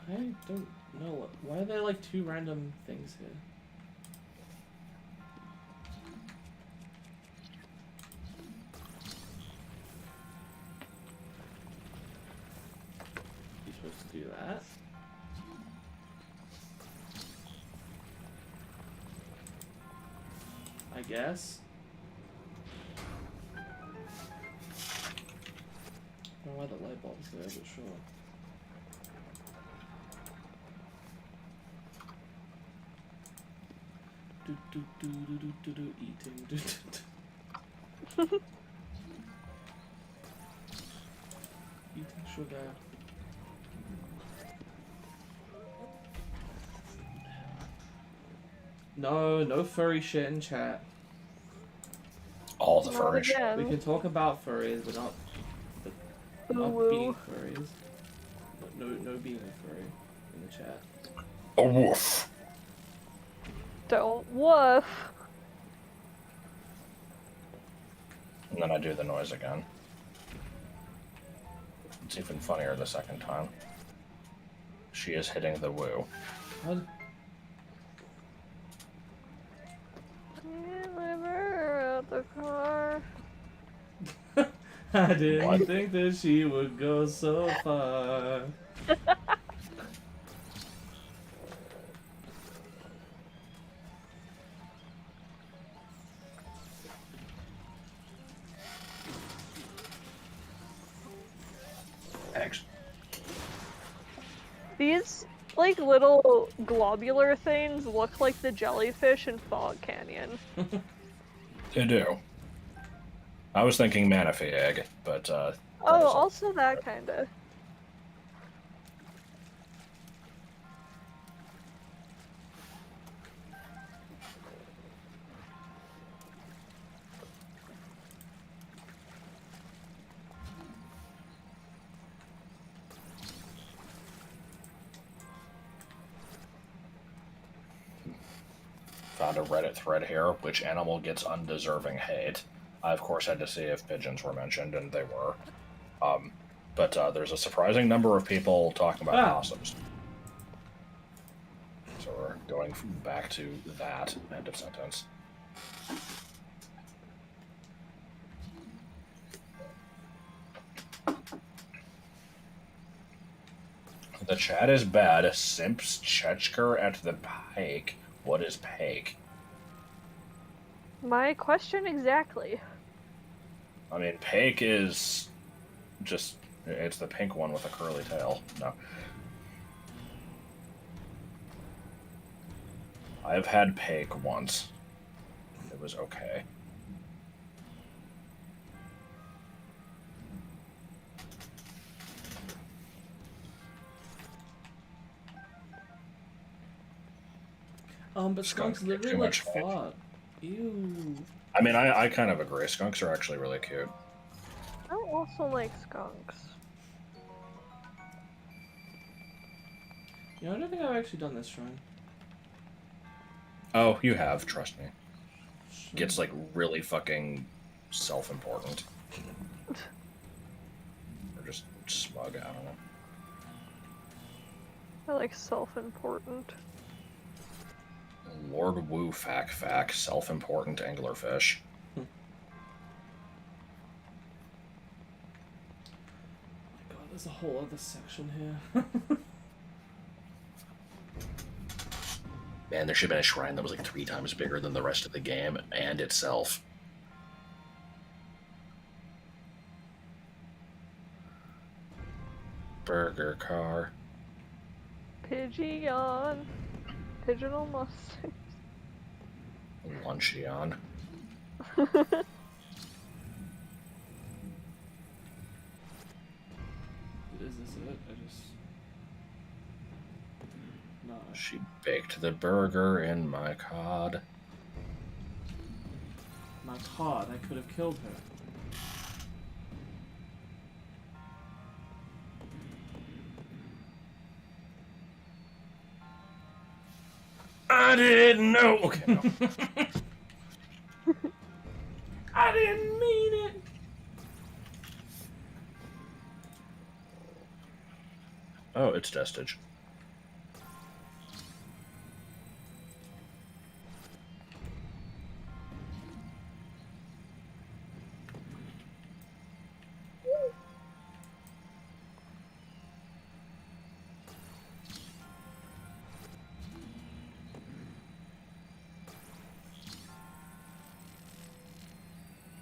I don't know. Why are there like two random things here? You're supposed to do that. I guess. I don't know why the light bulb's there, but sure. Eating. Eating sugar. No furry shit in chat. All the Not furry shit. again. We can talk about furries, but not Ooh. being furries. No being a furry in the chat. A woof. Don't woof. And then I do the noise again. It's even funnier the second time. She is hitting the woo. What? Leave her out the car. I didn't What? think that she would go so far. Eggs. These, like, little globular things look like the jellyfish in Fog Canyon. They do. I was thinking Manaphy egg, but Oh, also that kinda. found a Reddit thread here. Which animal gets undeserving hate? I, of course, had to see if pigeons were mentioned, and they were. But there's a surprising number of people talking about possums. So we're going back to that end of sentence. The chat is bad. Simps Chechker at the pike. What is pike? My question exactly. I mean, pike is just... It's the pink one with a curly tail. No. I've had pike once. It was okay. But skunks literally like fart. Ew. I mean, I kind of agree. Skunks are actually really cute. I also like skunks. You know, I don't think I've actually done this shrine. Oh, you have, trust me. Gets like really fucking self-important. Or just smug, I don't know. I like self-important. Lord Wu Fack, self-important anglerfish. God, there's a whole other section here. Man, there should have been a shrine that was like 3 times bigger than the rest of the game and itself. Burger car. Pigeon. Pigeonal Mustang. Luncheon. Is this it? No. She baked the burger in my cod. My cod, I could have killed her. I didn't know. Okay, no. I didn't mean it. Oh, it's Destige.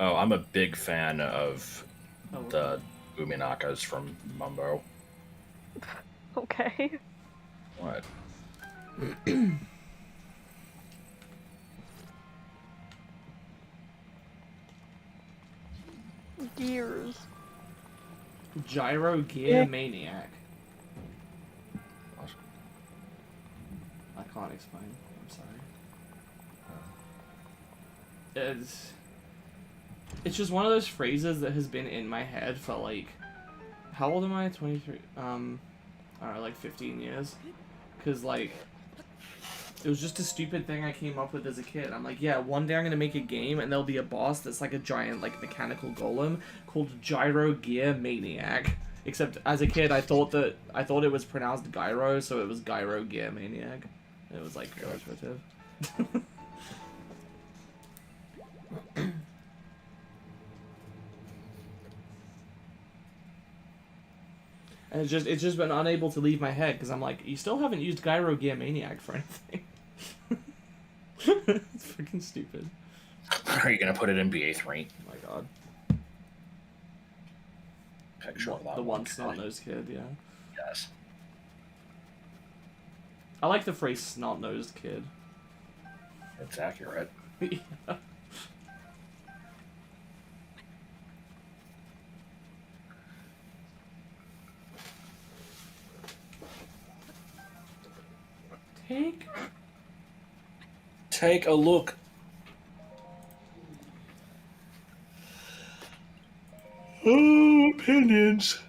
Oh, I'm a big fan of the Uminakas from Mumbo. Okay. What? Gears. Gyro Gear Maniac. What? I can't explain. I'm sorry. It's just one of those phrases that has been in my head for like, how old am I? 23. I don't know, like 15 years. Cause like, it was just a stupid thing I came up with as a kid. I'm like, yeah, one day I'm gonna make a game and there'll be a boss that's like a giant like mechanical golem called Gyro Gear Maniac. Except as a kid, I thought it was pronounced gyro, so it was Gyro Gear Maniac. It was like alliterative. And it's just been unable to leave my head because I'm like, you still haven't used Gyro Gear Maniac for anything. It's freaking stupid. Are you gonna put it in BA3? Oh my god. Picture of that The one snot-nosed kid, yeah. Yes. I like the phrase snot-nosed kid. It's accurate. Yeah. Take a look. Oh, opinions.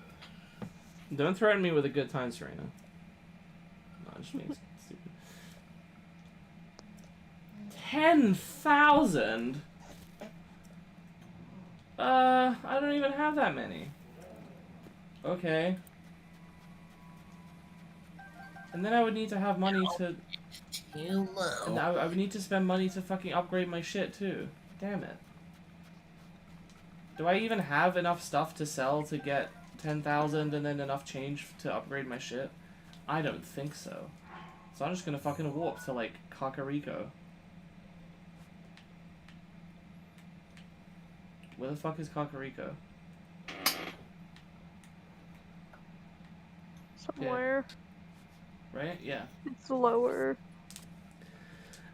Don't threaten me with a good time, Serena. No, it just means stupid. 10,000? I don't even have that many. Okay. And then I would need to have money to... And I would need to spend money to fucking upgrade my shit, too. Damn it. Do I even have enough stuff to sell to get 10,000 and then enough change to upgrade my shit? I don't think so. So I'm just gonna fucking warp to, like, Kakariko. Where the fuck is Kakariko? Somewhere. Yeah. Right? Yeah. It's lower.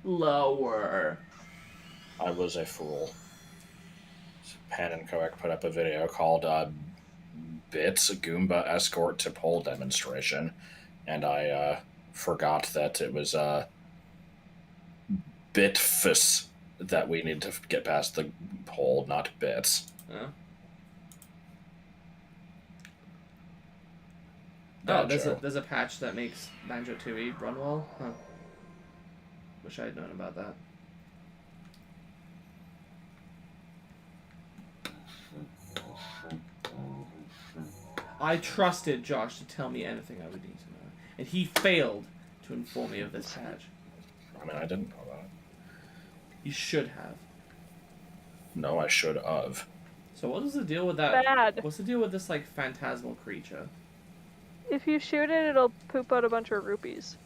Lower. I was a fool. Pan and Koek put up a video called Bits Goomba Escort to Pole Demonstration, and I forgot that it was Bitfus that we need to get past the pole, not Bits. Oh. Bad Oh, joke. there's a patch that makes Banjo-Tooie run well? Huh. Wish I had known about that. I trusted Josh to tell me anything I would need to know, and he failed to inform me of this patch. I mean, I didn't know that. You should have. No, I should have. So what is the deal with that? Bad. What's the deal with this, like, phantasmal creature? If you shoot it, it'll poop out a bunch of rupees.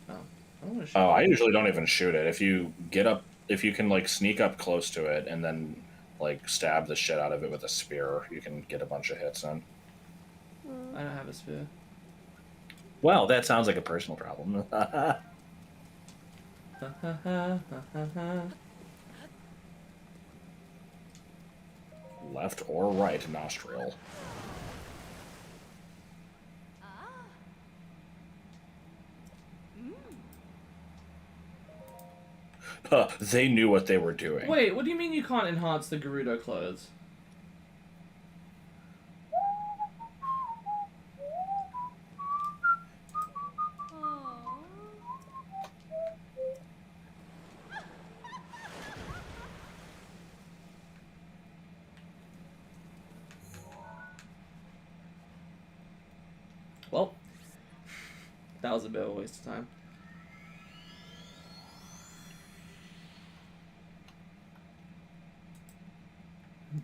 Oh, I want to shoot Oh, I it. usually don't even shoot it. If you get up, if you can like sneak up close to it and then like stab the shit out of it with a spear, you can get a bunch of hits in. I don't have a spear. Well, that sounds like a personal problem. Left or right nostril. They knew what they were doing. Wait, what do you mean you can't enhance the Gerudo clothes? Well, that was a bit of a waste of time.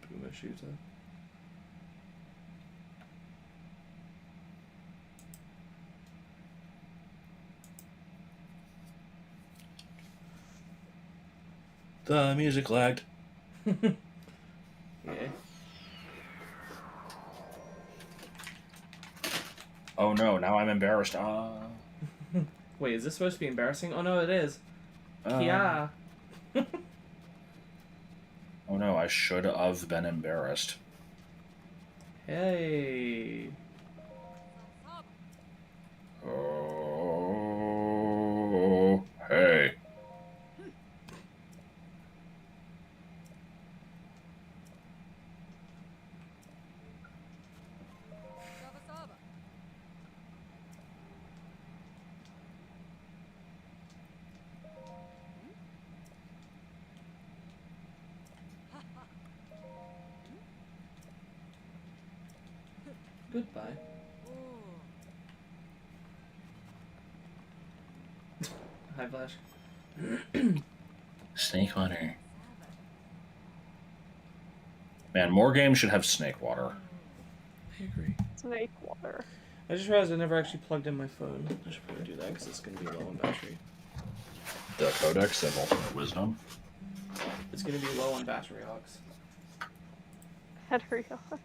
Boomer shooter. The music lagged. Yeah. Oh no, now I'm embarrassed. Wait, is this supposed to be embarrassing? Oh no, it is. Yeah. Oh no, I should have been embarrassed. Hey. Oh, hey. Goodbye. Hi, Flash. Snake water. Man, more games should have snake water. I agree. Snake water. I just realized I never actually plugged in my phone. I should probably do that because it's going to be low on battery. The Codex of Ultimate Wisdom. It's going to be low on battery, Ox. Battery ox.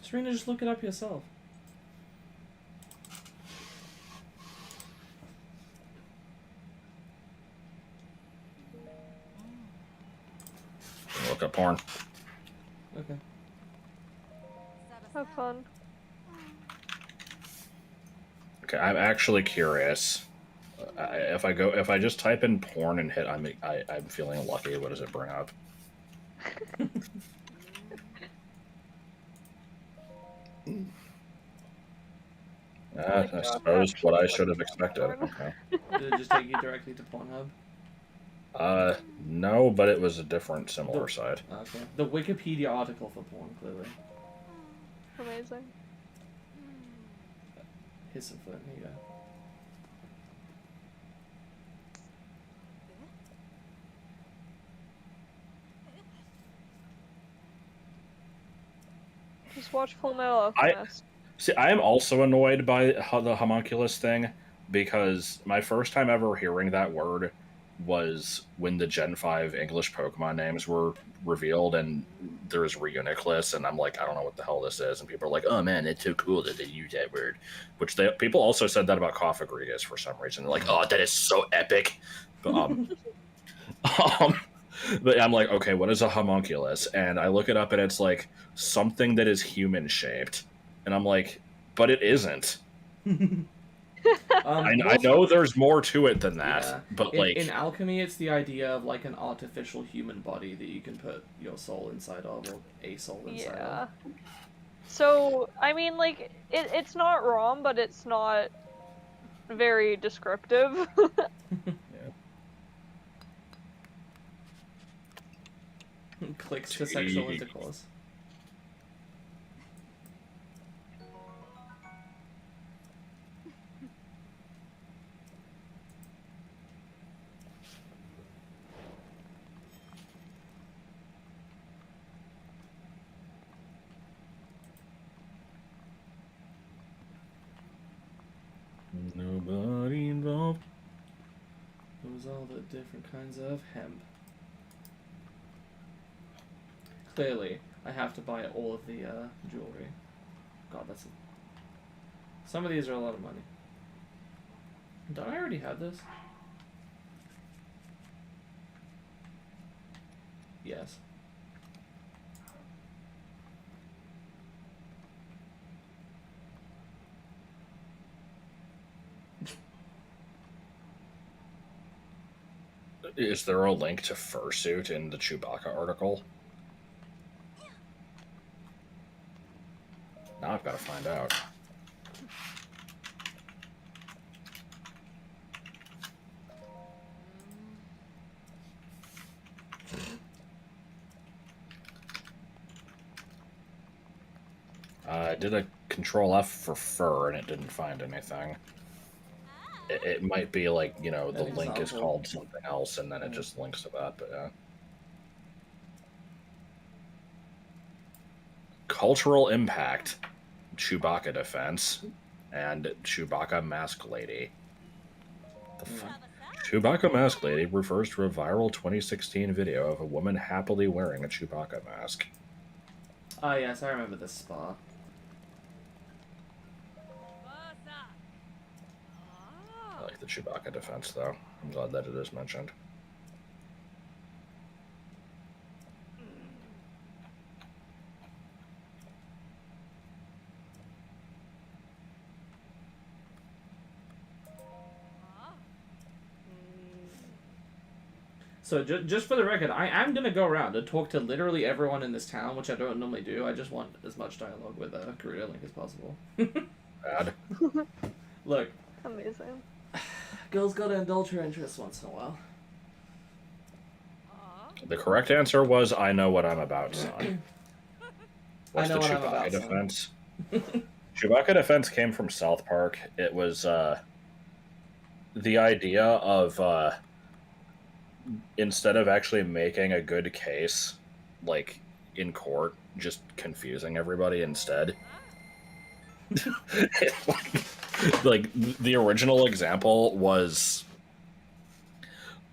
Serena, just look it up yourself. Look up porn. Okay. Have fun. Okay, I'm actually curious. If I just type in porn and hit, I'm feeling lucky. What does it bring up? my I God, suppose what I should have actually expected. porn. Okay. Did it just take you directly to Pornhub? No, but it was a different, similar site. Okay. The Wikipedia article for porn, clearly. Amazing. Here's some foot. Here you go. Just watch Full Metal Alchemist. See, I am also annoyed by the homunculus thing, because my first time ever hearing that word was when the Gen 5 English Pokemon names were revealed, and there's Reuniclus, and I'm like, I don't know what the hell this is, and people are like, oh man, it's so cool that they use that word. Which people also said that about Cophagrigus for some reason. They're like, oh, that is so epic. But, but I'm like, okay, what is a homunculus? And I look it up, and it's like something that is human-shaped. And I'm like, but it isn't. I know there's more to it than that, yeah. but in alchemy, it's the idea of like an artificial human body that you can put your soul inside of, or a soul inside of. So, I mean, like, it's not wrong, but it's not very descriptive. Clicks to sexual intercourse. Nobody involved. Those all the different kinds of hemp. Clearly, I have to buy all of the jewelry. God, some of these are a lot of money. Don't I already have this? Yes. Is there a link to fursuit in the Chewbacca article? Now I've got to find out. I did a Control F for fur and it didn't find anything. It might be like, you know, the link is called something else and then it just links to that, but yeah. Cultural impact, Chewbacca defense, and Chewbacca Mask Lady. Chewbacca Mask Lady refers to a viral 2016 video of a woman happily wearing a Chewbacca mask. Oh yes, I remember this spa. I like the Chewbacca defense, though. I'm glad that it is mentioned. So just for the record, I am going to go around and talk to literally everyone in this town, which I don't normally do. I just want as much dialogue with Gerudo Link as possible. Bad. Look. Amazing. Girls gotta indulge her interests once in a while. The correct answer was, I know what I'm about, son. What's the Chewbacca defense? Chewbacca defense came from South Park. It was the idea of instead of actually making a good case, like in court, just confusing everybody instead. Like the original example was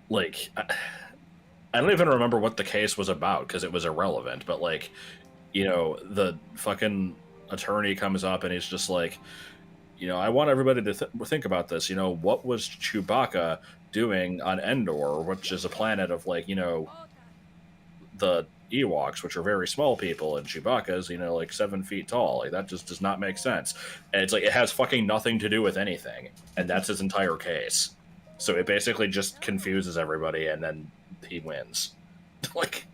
like I don't even remember what the case was about because it was irrelevant, but like, you know, the fucking attorney comes up and he's just like, you know, I want everybody to think about this. You know, what was Chewbacca doing on Endor, which is a planet of like, you know, the Ewoks, which are very small people, and Chewbacca's, you know, like 7 feet tall. Like, that just does not make sense. And it's like, it has fucking nothing to do with anything. And that's his entire case. So it basically just confuses everybody, and then he wins. Like,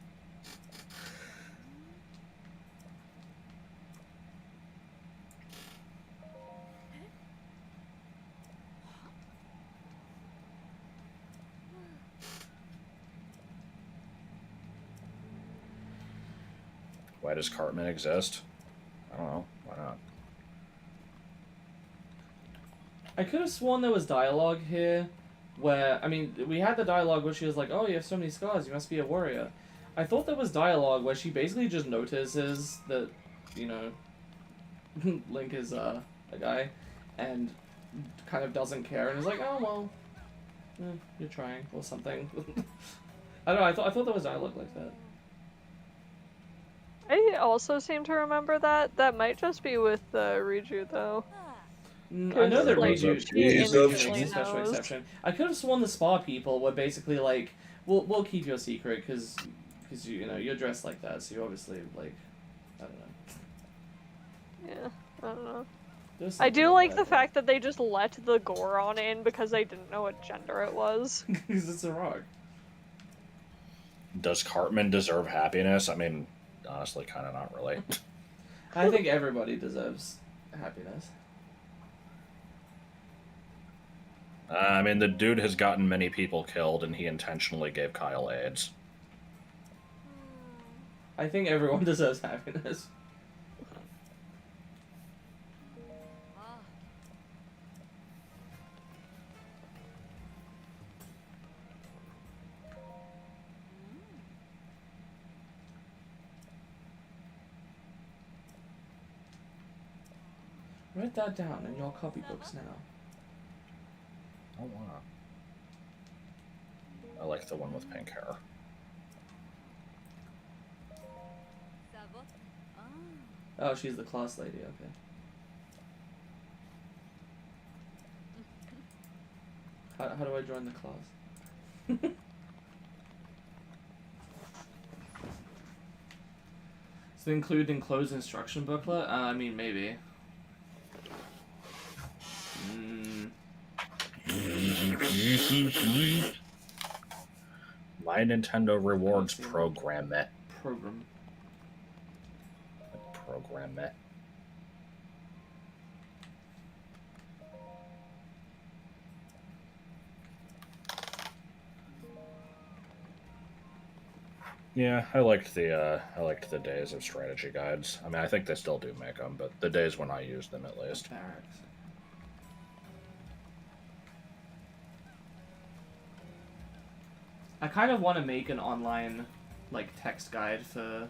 why does Cartman exist? I don't know. Why not? I could have sworn there was dialogue here where, I mean, we had the dialogue where she was like, oh, you have so many scars, you must be a warrior. I thought there was dialogue where she basically just notices that, you know, Link is a guy and kind of doesn't care and is like, oh, well, you're trying, or something. I don't know, I thought there was dialogue like that. I also seem to remember that. That might just be with Riju, though. I know that like, Riju he makes instantly a special knows. exception. I could have sworn the spa people were basically like, we'll keep your secret because you know you're dressed like that, so you obviously like, I don't know. Yeah, I don't know. There's I something do like that, the fact that they just let the Goron in because they didn't know what gender it was. because it's a rock. Does Cartman deserve happiness? I mean, honestly, kind of not really. I think everybody deserves happiness. I mean, the dude has gotten many people killed, and he intentionally gave Kyle AIDS. I think everyone deserves happiness. Write that down in your copybooks now. Oh, wow. I like the one with pink hair. Oh, she's the class lady, okay. How do I join the class? So include enclosed instruction booklet? I mean, maybe. My Nintendo Rewards program it. Program. Program it. Yeah, I liked the days of strategy guides. I mean, I think they still do make them, but the days when I used them, at least. Barracks. I kind of want to make an online, like, text guide for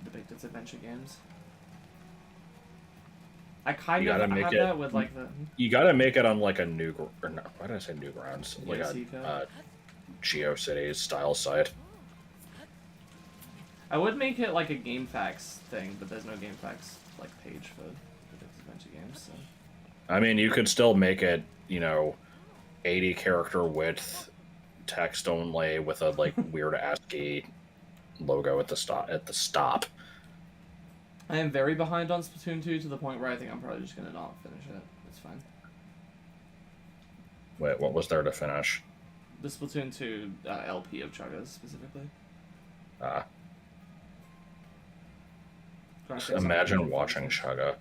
the Bikdip adventure games. I kind of have that with, like, the... You gotta make it on, like, a new... Or no, why did I say Newgrounds? Like GeoCities? GeoCities style site. I would make it, like, a GameFAQs thing, but there's no GameFAQs, like, page for the Bikdip adventure games, so... I mean, you could still make it, you know, 80 character width, text only, with a, like, weird ASCII logo at the stop. I am very behind on Splatoon 2 to the point where I think I'm probably just gonna not finish it. It's fine. Wait, what was there to finish? The Splatoon 2 LP of Chuggas, specifically. Imagine watching Chugga.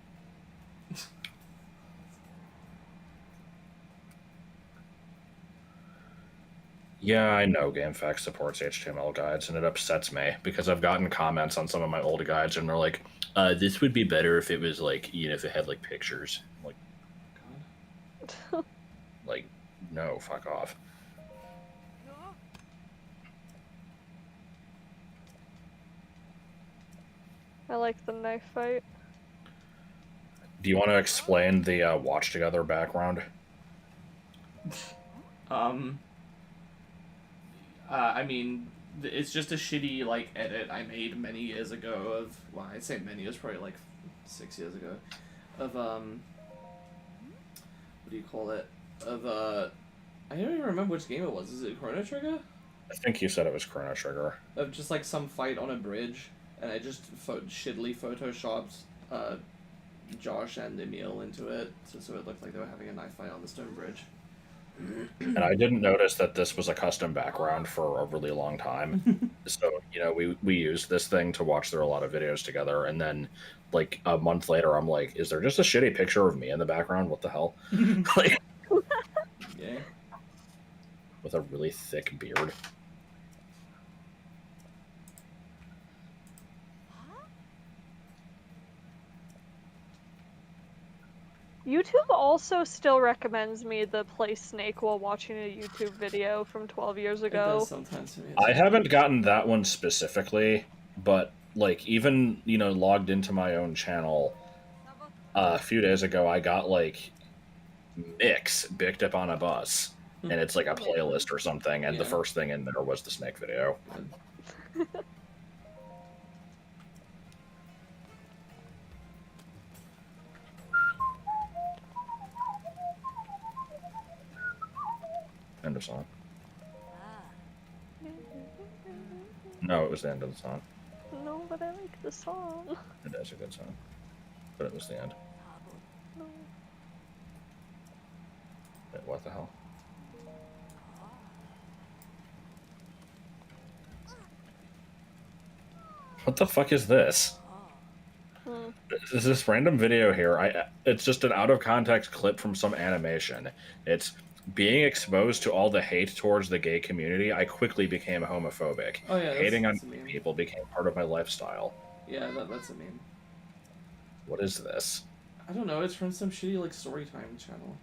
Yeah, I know GameFAQs supports HTML guides, and it upsets me because I've gotten comments on some of my old guides, and they're like, "This would be better if it was like, you know, if it had like pictures." I'm like, God. like, no, fuck off. I like the knife fight. Do you want to explain the Watch Together background? I mean, it's just a shitty, like, edit I made many years ago of, well, I'd say many, it was probably, like, 6 years ago, of, what do you call it, of, I don't even remember which game it was, is it Chrono Trigger? I think you said it was Chrono Trigger. Of just, like, some fight on a bridge, and I just shittily photoshopped, Josh and Emil into it, so it looked like they were having a knife fight on the stone bridge. And I didn't notice that this was a custom background for a really long time. So, we used this thing to watch through a lot of videos together, and then like a month later I'm like, is there just a shitty picture of me in the background? What the hell? Like, Yeah. with a really thick beard. YouTube also still recommends me the play Snake while watching a YouTube video from 12 years It ago. does sometimes to me. I haven't gotten that one specifically, but like even logged into my own channel a few days ago, I got like Mix Bikdip on a Bus, and it's like a playlist or something, and the first thing in there was the Snake video. End of song. No, it was the end of the song. No, but I like the song. It is a good song, but it was the end. No. Wait, what the hell? What the fuck is this? Is this random video here? It's just an out of context clip from some animation. It's being exposed to all the hate towards the gay community. I quickly became homophobic. Oh yeah, Hating on people became part of my lifestyle. Yeah, that's a meme. What is this? I don't know. It's from some shitty like storytime channel.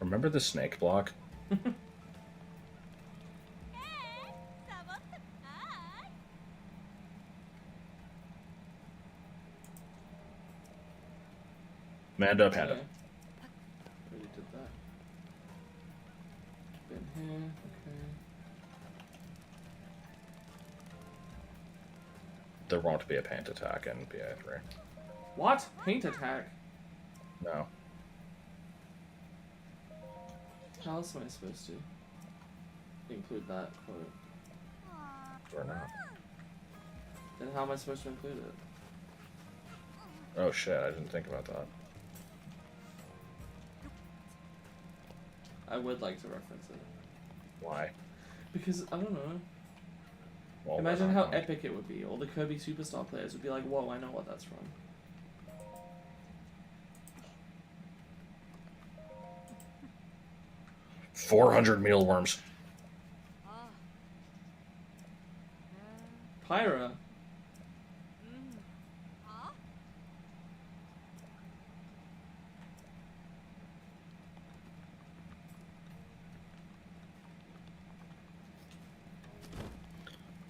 Remember the snake block? Mando Panda. Okay. Already did that. Been here. Okay. There won't be a paint attack in BA3. What? Paint attack? No. How else am I supposed to include that quote? Or not. Then how am I supposed to include it? Oh shit, I didn't think about that. I would like to reference it. Why? Because, I don't know. Well, Imagine how epic it would be. All the Kirby Superstar players would be like, whoa, I know what that's from. $400 mealworms. Pyra.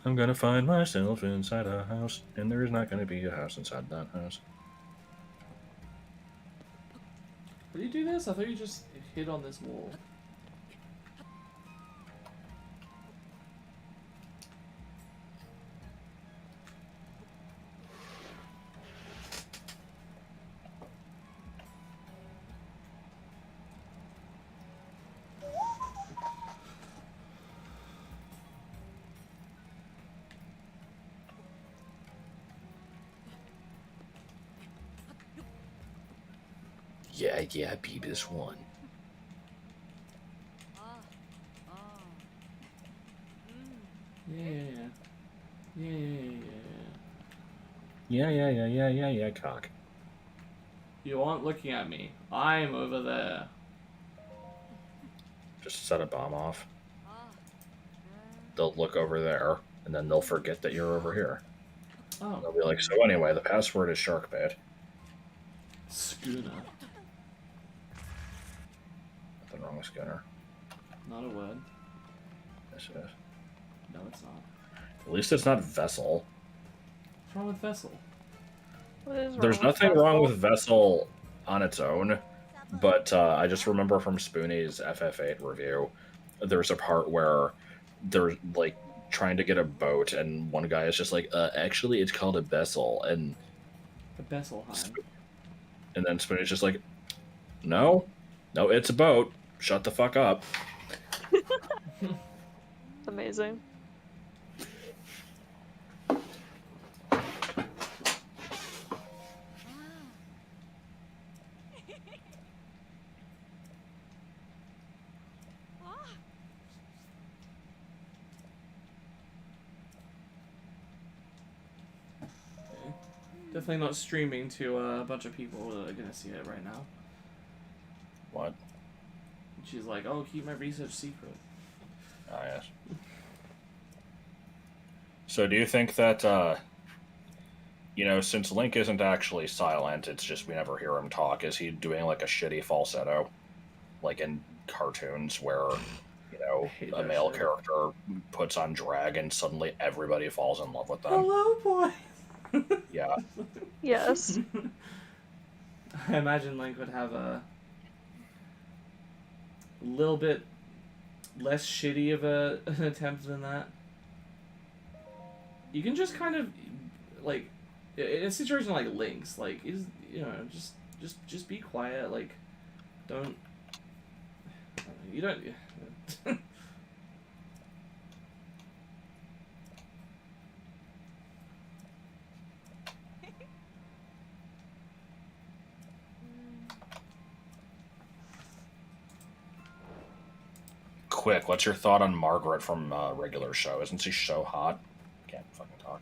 I'm gonna find myself inside a house, and there's not gonna be a house inside that house. How do you do this? I thought you just hit on this wall. Yeah, Beavis won. Yeah, cock. You aren't looking at me. I'm over there. Just set a bomb off. They'll look over there, and then they'll forget that you're over here. Oh. They'll be like, so anyway, the password is sharkbait. Schooner. Nothing wrong with Schooner. Not a word. Yes, it is. No, it's not. At least it's not vessel. What's wrong with Vessel? What is wrong There's with nothing Vessel? wrong with vessel on its own, but I just remember from Spoonie's FF8 review, there's a part where they're like trying to get a boat, and one guy is just like, actually, it's called a vessel, and The Besselheim. then Spinner's just like, no, it's a boat. Shut the fuck up. Amazing. Definitely not streaming to a bunch of people that are gonna see it right now. What? She's like, oh, keep my research secret. Ah, yes. So do you think that, since Link isn't actually silent, it's just we never hear him talk, is he doing like a shitty falsetto? Like in cartoons where, hate a that male shit. character puts on drag and suddenly everybody falls in love with them? Hello, boy! Yeah. Yes. I imagine Link would have a little bit less shitty of an attempt than that. You can just kind of, like, in a situation like Link's, like, just be quiet, like, don't, you don't, Quick, what's your thought on Margaret from regular show? Isn't she so hot? Can't fucking talk.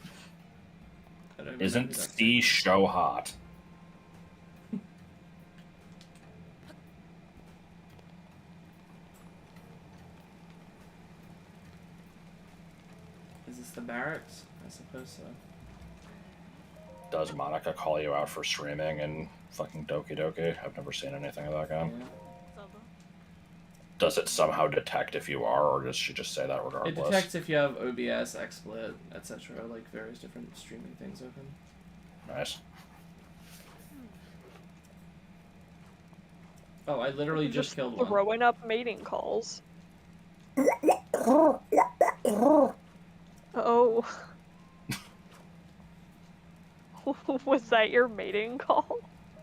I don't even know Isn't who that's she so hot? Is this the barracks? I suppose so. Does Monica call you out for streaming and fucking Doki Doki? I've never seen anything of that Yeah. game. Does it somehow detect if you are, or does she just say that It regardless? detects if you have OBS, XSplit, etc., like various different streaming things open. Nice. Oh, I literally just killed one. Throwing up mating calls. Oh. Was that your mating call?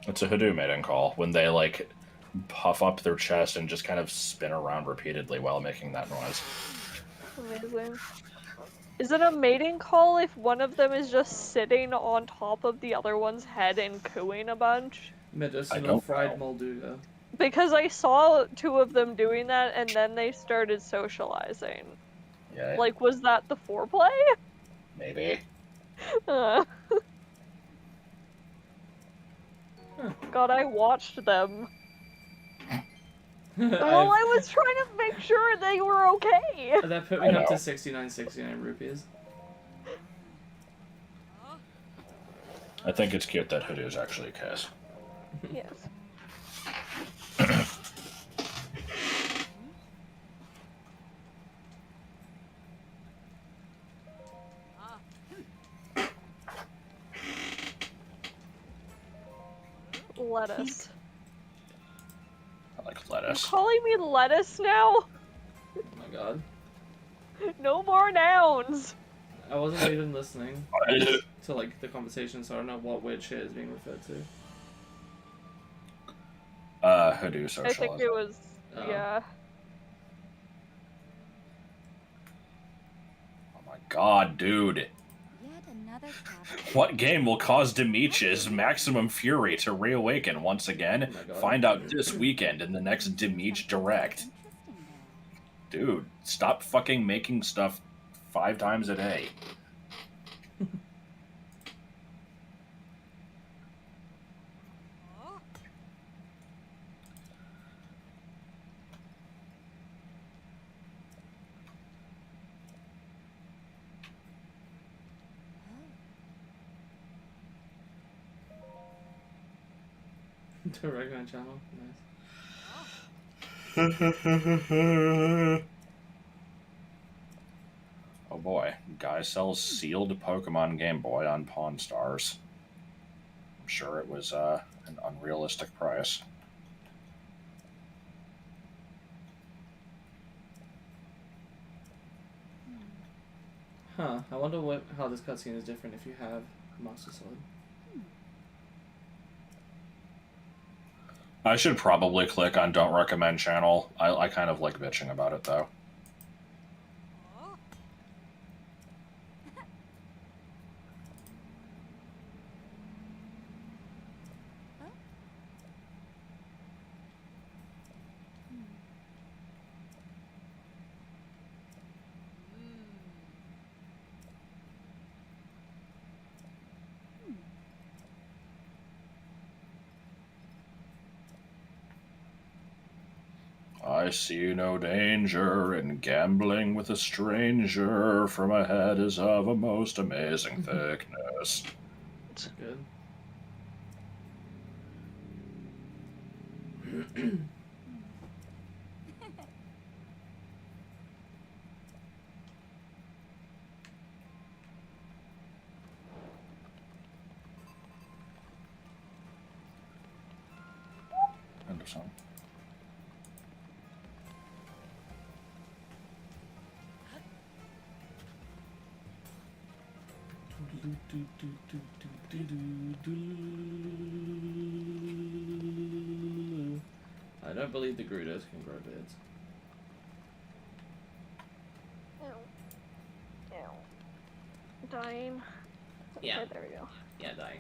It's a Hoodoo mating call when they like puff up their chest and just kind of spin around repeatedly while making that noise. Amazing. Is it a mating call if one of them is just sitting on top of the other one's head and cooing a bunch? Medicinal don't fried know. Molduga. Because I saw two of them doing that and then they started socializing. Yeah, Like, was that the foreplay? maybe. God, I watched them. Well, I was trying to make sure they were okay. That put me I up to know. 69 rupees. I think it's cute that Hoodoo's actually a kiss. Yes. Lettuce. I like You lettuce. calling me lettuce now? Oh my god. No more nouns. I wasn't even listening to like the conversation, so I don't know what weird shit is being referred to. Hoodoo I socializing. think it was, Oh. yeah. Oh my god, dude. Yet another capital. What game will cause Demich's maximum fury to reawaken once again? Oh my God. Find out this weekend in the next Demich Direct. Interesting there. Dude, stop fucking making stuff 5 times a day. To a regular channel. Nice. Oh boy, guy sells sealed Pokemon Game Boy on Pawn Stars. I'm sure it was an unrealistic price. Huh, I wonder how this cutscene is different if you have Master Sword. I should probably click on don't recommend channel. I kind of like bitching about it though. I see no danger in gambling with a stranger, for my head is of a most amazing thickness. Good. End of song. I don't believe the Grudos can grow beards. Dying. Yeah. Okay, there we go. Yeah, dying.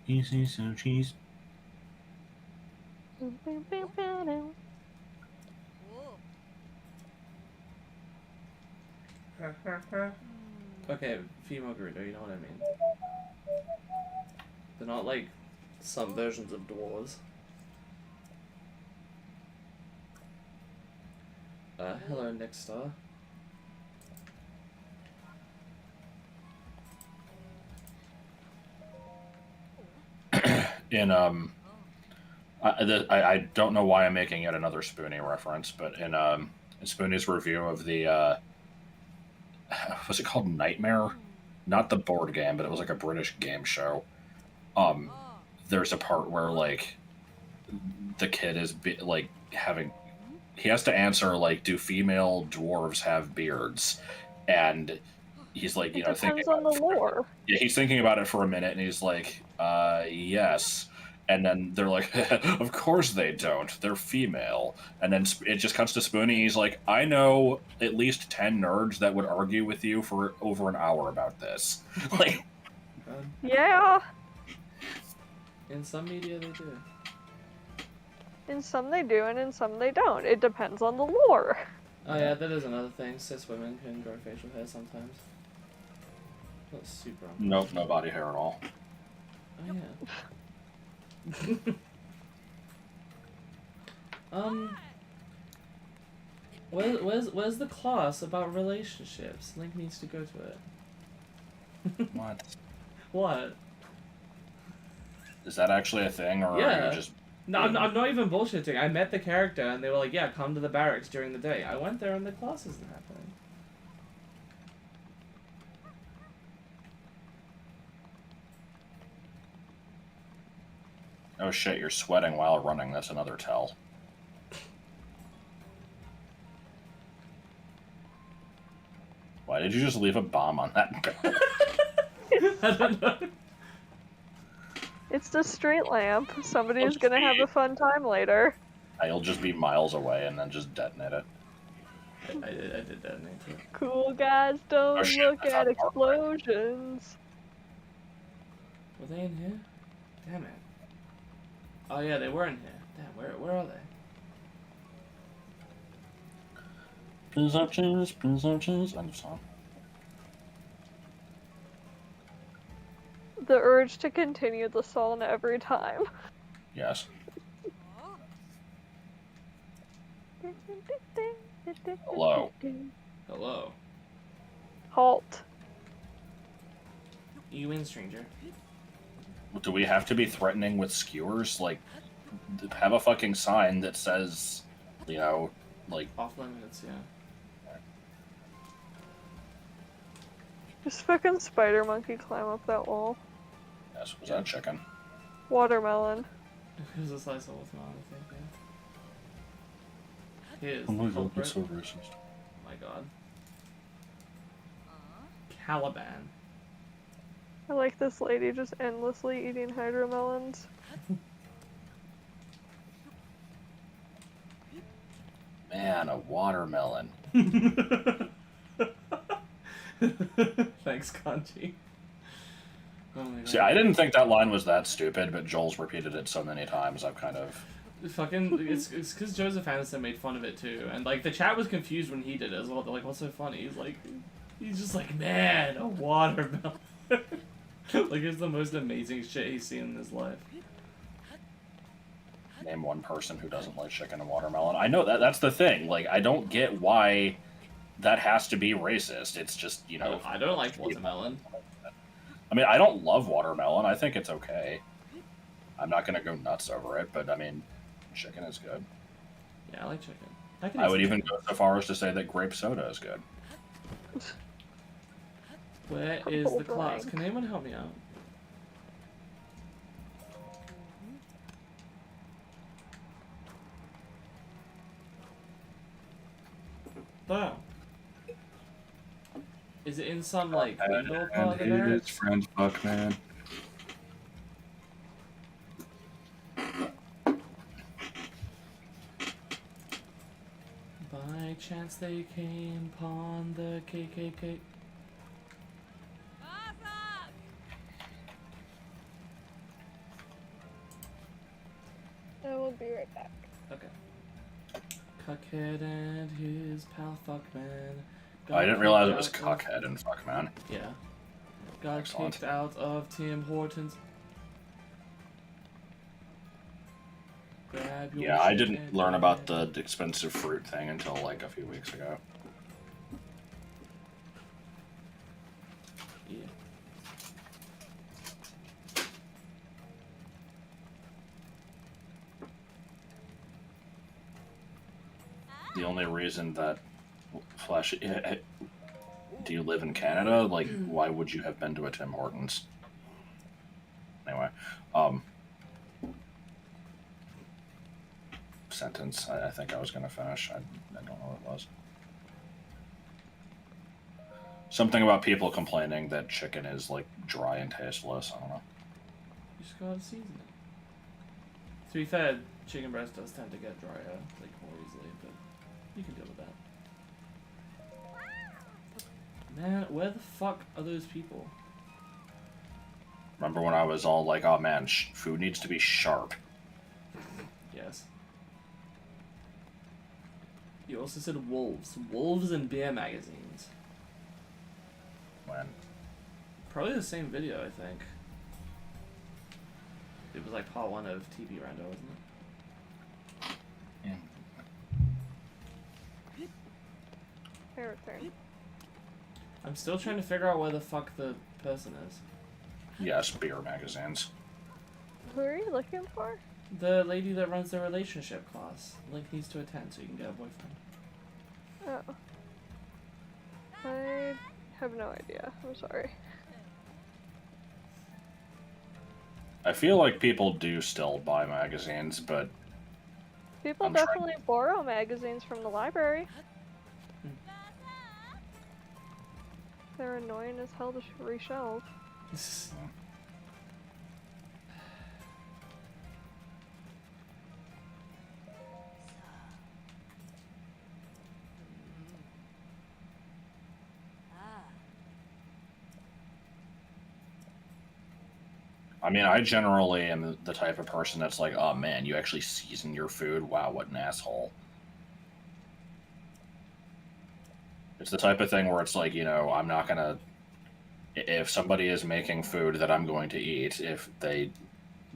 Easy so cheese. Okay, female Gerudo, you know what I mean. They're not like some versions of dwarves. Hello, next star. In I don't know why I'm making yet another Spoonie reference, but in Spoonie's review of the was it called Nightmare? Not the board game, but it was like a British game show. There's a part where like the kid is like having, he has to answer like, do female dwarves have beards? And he's like, you It know, thinking depends on the lore. yeah, he's thinking about it for a minute, and he's like, yes. And then they're like, of course they don't. They're female. And then it just cuts to Spoonie. He's like, I know at least 10 nerds that would argue with you for over an hour about this. Like, Yeah. In some media they do. In some they do, and in some they don't. It depends on the lore. Oh yeah, that is another thing. Cis women can grow facial hair sometimes. That's super nope, no body hair at all. Oh yeah. Where's the class about relationships? Link needs to go to it. What? What? Is that actually a thing, or are Yeah. you just... No, I'm not even bullshitting. I met the character, and they were like, yeah, come to the barracks during the day. I went there, and the class isn't happening. Oh shit, you're sweating while running. That's another tell. Why did you just leave a bomb on that barrel? I don't know. It's the street lamp. Somebody is gonna have a fun time later. You'll just be miles away and then just detonate it. I did detonate it. Cool guys don't Oh, shit, look that's at not far away. explosions. Were they in here? Damn it. Oh yeah, they were in here. Damn, where are they? Presumptions, presumptions. End of song. The urge to continue the song every time. Yes. Hello. Hello. Halt. You win, stranger. Do we have to be threatening with skewers? Like, have a fucking sign that says, you know, like... Off limits, yeah. Just fucking spider monkey climb up that wall. Yes, was that chicken? Watermelon. Here's a slice of watermelon, I think, yeah. Here's Oh my the god, culprit. that's so racist. Oh my god. Caliban. I like this lady just endlessly eating hydromelons. Man, a watermelon. Thanks, Kanji. Oh my god. See, I didn't think that line was that stupid, but Joel's repeated it so many times, I've kind of... Fucking, it's because Joseph Anderson made fun of it too, and like the chat was confused when he did it as well. They're like, "What's so funny?" He's just like, "Man, a watermelon." Like it's the most amazing shit he's seen in his life. Name one person who doesn't like chicken and watermelon. I know that's the thing. Like, I don't get why that has to be racist. It's just, you know... I don't like watermelon. I mean, I don't love watermelon. I think it's okay. I'm not gonna go nuts over it, but I mean, chicken is good. Yeah, I like chicken. I would even go so far as to say that grape soda is good. Where is the class? Can anyone help me out? There. Is it in some like indoor part of the barracks? friends, fuck man. By chance they came upon the KKK. I will be right back. Okay. Cuckhead and his pal Fuckman. I didn't realize it was Cuckhead and fuck man. Yeah. Got Excellent. kicked out of Tim Hortons. Grab your Yeah, I shit didn't and learn about grab- the expensive fruit thing until like a few weeks ago. Yeah. The only reason that Flash, do you live in Canada? Like, why would you have been to a Tim Hortons? Anyway, sentence. I think I was gonna finish. I don't know what it was. Something about people complaining that chicken is like dry and tasteless. I don't know. You just gotta season it. To be fair, chicken breast does tend to get drier like more easily, but you can deal with that. Man, where the fuck are those people? Remember when I was all like, "Oh man, food needs to be sharp." Yes. You also said wolves. Wolves and beer magazines. When Probably the same video, I think. It was like part 1 of TV Rando, wasn't it? yeah. Fair turn. I'm still trying to figure out where the fuck the person is. Yes, beer magazines. Who are you looking for? The lady that runs the relationship class. Link needs to attend so you can get a boyfriend. Oh. I have no idea. I'm sorry. I feel like people do still buy magazines, but People I'm trying- definitely borrow magazines from the library. They're annoying as hell to reshelve. I mean, I generally am the type of person that's like, "Oh man, you actually season your food? Wow, what an asshole." It's the type of thing where it's like, you know, I'm not gonna... If somebody is making food that I'm going to eat, if they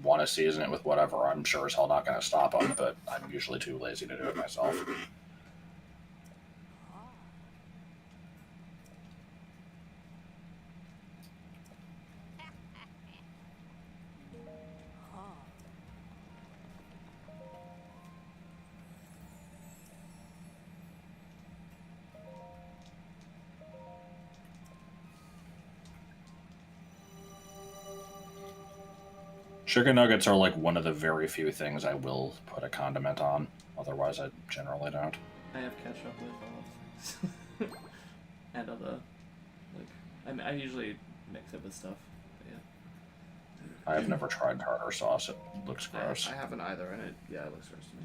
want to season it with whatever, I'm sure as hell not gonna stop them, but I'm usually too lazy to do it myself. Chicken nuggets are like one of the very few things I will put a condiment on. Otherwise, I generally don't. I have ketchup with all of things. And other, like, I usually mix it with stuff. But yeah. I have never tried tartar sauce. It looks gross. I haven't either, and it looks gross to me.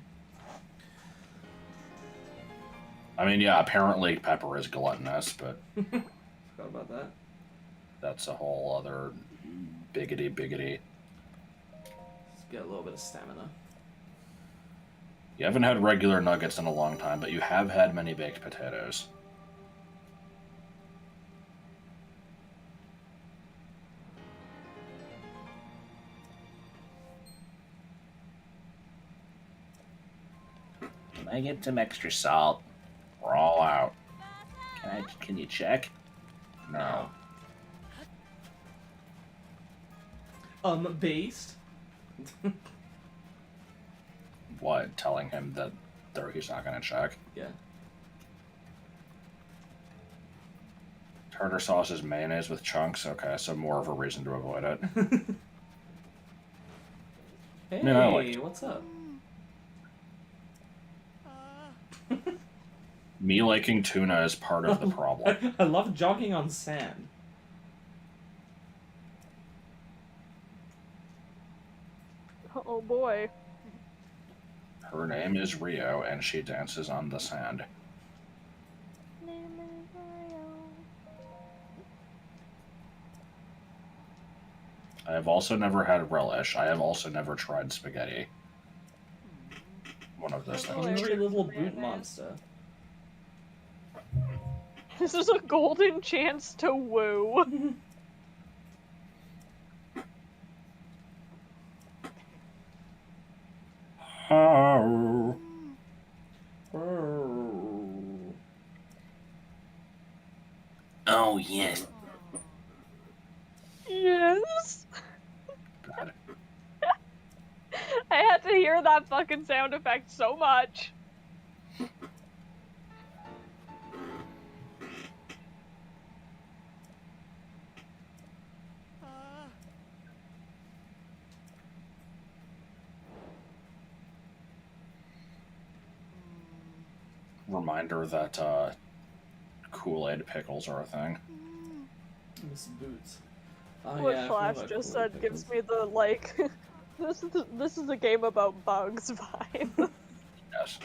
I mean, yeah, apparently pepper is gluttonous, but Forgot about that. that's a whole other biggity. Let's get a little bit of stamina. You haven't had regular nuggets in a long time, but you have had many baked potatoes. Can I get some extra salt? We're all out. Can you check? No. Based? What? Telling him that he's not gonna check? Yeah. Tartar sauce is mayonnaise with chunks? Okay, so more of a reason to avoid it. Hey, Man, I like- what's up? Me liking tuna is part of the problem. I love jogging on sand. Oh boy. Her name is Rio, and she dances on the sand. I have also never had relish. I have also never tried spaghetti. One of those things. Hungry little boot monster. This is a golden chance to woo. Oh. Oh, yes. Yes. God. I had to hear that fucking sound effect so much. Reminder that Kool-Aid pickles are a thing. Miss Boots. Oh, What yeah, I Flash forgot about just Kool-Aid said gives pickles. me the, like, this is a game about bugs vibe. Yes.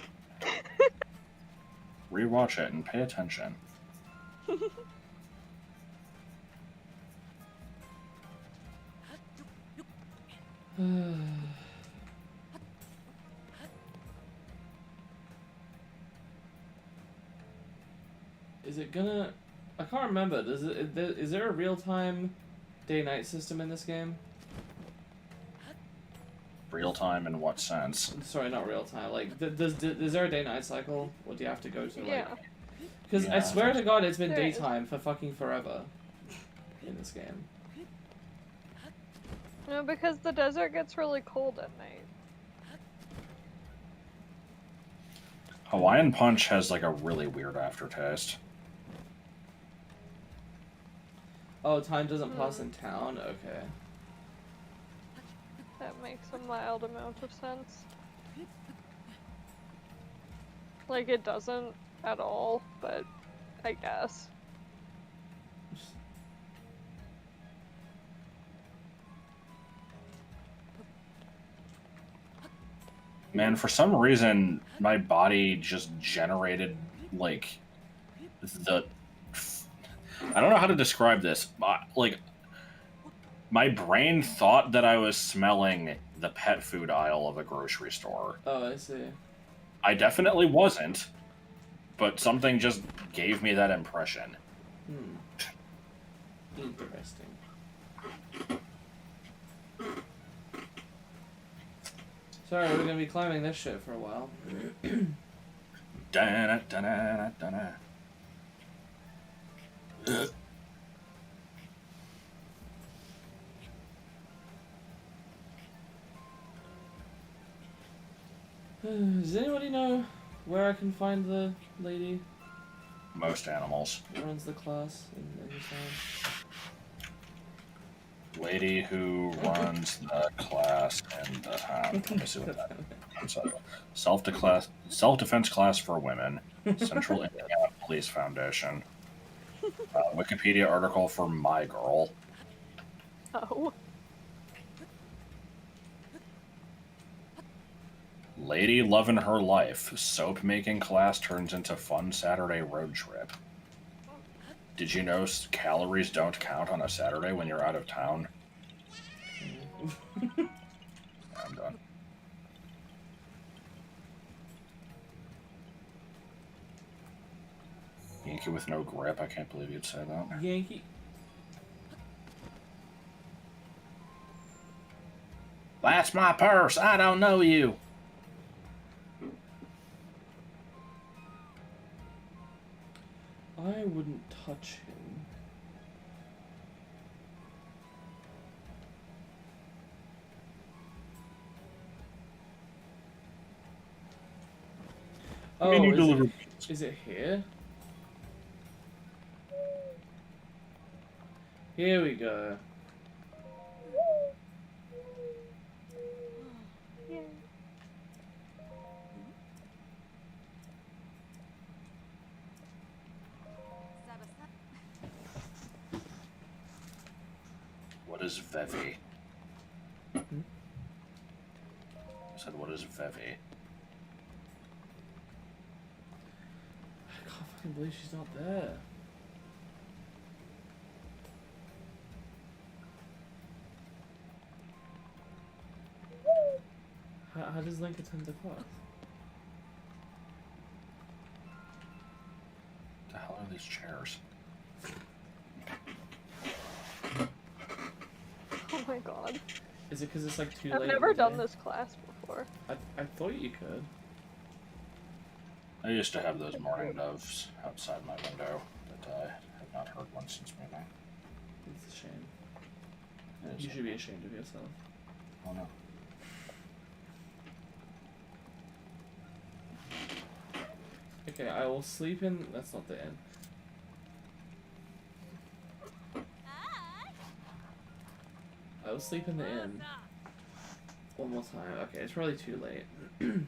Rewatch it and pay attention. Is it gonna... I can't remember. Is there a real-time day-night system in this game? Real time in what sense? Sorry, not real-time. Like, is there a day-night cycle? Or do you have to go to, like... Yeah. Because Yeah, I swear to God, it's been There is. daytime for fucking forever in this game. No, because the desert gets really cold at night. Hawaiian Punch has like a really weird aftertaste. Oh, time doesn't pass in town? Okay. That makes a mild amount of sense. Like, it doesn't at all, but I guess. Man, for some reason, my body just generated, like, the... I don't know how to describe this. Like, my brain thought that I was smelling the pet food aisle of a grocery store. Oh, I see. I definitely wasn't, but something just gave me that impression. Interesting. Sorry, we're gonna be climbing this shit for a while. Da-na, da-na, da-na. Does anybody know where I can find the lady Most animals. who runs the class in this town? Lady who runs the class in the town. Let me see what that is. Self-defense class for women. Central Indiana Police Foundation. Wikipedia article for My Girl. Oh. Lady loving her life. Soap making class turns into fun Saturday road trip. Did you know calories don't count on a Saturday when you're out of town? I'm done. Yankee with no grip. I can't believe you'd say that. Yankee. That's my purse. I don't know you. I wouldn't touch him. Oh, is it here? Here we go. What is Vevi? I said, what is Vevi? I can't fucking believe she's not there. How does Link attend the class? What the hell are these chairs? Oh my god. Is it because it's like too I've late? never in the done day? this class before. I thought you could. I used to have those morning doves outside my window, but I have not heard one since moving. It's a shame. It is You should be ashamed of yourself. Oh no. Okay, I will sleep in. That's not the inn. I will sleep in the inn. One more time. Okay, it's probably too late. In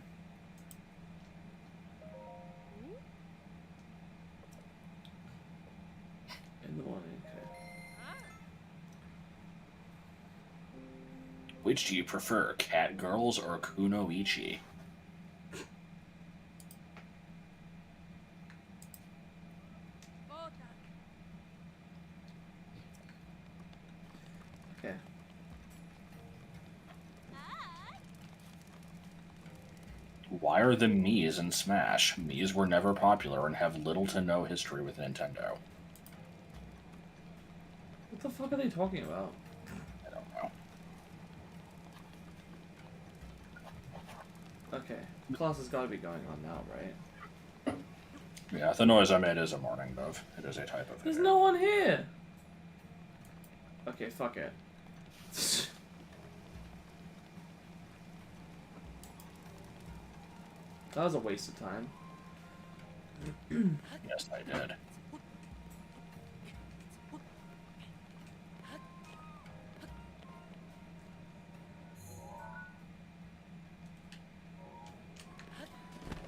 the morning, okay. Which do you prefer, cat girls or kunoichi? Okay. Why are the Miis in Smash? Miis were never popular and have little to no history with Nintendo. What the fuck are they talking about? I don't know. Okay. Class has got to be going on now, right? Yeah, the noise I made is a morning dove. It is a type of There's hit. no one here! Okay, fuck it. That was a waste of time. Yes, I did.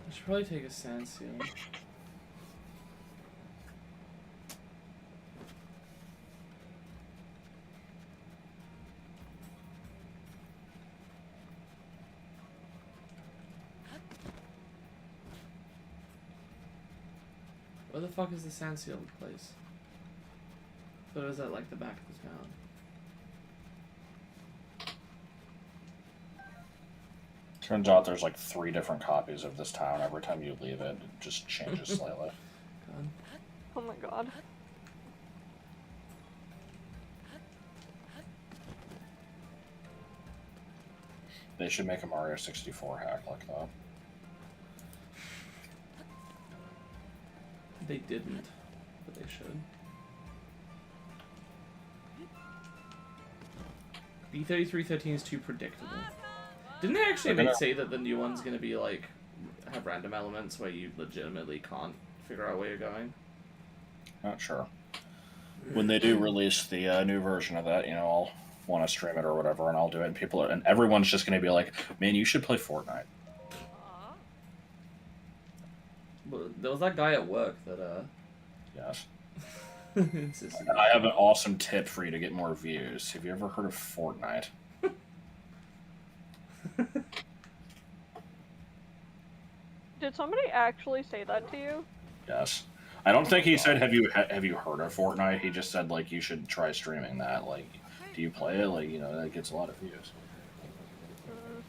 I should probably take a sand seal. Where the fuck is the sand seal place? So is that like the back of the town? Turns out there's like 3 different copies of this town. Every time you leave it, it just changes slightly. God. Oh my god. They should make a Mario 64 hack like that. They didn't, but they should. B3313 is too predictable. Didn't they actually say that the new one's gonna be like have random elements where you legitimately can't figure out where you're going? Not sure. When they do release the new version of that, you know, want to stream it or whatever, and I'll do it. And everyone's just going to be like, "Man, you should play Fortnite." But there was that guy at work that Yes. insisted. I have an awesome tip for you to get more views. Have you ever heard of Fortnite? Did somebody actually say that to you? Yes. I don't think he said, "Have you heard of Fortnite?" He just said, like, you should try streaming that. Like, do you play it? Like, you know, that gets a lot of views. Mm.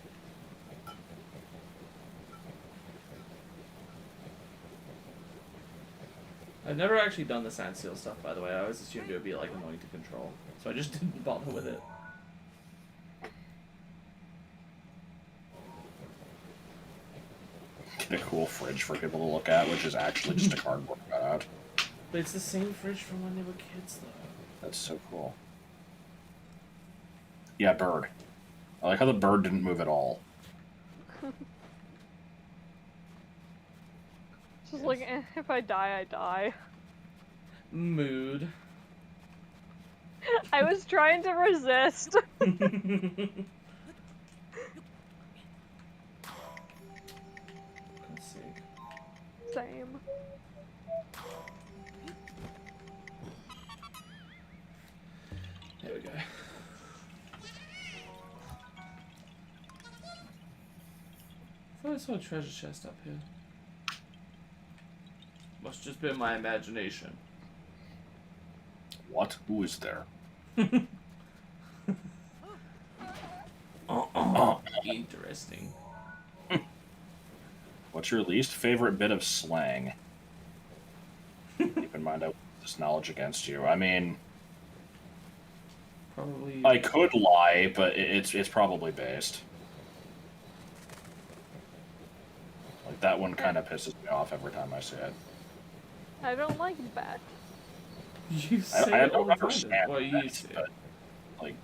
I've never actually done the sand seal stuff, by the way. I always assumed it would be like annoying to control, so I just didn't bother with it. Get a cool fridge for people to look at, which is actually just a cardboard cutout. But it's the same fridge from when they were kids, though. That's so cool. Yeah, bird. I like how the bird didn't move at all. Just like, if I die, I die. Mood. I was trying to resist. Let's see. Same. There we go. I thought I saw a treasure chest up here. Must just be my imagination. What? Who is there? Interesting. What's your least favorite bit of slang? Keep in mind, I use this knowledge against you. I mean, Probably. I could lie, but it's probably based. Like, that one kind of pisses me off every time I see it. I don't like bat. You say I it all don't the time. understand Well, you that, used to. but, like,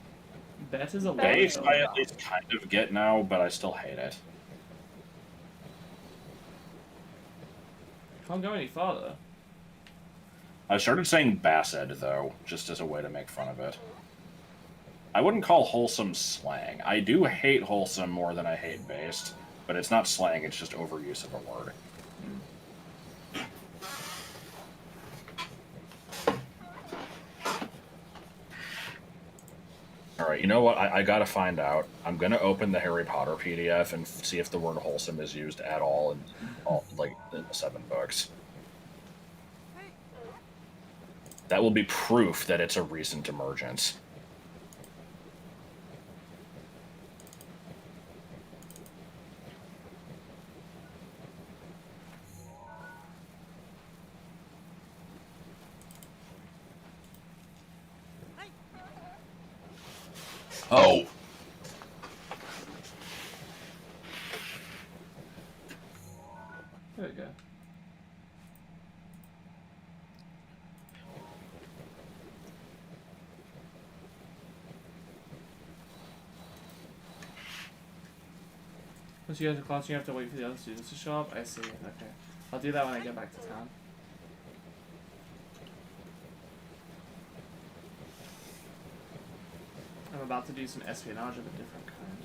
Bet is a base lot. I at least kind of get now, but I still hate it. Can't go any farther. I started saying Bassed, though, just as a way to make fun of it. I wouldn't call wholesome slang. I do hate wholesome more than I hate based, but it's not slang, it's just overuse of a word. Alright, you know what? I gotta find out. I'm gonna open the Harry Potter PDF and see if the word wholesome is used at all in the 7 books. That will be proof that it's a recent emergence. Oh! There we go. Once you guys are class, you have to wait for the other students to show up? I see. Okay. I'll do that when I get back to town. I'm about to do some espionage of a different kind.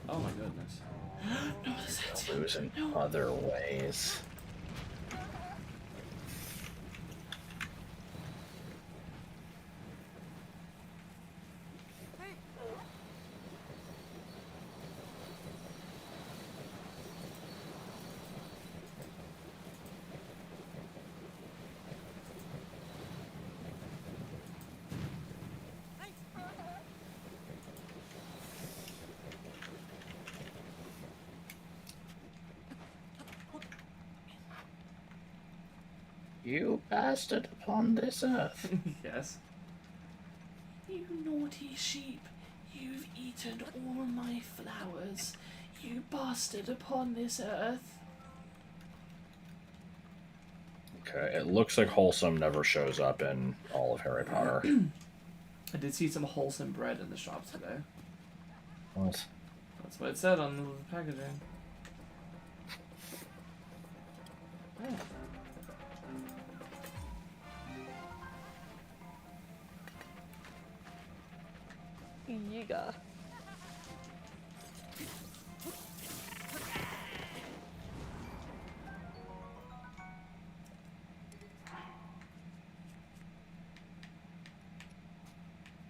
Oh my goodness. No, that's it. Lose in other ways. You bastard upon this earth. Yes. You naughty sheep. You've eaten all my flowers. You bastard upon this earth. Okay, it looks like wholesome never shows up in all of Harry Potter. I did see some wholesome bread in the shop today. What? That's what it said on the packaging. Oh. Yiga.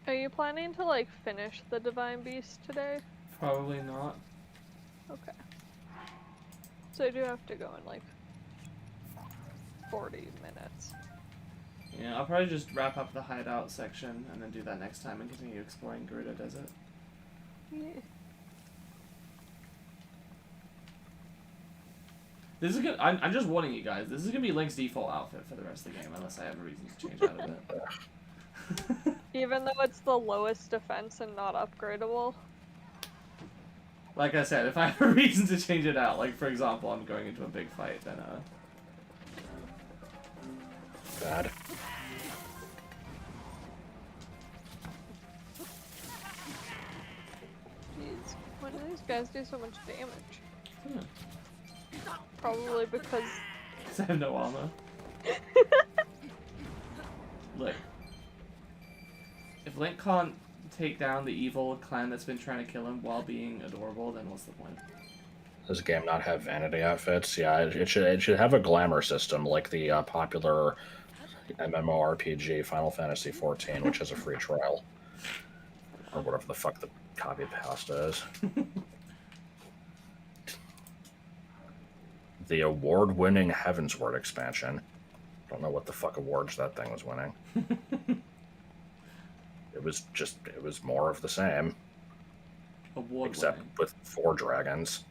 Are you planning to, like, finish the Divine Beast today? Probably not. Okay. So I do have to go in, like, 40 minutes. Yeah, I'll probably just wrap up the hideout section and then do that next time and continue exploring Gerudo Desert. Yeah. This is good. I'm just warning you guys. This is gonna be Link's default outfit for the rest of the game, unless I have a reason to change out of it. Even though it's the lowest defense and not upgradable. Like I said, if I have a reason to change it out, like for example, I'm going into a big fight, then Bad. Jeez, why do these guys do so much damage? Hmm. Probably because... I have no armor. Look. If Link can't take down the evil clan that's been trying to kill him while being adorable, then what's the point? Does the game not have vanity outfits? Yeah, it should have a glamour system like the popular MMORPG Final Fantasy XIV, which has a free trial. Or whatever the fuck the copy pasta is. The award-winning Heavensward expansion. Don't know what the fuck awards that thing was winning. It was more of the same. Award Except winning. with 4 dragons.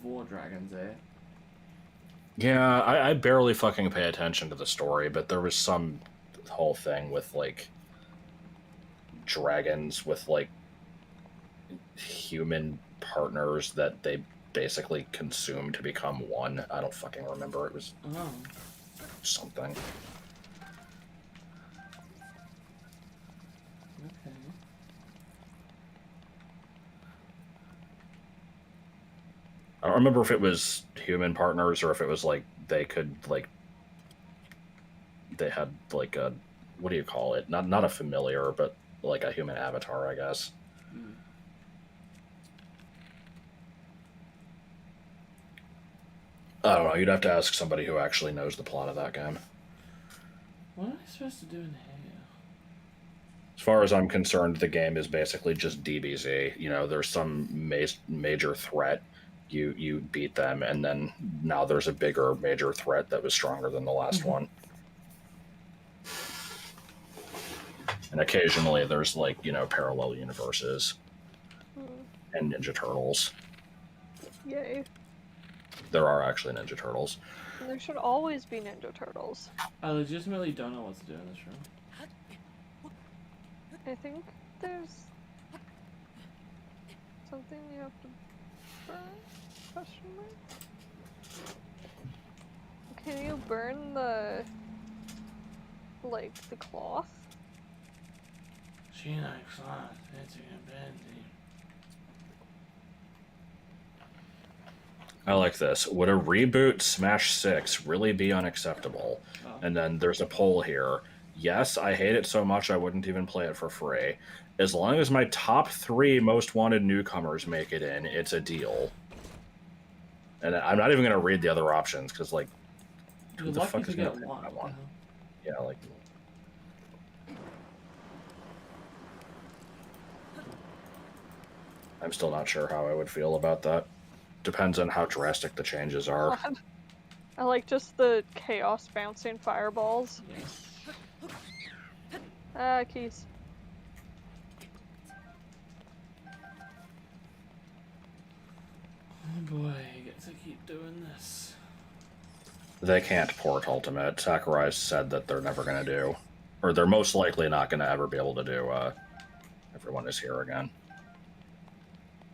War dragons, eh? Yeah, I barely fucking pay attention to the story, but there was some whole thing with, like, dragons with, like, human partners that they basically consume to become one. I don't fucking remember. It was Oh. something. Okay. I don't remember if it was human partners or if it was, like, they could, like, they had, like, a, what do you call it? Not a familiar, but, like, a human avatar, I guess. Hmm. I don't know. You'd have to ask somebody who actually knows the plot of that game. What am I supposed to do in here? As far as I'm concerned, the game is basically just DBZ. You know, there's some major threat. You beat them, and then now there's a bigger major threat that was stronger than the last one. And occasionally there's, like, you know, parallel universes and Ninja Turtles. Yay. There are actually Ninja Turtles. And there should always be Ninja Turtles. I legitimately don't know what to do in this room. I think there's something you have to burn? Question mark? Can you burn the, like, the cloth? She likes cloth, it's a bendy. I like this. Would a reboot Smash 6 really be unacceptable? Oh. And then there's a poll here. Yes, I hate it so much I wouldn't even play it for free. As long as my top 3 most wanted newcomers make it in, it's a deal. And I'm not even going to read the other options, because, like, who You're the lucky fuck to is going get to pick one. that What one? the hell? Yeah, like... I'm still not sure how I would feel about that. Depends on how drastic the changes are. God. I like just the chaos bouncing fireballs. Yeah. Keys. Oh boy, I get to keep doing this. They can't port Ultimate. Sakurai said that they're never going to do, or they're most likely not going to ever be able to do Everyone Is Here Again.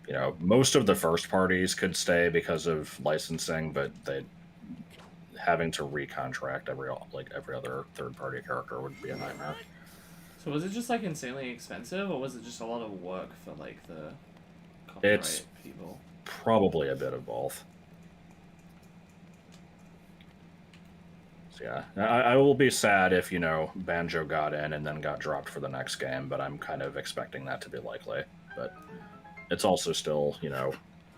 You know, most of the first parties could stay because of licensing, but they having to recontract every other third-party character would be a nightmare. So was it just like insanely expensive, or was it just a lot of work for like the copyright It's people? probably a bit of both. So yeah, I will be sad if, you know, Banjo got in and then got dropped for the next game, but I'm kind of expecting that to be likely. But it's also still, you know,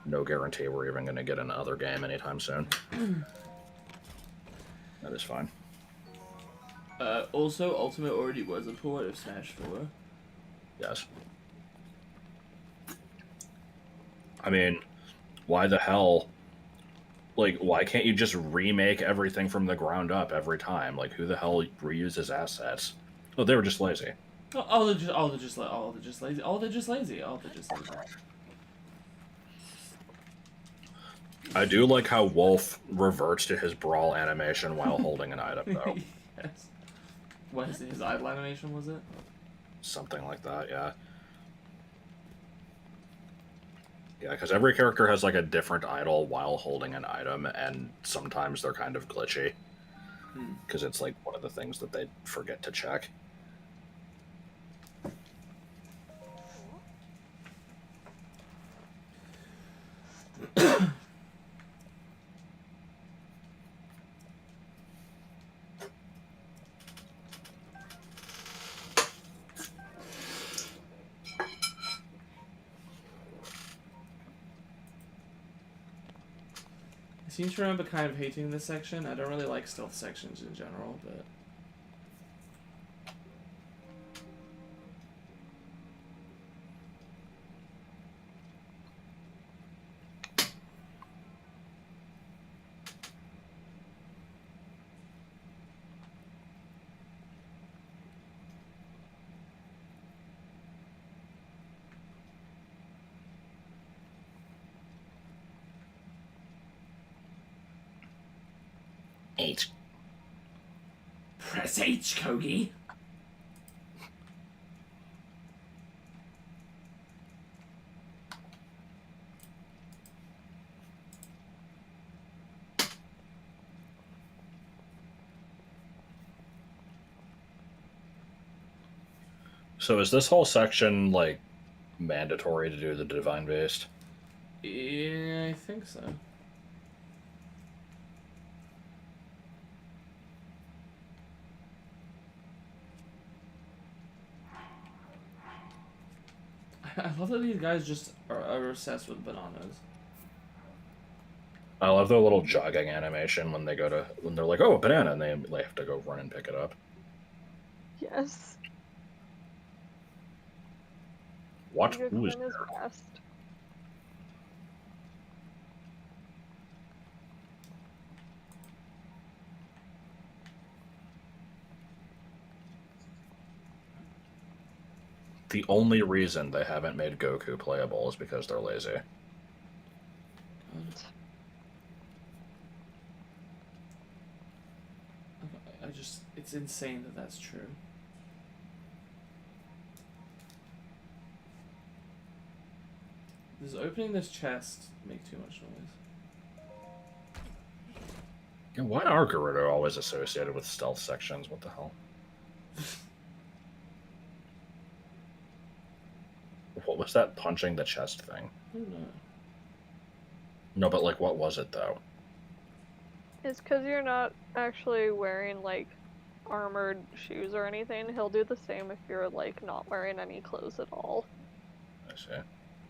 no guarantee we're even going to get another game anytime soon. That is fine. Also, Ultimate already was a port of Smash 4. Yes. I mean, why the hell? Like, why can't you just remake everything from the ground up every time? Like, who the hell reuses assets? Oh, they were just lazy. They're just lazy. They're just lazy. I do like how Wolf reverts to his brawl animation while holding an item, though. Yes. What is it? His idle animation, was it? Something like that, yeah. Yeah, because every character has like a different idol while holding an item, and sometimes they're kind of glitchy. Because it's like one of the things that they forget to check. I seem to remember kind of hating this section. I don't really like stealth sections in general, but... H. Press H, Kogi! So is this whole section, like, mandatory to do the Divine Beast? Yeah, I think so. I love that these guys just are obsessed with bananas. I love their little jogging animation when they're like, oh, a banana, and they have to go run and pick it up. Yes. What? Giga Who is Quinn is there? best. The only reason they haven't made Goku playable is because they're lazy. It's insane that that's true. Does opening this chest make too much noise? Yeah, why are Gerudo always associated with stealth sections? What the hell? What was that punching the chest thing? I don't know. No, but like, what was it though? It's because you're not actually wearing, like, armored shoes or anything. He'll do the same if you're, like, not wearing any clothes at all. I see.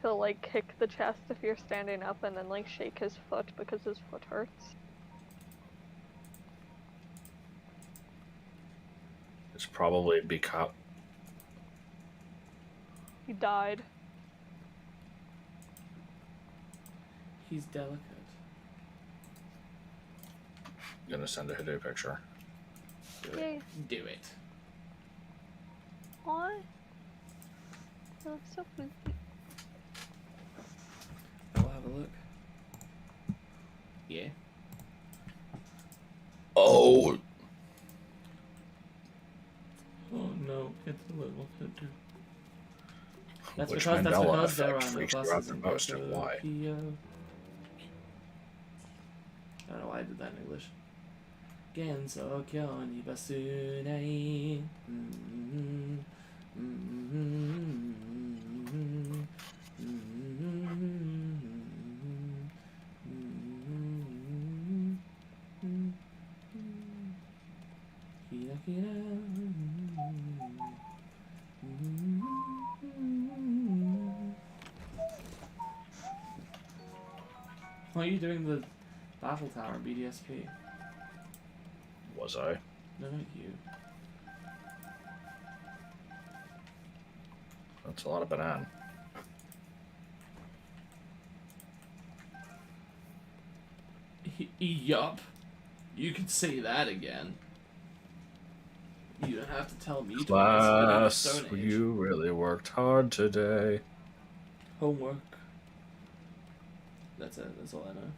He'll, like, kick the chest if you're standing up and then, like, shake his foot because his foot hurts. It's probably because... He died. He's delicate. I'm gonna send a Hideo picture. Yay. Do it. Aw. He looks so cute. I'll have a look. Yeah. Oh! Oh no, it's a little picture. That's Which because Mandela there effect are no freaks you out buses the in most, and why? Tokyo. I don't know why I did that in English. Genso kyo ni basu nai. Why are you doing the Battle Tower in BDSP? Was I? No, not you. That's a lot of banana. Yup. You could say that again. You don't have to tell me twice. Class, Stone Age. you really worked hard today. Homework. That's it. That's all I know.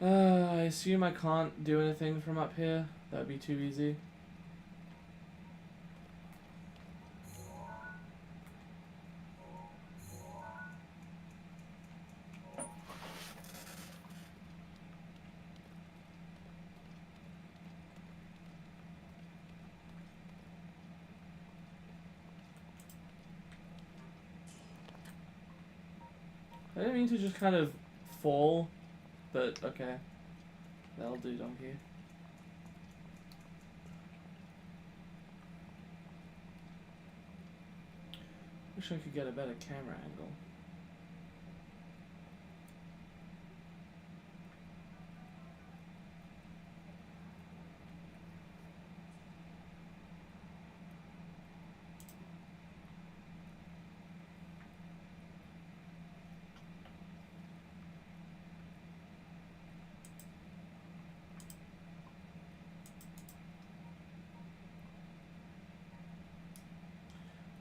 I assume I can't do anything from up here. That'd be too easy. I didn't mean to just kind of fall, but okay. That'll do, donkey. Wish I could get a better camera angle.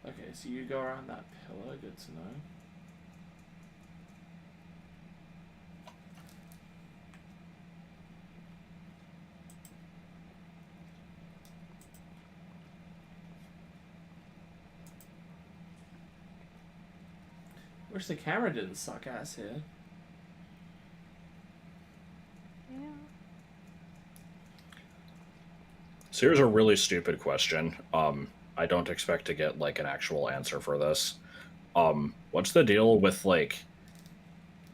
Okay, so you go around that pillar, good to know. Wish the camera didn't suck ass here. Yeah. So here's a really stupid question. I don't expect to get like an actual answer for this. What's the deal with like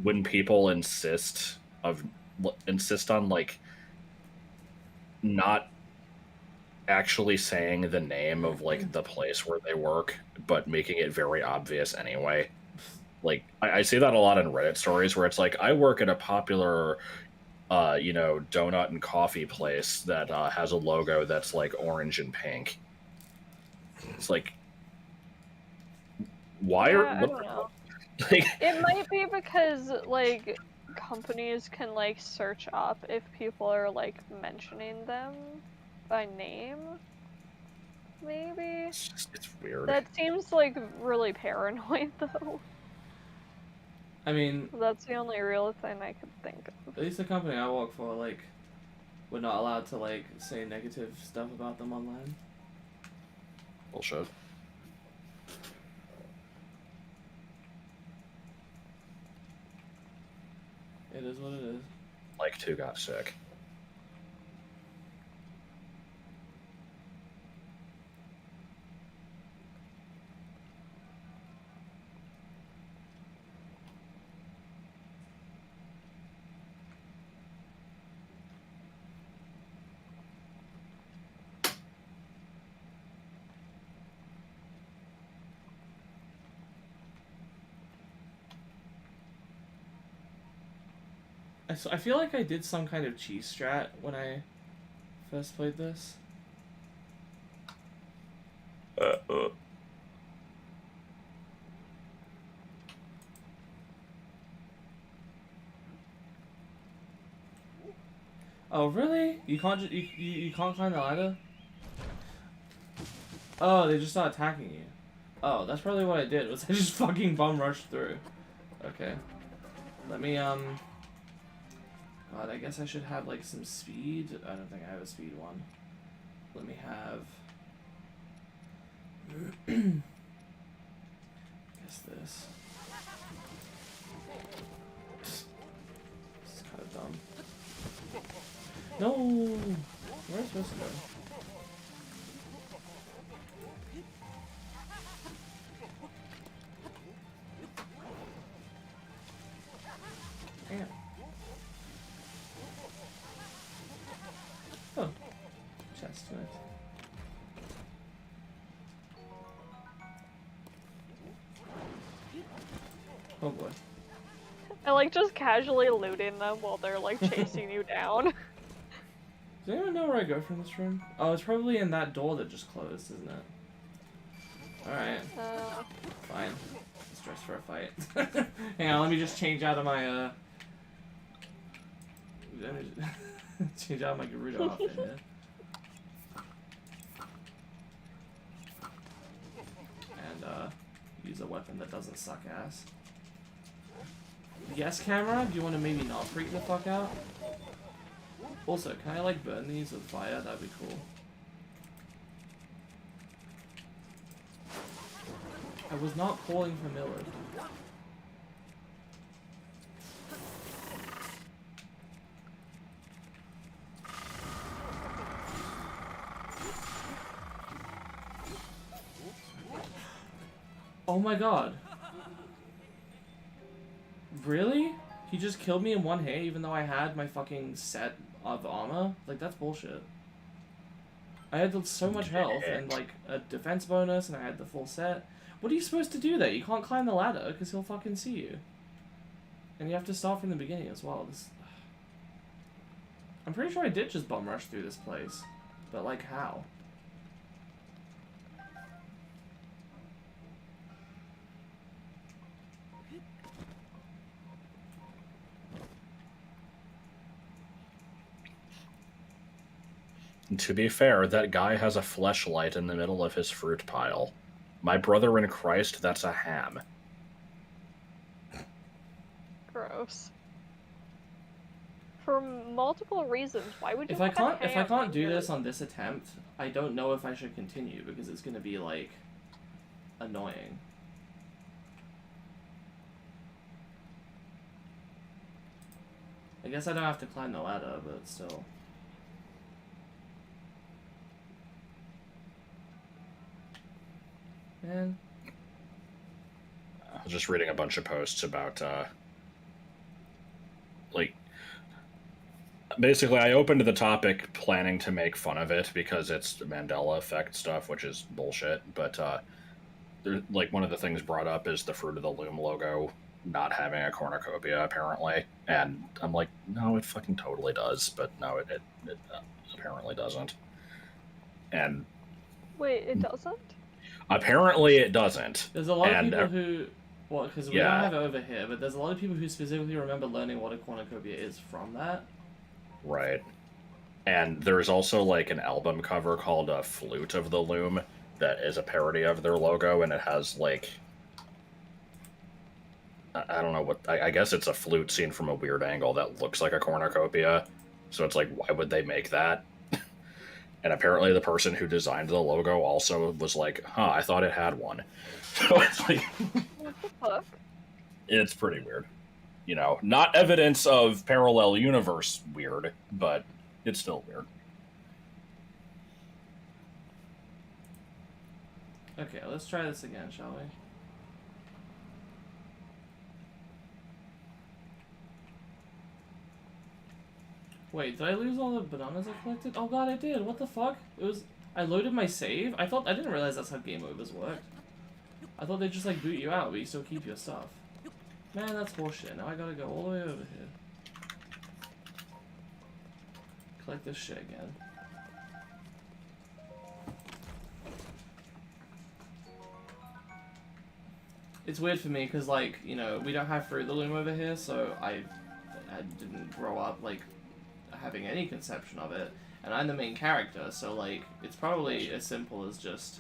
when people insist on like not actually saying the name of like the place where they work, but making it very obvious anyway? Like I see that a lot in Reddit stories where it's like, I work at a popular donut and coffee place that has a logo that's like orange and pink. It's like, why Yeah, are I what, don't know. like? It might be because like companies can like search up if people are like mentioning them by name. Maybe. It's weird. That seems like really paranoid though. I mean, That's the only real thing I could think of. at least the company I work for, like, we're not allowed to, like, say negative stuff about them online. Bullshit. It is what it is. Like, 2 got sick. I feel like I did some kind of cheese strat when I first played this. Oh really? You can't you can't climb the ladder? Oh, they just start attacking you. Oh, that's probably what I did. Was I just fucking bum rushed through? Okay. Let me God, I guess I should have like some speed. I don't think I have a speed one. Let me have. Guess this. This is kind of dumb. No, where am I supposed to go? Damn. Oh boy. I like just casually looting them while they're like chasing you down. Does anyone know where I go from this room? Oh, it's probably in that door that just closed, isn't it? Alright. Fine. Let's dress for a fight. Hang on, let me just change out of my, let me just change out of my Gerudo outfit here. And, use a weapon that doesn't suck ass. Yes, camera? Do you want to maybe not freak the fuck out? Also, can I, like, burn these with fire? That'd be cool. I was not calling for Millard. Oh my god. Really? He just killed me in one hit even though I had my fucking set of armor? Like, that's bullshit. I had so much health and, like, a defense bonus and I had the full set. What are you supposed to do there? You can't climb the ladder because he'll fucking see you. And you have to start from the beginning as well. I'm pretty sure I did just bum rush through this place. But, like, how? To be fair, that guy has a fleshlight in the middle of his fruit pile. My brother in Christ, that's a ham. Gross. For multiple reasons, why would you If I put can't ham in do your- this on this attempt, I don't know if I should continue because it's gonna be like annoying. I guess I don't have to climb the ladder, but still. Man. I was just reading a bunch of posts about, like, basically I opened the topic planning to make fun of it because it's Mandela effect stuff, which is bullshit, but, like, one of the things brought up is the Fruit of the Loom logo not having a cornucopia, apparently, and I'm like, no, it fucking totally does, but no, it apparently doesn't. And Wait, it doesn't? apparently it doesn't. There's a lot of And people who, well, because we Yeah. don't have it over here, but there's a lot of people who specifically remember learning what a cornucopia is from that. Right. And there's also like an album cover called Flute of the Loom that is a parody of their logo, and it has like, I don't know what, I guess it's a flute seen from a weird angle that looks like a cornucopia. So it's like, why would they make that? And apparently the person who designed the logo also was like, huh, I thought it had one. So it's like, What the fuck? it's pretty weird. You know, not evidence of parallel universe weird, but it's still weird. Okay, let's try this again, shall we? Wait, did I lose all the bananas I collected? Oh god, I did. What the fuck? It was... I loaded my save? I didn't realize that's how game overs worked. I thought they'd just, like, boot you out, but you still keep your stuff. Man, that's horseshit. Now I gotta go all the way over here. Collect this shit again. It's weird for me, because, like, you know, we don't have Fruit of the Loom over here, so I didn't grow up, like, having any conception of it, and I'm the main character, so, like, it's probably as simple as just,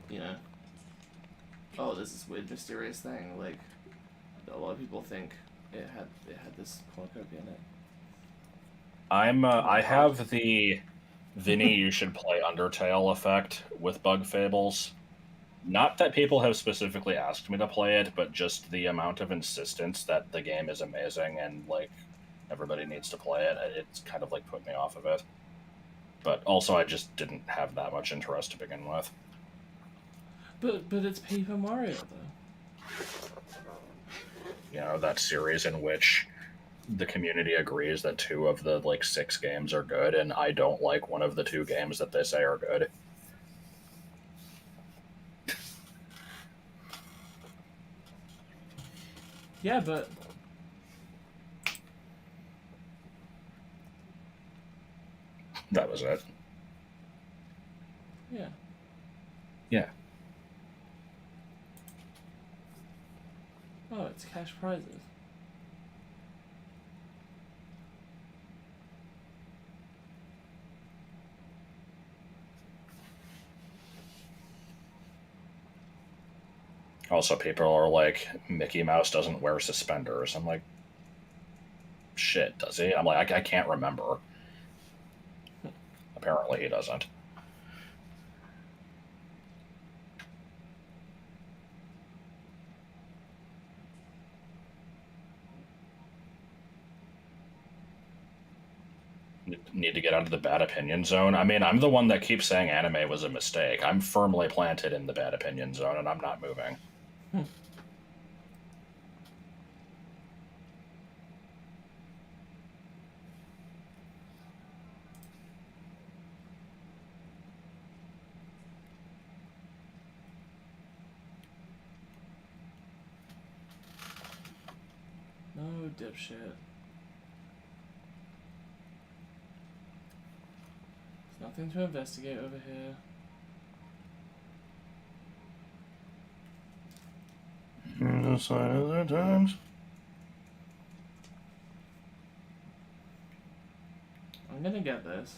you know, oh, there's this weird mysterious thing, like, a lot of people think it had this cornucopia in it. I have the Vinny you should play Undertale effect with Bug Fables. Not that people have specifically asked me to play it, but just the amount of insistence that the game is amazing and, like, everybody needs to play it, it's kind of, like, put me off of it. But also I just didn't have that much interest to begin with. But it's Paper Mario, though. You know, that series in which the community agrees that 2 of the, like, 6 games are good, and I don't like one of the 2 games that they say are good. Yeah, but That was it. yeah. Yeah. Oh, it's cash prizes. Also, people are like, Mickey Mouse doesn't wear suspenders. I'm like, shit, does he? I'm like, I can't remember. Apparently, he doesn't. Need to get out of the bad opinion zone. I mean, I'm the one that keeps saying anime was a mistake. I'm firmly planted in the bad opinion zone, and I'm not moving. No dipshit. There's nothing to investigate over here. Here's a sign of their times. I'm gonna get this.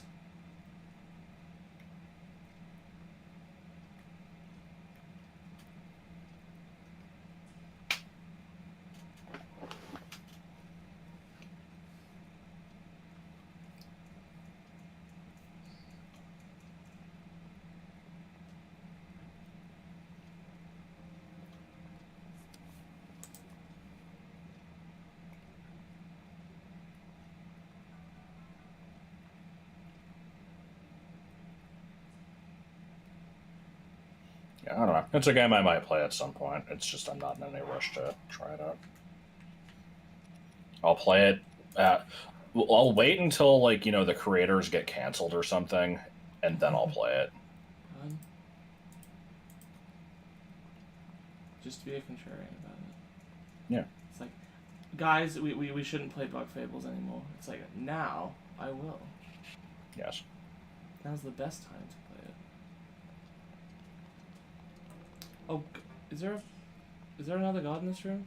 Yeah, I don't know. It's a game I might play at some point. It's just I'm not in any rush to try it out. I'll play it. I'll wait until like the creators get canceled or something, and then I'll play it. Just to be a contrarian about it. Yeah. It's like, guys, we shouldn't play Bug Fables anymore. It's like, now I will. Yes. Now's the best time to play it. Oh, is there another god in this room?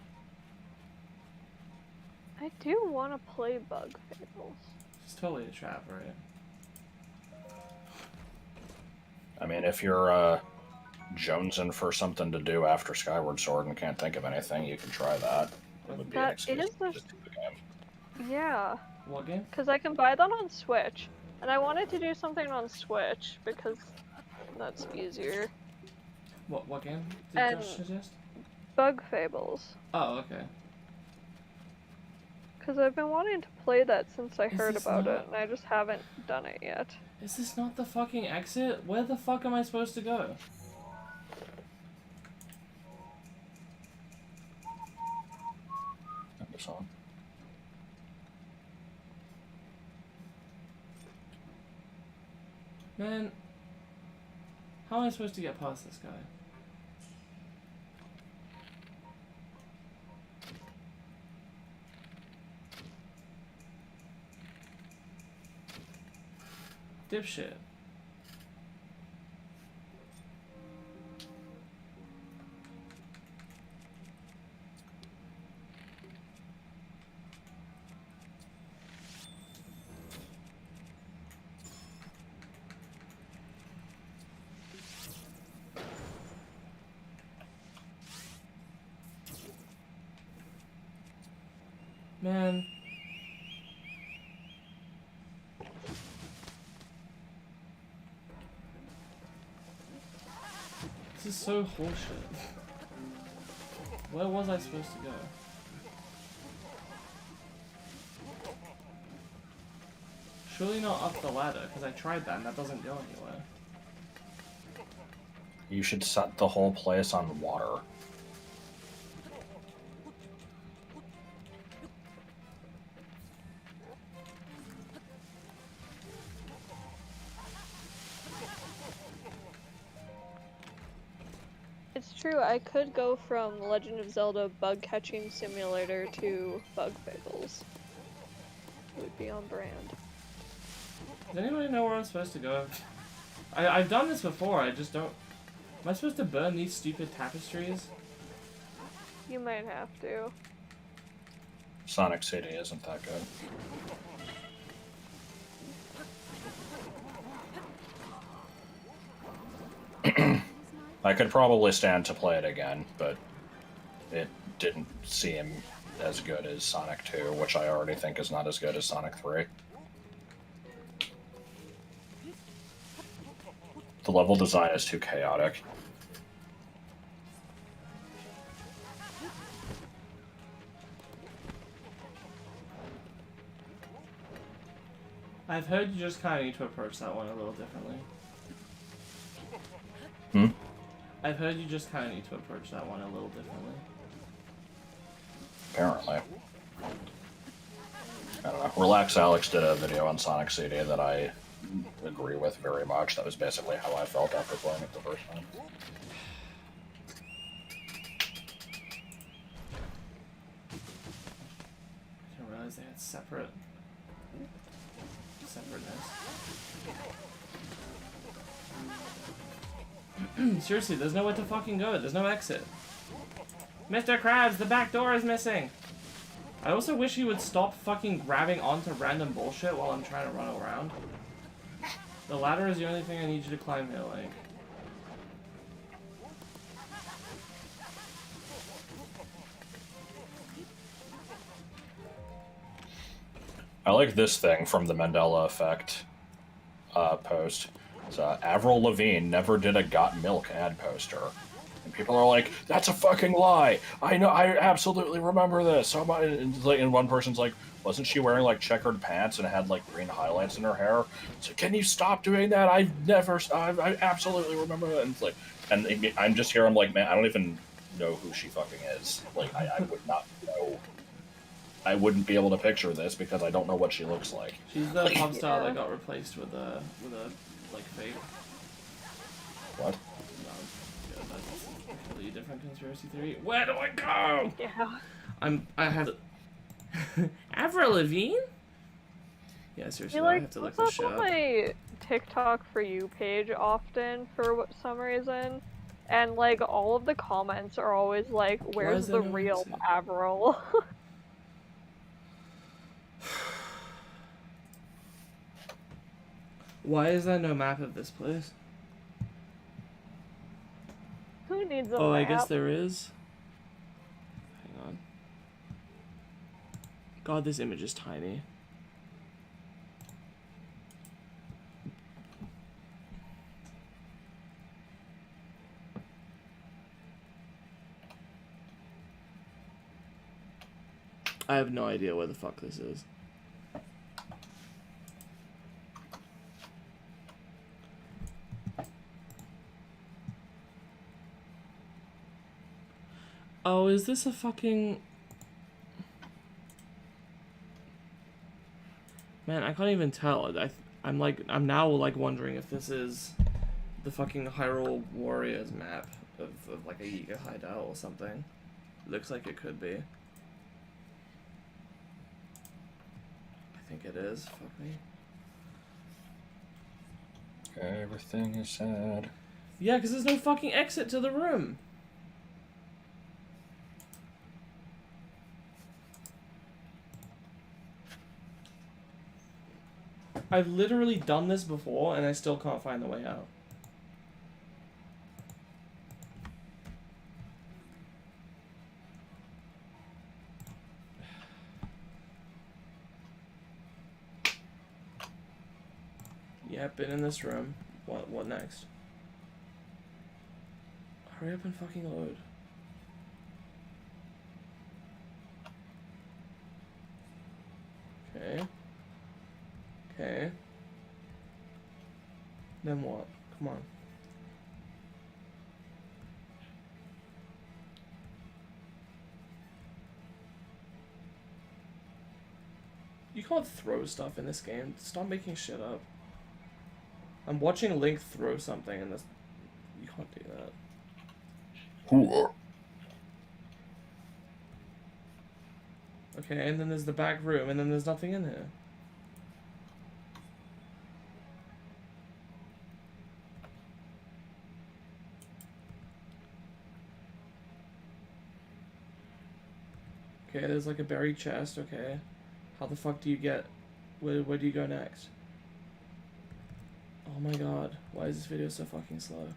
I do want to play Bug Fables. It's totally a trap, right? I mean, if you're jonesing for something to do after Skyward Sword and can't think of anything, you can try that. It would be an That excuse is to just do the game. Yeah, What game? because I can buy that on Switch. And I wanted to do something on Switch because that's easier. What game did And- Josh suggest? Bug Fables. Oh, okay. Because I've been wanting to play that since I Is heard this about not- it, and I just haven't done it yet. Is this not the fucking exit? Where the fuck am I supposed to go? That's all. Man, how am I supposed to get past this guy? Dipshit. Man. This is so horseshit. Where was I supposed to go? Surely not up the ladder, because I tried that and that doesn't go anywhere. You should set the whole place on water. It's true, I could go from Legend of Zelda Bug Catching Simulator to Bug Pickles. It would be on brand. Does anybody know where I'm supposed to go? I've done this before, I just don't... Am I supposed to burn these stupid tapestries? You might have to. Sonic CD isn't that good. I could probably stand to play it again, but it didn't seem as good as Sonic 2, which I already think is not as good as Sonic 3. The level design is too chaotic. I've heard you just kind of need to approach that one a little differently. Hmm? I've heard you just kind of need to approach that one a little differently. Apparently. I don't know. Relax Alex did a video on Sonic CD that I agree with very much. That was basically how I felt after playing it the first time. I didn't realize they had separateness. Seriously, there's nowhere to fucking go. There's no exit. Mr. Krabs, the back door is missing. I also wish he would stop fucking grabbing onto random bullshit while I'm trying to run around. The ladder is the only thing I need you to climb here, like. I like this thing from the Mandela Effect post. It's, Avril Lavigne never did a Got Milk ad poster. And people are like, that's a fucking lie! I know, I absolutely remember this! And one person's like, wasn't she wearing like checkered pants and had like green highlights in her hair? So can you stop doing that? I absolutely remember that. And it's like, and I'm just here, I'm like, man, I don't even know who she fucking is. Like, I would not know. I wouldn't be able to picture this because I don't know what she looks like. She's the pop star that got replaced with a like fake. What? No, yeah, that's a completely different conspiracy theory. Where do I go? Yeah. I have Avril Lavigne? Yeah, seriously, I have to look this shit on up. my TikTok For You page often for some reason, and like all of the comments are always like, "Where's the real Avril?" Why is there no map of this place? Who needs a Oh, map? I guess there is. Hang on. God, this image is tiny. I have no idea where the fuck this is. Oh, is this a fucking... Man, I can't even tell. I'm now like wondering if this is the fucking Hyrule Warriors map of like a Yiga hideout or something. Looks like it could be. I think it is. Fuck me. Everything is sad. Yeah, because there's no fucking exit to the room. I've literally done this before, and I still can't find the way out. Yeah, been in this room. What next? Hurry up and fucking load. Okay. Okay. Then what? Come on. You can't throw stuff in this game. Stop making shit up. I'm watching Link throw something in this. You can't do that. Okay, and then there's the back room, and then there's nothing in here. Okay, there's like a buried chest, okay. How the fuck do you get... Where do you go next? Oh my god, why is this video so fucking slow?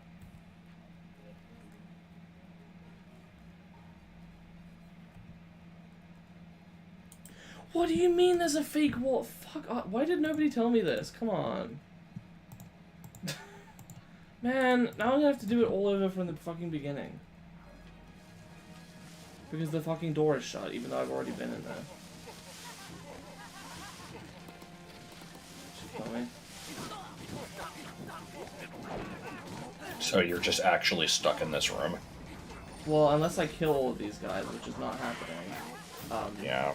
What do you mean there's a fake wall? Fuck, why did nobody tell me this? Come on. Man, now I'm gonna have to do it all over from the fucking beginning. Because the fucking door is shut, even though I've already been in there. Should me. So you're just actually stuck in this room? Well, unless I kill all of these guys, which is not happening. Yeah.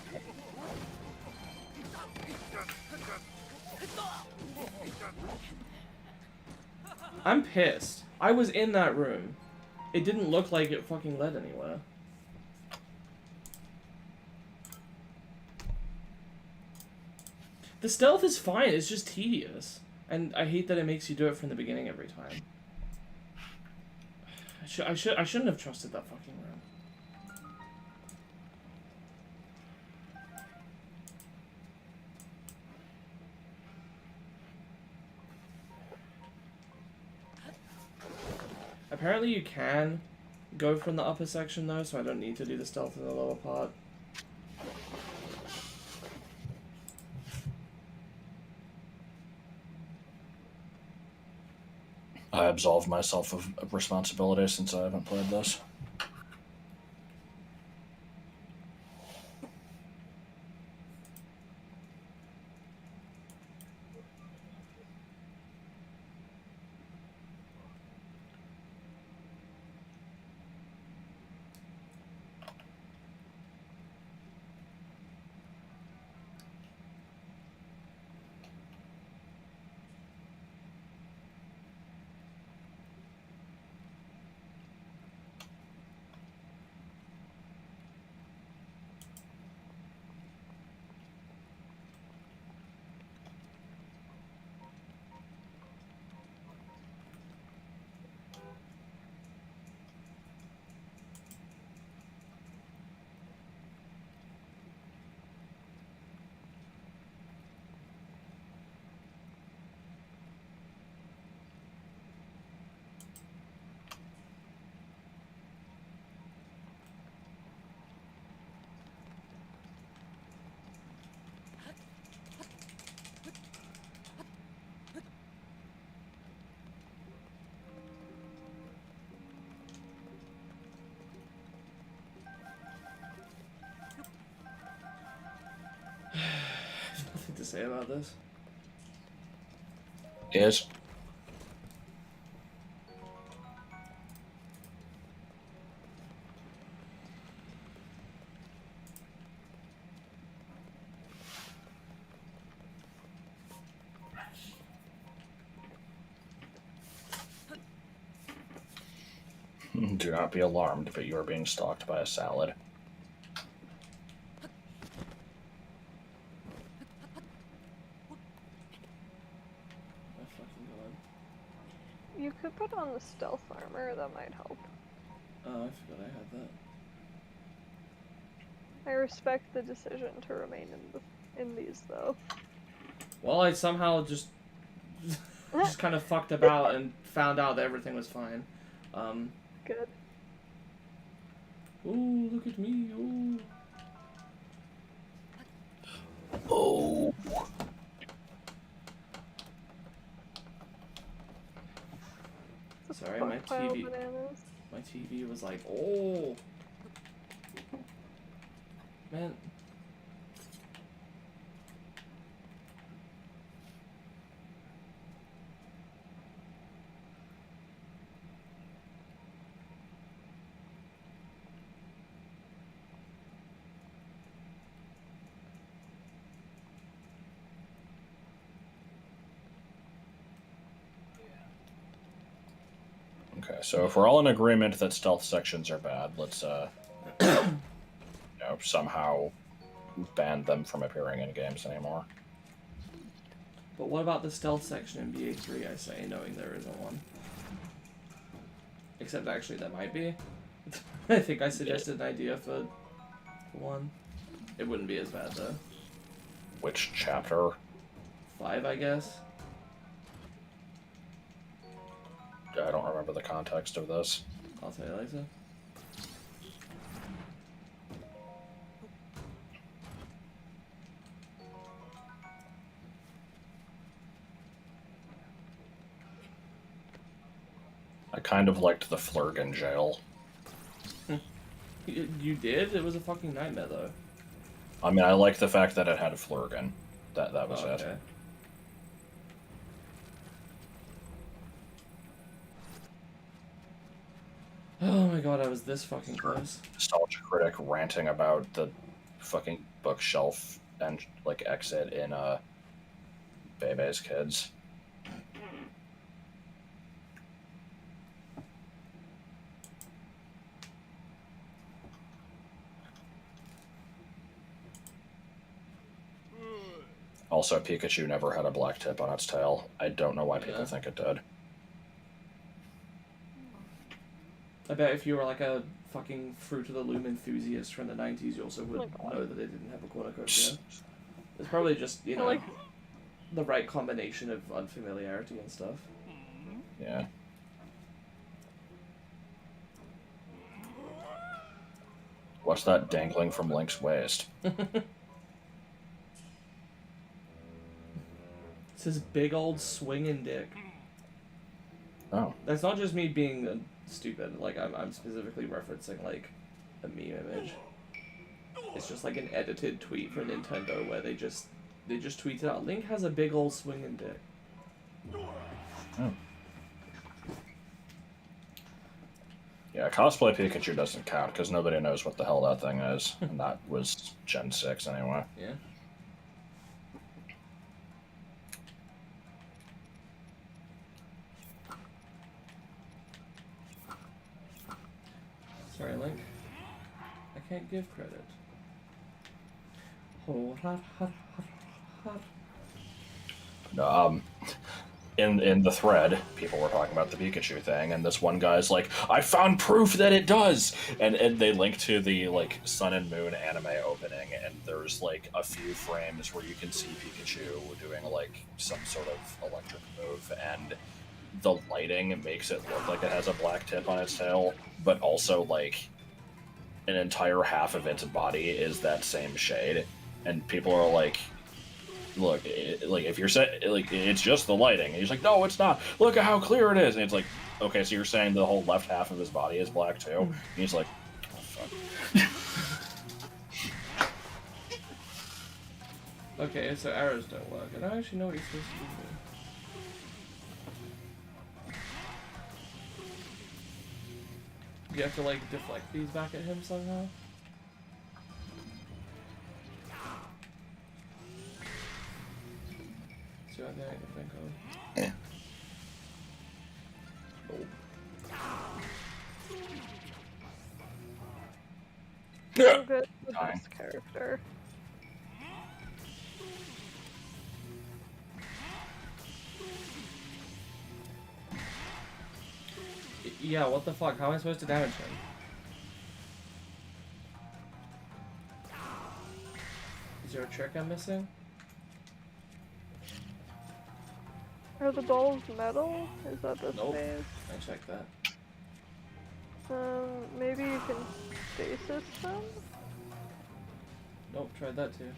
I'm pissed. I was in that room. It didn't look like it fucking led anywhere. The stealth is fine, it's just tedious. And I hate that it makes you do it from the beginning every time. I shouldn't have trusted that fucking room. Apparently you can go from the upper section though, so I don't need to do the stealth in the lower part. I absolve myself of responsibility since I haven't played this. Nothing to say about this. Is? Do not be alarmed, but you are being stalked by a salad. My fucking god. You could put on the stealth armor, that might help. Oh, I forgot I had that. I respect the decision to remain in these though. Well, I somehow just kind of fucked about and found out that everything was fine. Good. Ooh, look at me, ooh. Oh. Sorry, my TV was like, oh. Man. Okay. so if we're all in agreement that stealth sections are bad, let's somehow ban them from appearing in games anymore. But what about the stealth section in BA3, I say, knowing there isn't one? Except actually there might be. I think I suggested an idea for one. It wouldn't be as bad though. Which chapter? 5, I guess. I don't remember the context of this. I'll tell you later. I kind of liked the Flurgan jail. You did? It was a fucking nightmare though. I mean, I liked the fact that it had a Flurgan. That was it. Okay. Oh my god, I was this fucking close. Nostalgia critic ranting about the fucking bookshelf and like exit in Bebe's Kids. Also, Pikachu never had a black tip on its tail. I don't know why people think it did. I bet if you were like a fucking Fruit of the Loom enthusiast from the 90s, you also would know that it didn't have a cornucopia. It's probably just, you know, Like- the right combination of unfamiliarity and stuff. Yeah. What's that dangling from Link's waist? It's his big old swinging dick. Oh. That's not just me being stupid. Like, I'm specifically referencing, like, a meme image. It's just like an edited tweet from Nintendo where they just tweeted out, Link has a big old swinging dick. Oh. Yeah, cosplay Pikachu doesn't count because nobody knows what the hell that thing is. And that was Gen 6 anyway. Yeah. Sorry, Link. I can't give credit. No, in the thread, people were talking about the Pikachu thing, and this one guy's like, I found proof that it does! And they link to the, like, Sun and Moon anime opening, and there's, like, a few frames where you can see Pikachu doing, like, some sort of electric move, and the lighting makes it look like it has a black tip on its tail, but also, like, an entire half of its body is that same shade, and people are like, look, like, if you're like, it's just the lighting, and he's like, no, it's not, look at how clear it is, and it's like, okay, so you're saying the whole left half of his body is black too? And he's like, oh, fuck. Okay, so arrows don't work. I don't actually know what you're supposed to do here. You have to, like, deflect these back at him somehow? That's the only thing I can think of. Yeah. So good with Fine. this character. Yeah, what the fuck? How am I supposed to damage him? Is there a trick I'm missing? Are the balls metal? Is that the Nope. space? I checked that. Maybe you can stasis them? Nope, tried that too.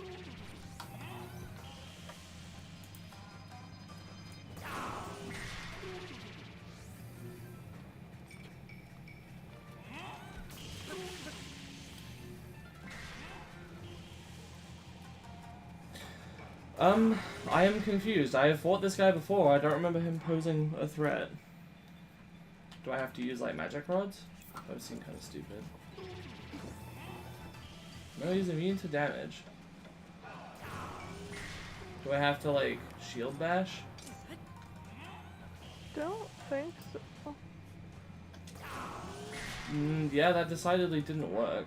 I am confused. I have fought this guy before. I don't remember him posing a threat. Do I have to use, like, magic rods? That would seem kind of stupid. No, he's immune to damage. Do I have to, like, shield bash? Don't think so. Yeah, that decidedly didn't work.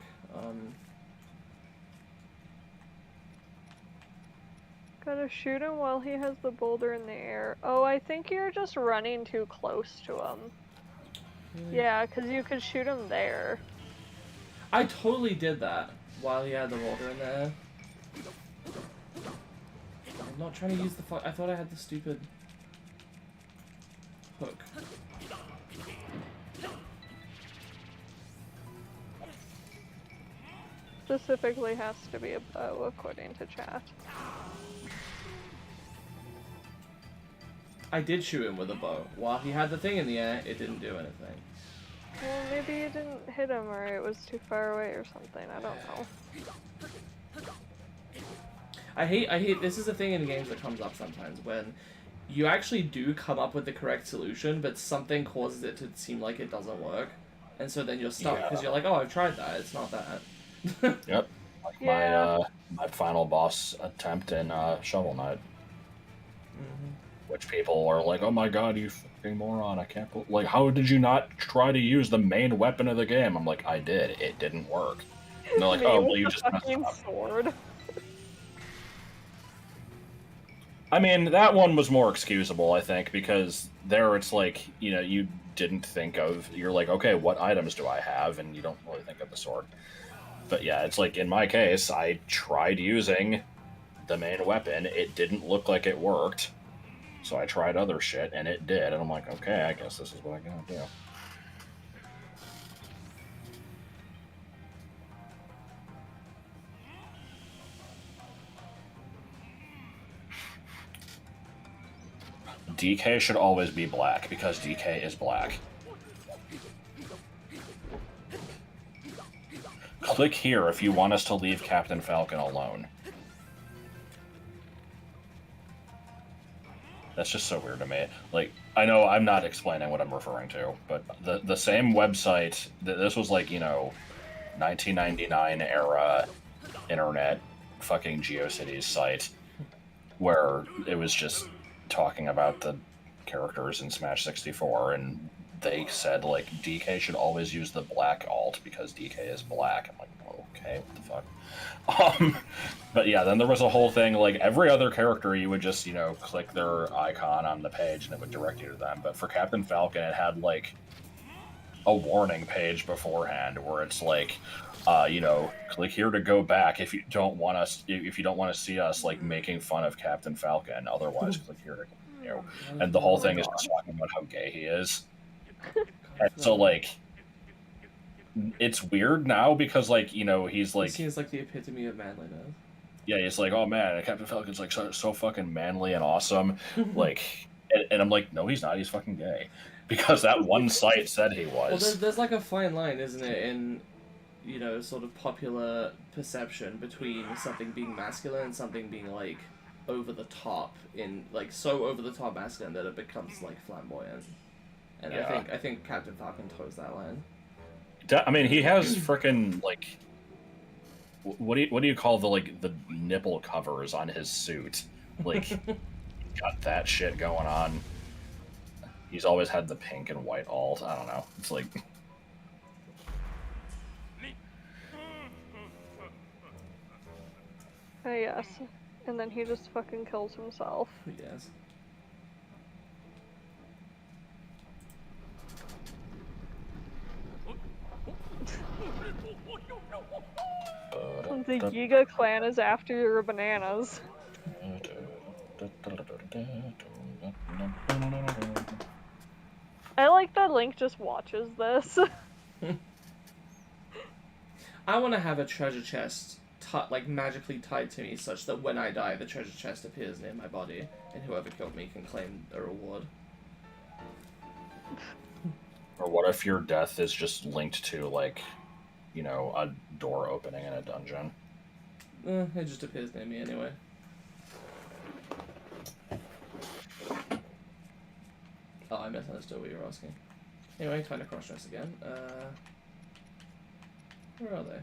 Gotta shoot him while he has the boulder in the air. Oh, I think you're just running too close to him. Really? Yeah, because you could shoot him there. I totally did that while he had the boulder in there. I'm not trying to use the I thought I had the stupid hook. Specifically has to be a bow, according to chat. I did shoot him with a bow. While he had the thing in the air, it didn't do anything. Well, maybe you didn't hit him or it was too far away or something. I don't know. I hate, this is a thing in games that comes up sometimes, when you actually do come up with the correct solution, but something causes it to seem like it doesn't work. And so then you're stuck, because you're like, oh, I've tried that, it's not that. Yep. Like Yeah. my final boss attempt in Shovel Knight. Which people are like, oh my god, you fucking moron, I can't like, how did you not try to use the main weapon of the game? I'm like, I did, it didn't work. And they're like, Me oh, with well, you the just messed fucking up. sword. I mean, that one was more excusable, I think, because there it's like, you know, you didn't think of, you're like, okay, what items do I have? And you don't really think of the sword. But yeah, it's like, in my case, I tried using the main weapon, it didn't look like it worked. So I tried other shit, and it did, and I'm like, okay, I guess this is what I gotta do. DK should always be black, because DK is black. Click here if you want us to leave Captain Falcon alone. That's just so weird to me. Like, I know I'm not explaining what I'm referring to, but the same website, this was like, you know, 1999 era internet fucking GeoCities site, where it was just talking about the characters in Smash 64, and they said, like, DK should always use the black alt because DK is black. I'm like, okay, what the fuck? But yeah, then there was a whole thing, like, every other character you would just, you know, click their icon on the page and it would direct you to them. But for Captain Falcon, it had, like, a warning page beforehand where it's like, you know, click here to go back if you don't want us, if you don't want to see us, like, making fun of Captain Falcon. Otherwise, click here to continue. And the whole thing is just talking about how gay he is. And so, like, it's weird now because, like, you know, he's like, he seems like the epitome of manliness. Yeah, he's like, oh man, Captain Falcon's like so fucking manly and awesome, like, and I'm like, no, he's not. He's fucking gay, because that one site said he was. Well, there's like a fine line, isn't it, in, you know, sort of popular perception between something being masculine and something being like over the top, in like so over the top masculine that it becomes like flamboyant. And Yeah. I think Captain Falcon toes that line. I mean, he has freaking, like, what do you call the nipple covers on his suit? Like, got that shit going on. He's always had the pink and white alt. I don't know. It's like, Yes. And then he just fucking kills himself. Yes. The Giga clan is after your bananas. I like that Link just watches this. I want to have a treasure chest like magically tied to me such that when I die, the treasure chest appears near my body, and whoever killed me can claim a reward. Or what if your death is just linked to, like, you know, a door opening in a dungeon? It just appears near me anyway. Oh, I misunderstood what you were asking. Anyway, time to cross-dress again. Where are they?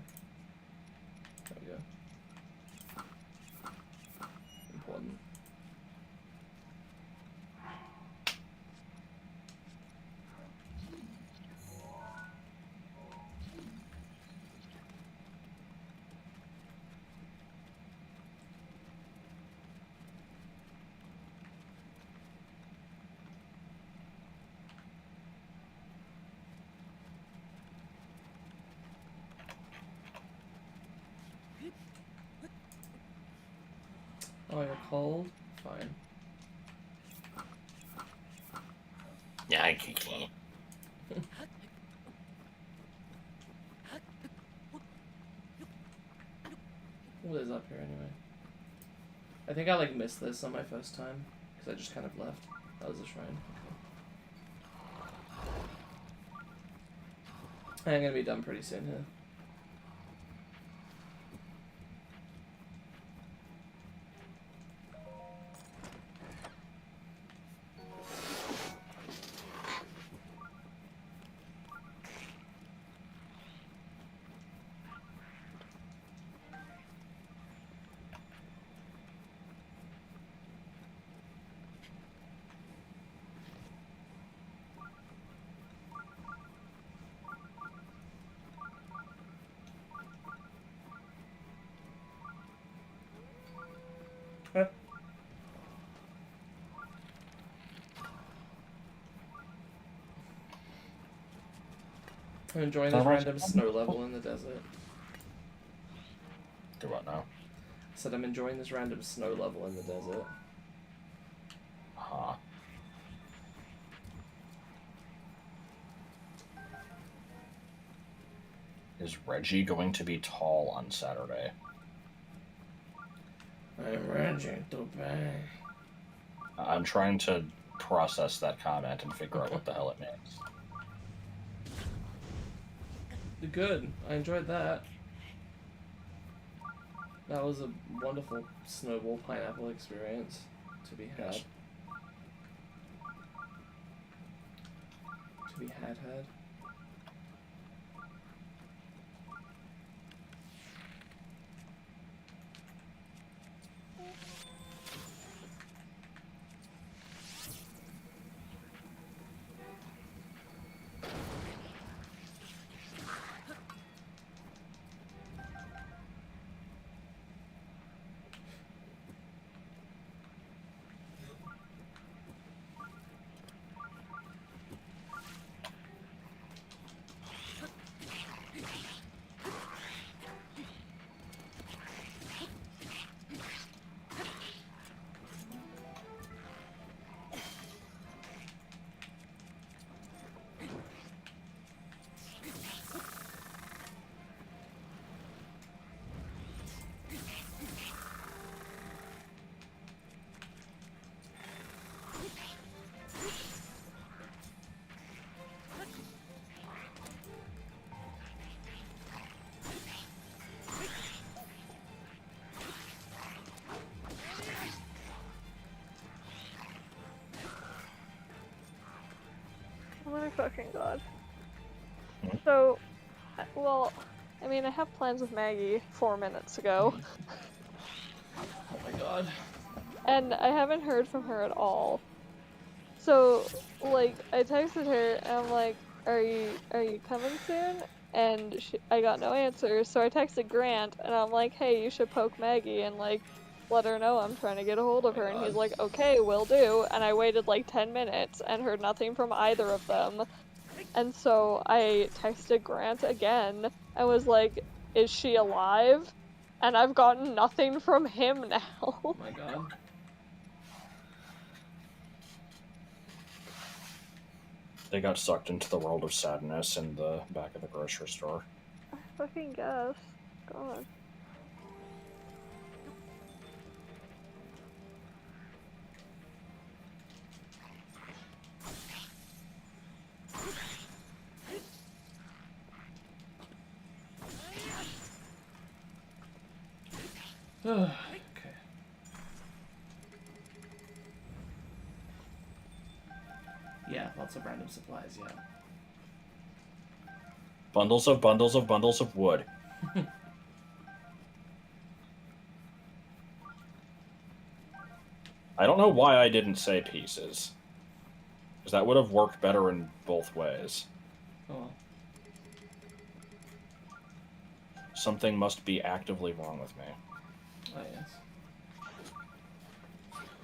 There we go. Important. Oh, you're cold? Fine. Yeah, I can't. What is up here anyway? I think I like missed this on my first time because I just kind of left. That was a shrine. Okay. I'm gonna be done pretty soon here. I'm enjoying this random snow level in the desert. Do what now? I said I'm enjoying this random snow level in the desert. Huh. Is Reggie going to be tall on Saturday? I'm Reggie to bang. I'm trying to process that comment and figure out what the hell it means. Good. I enjoyed that. That was a wonderful snowball pineapple experience to be had. Yes. To be had. Oh my fucking god. So, well, I mean, I have plans with Maggie 4 minutes ago, Oh my god. and I haven't heard from her at all. So, like, I texted her, and I'm like, are you coming soon? And I got no answer, so I texted Grant, and I'm like, hey, you should poke Maggie, and, like, let her know I'm trying to get a hold of her, and he's like, okay, will do, and I waited, like, 10 minutes, and heard nothing from either of them. And so I texted Grant again and was like, is she alive? And I've gotten nothing from him now. Oh my god. They got sucked into the world of sadness in the back of the grocery store. I fucking guess. God. Okay. Yeah, lots of random supplies, yeah. Bundles of bundles of bundles of wood. I don't know why I didn't say pieces. Because that would have worked better in both ways. Oh. Something must be actively wrong with me. Oh, yes.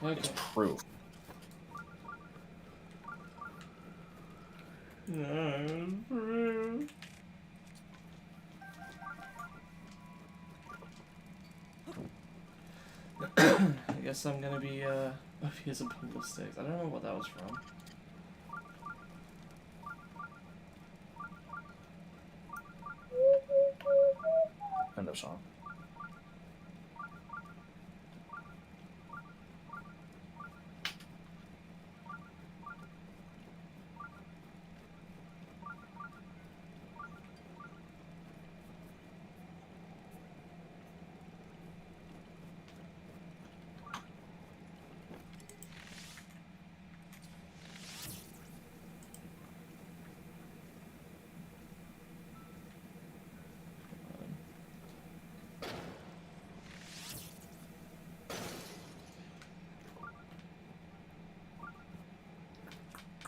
Okay. It's proof. I guess I'm gonna be, here's a bundle of sticks. I don't know what that was from. End of song.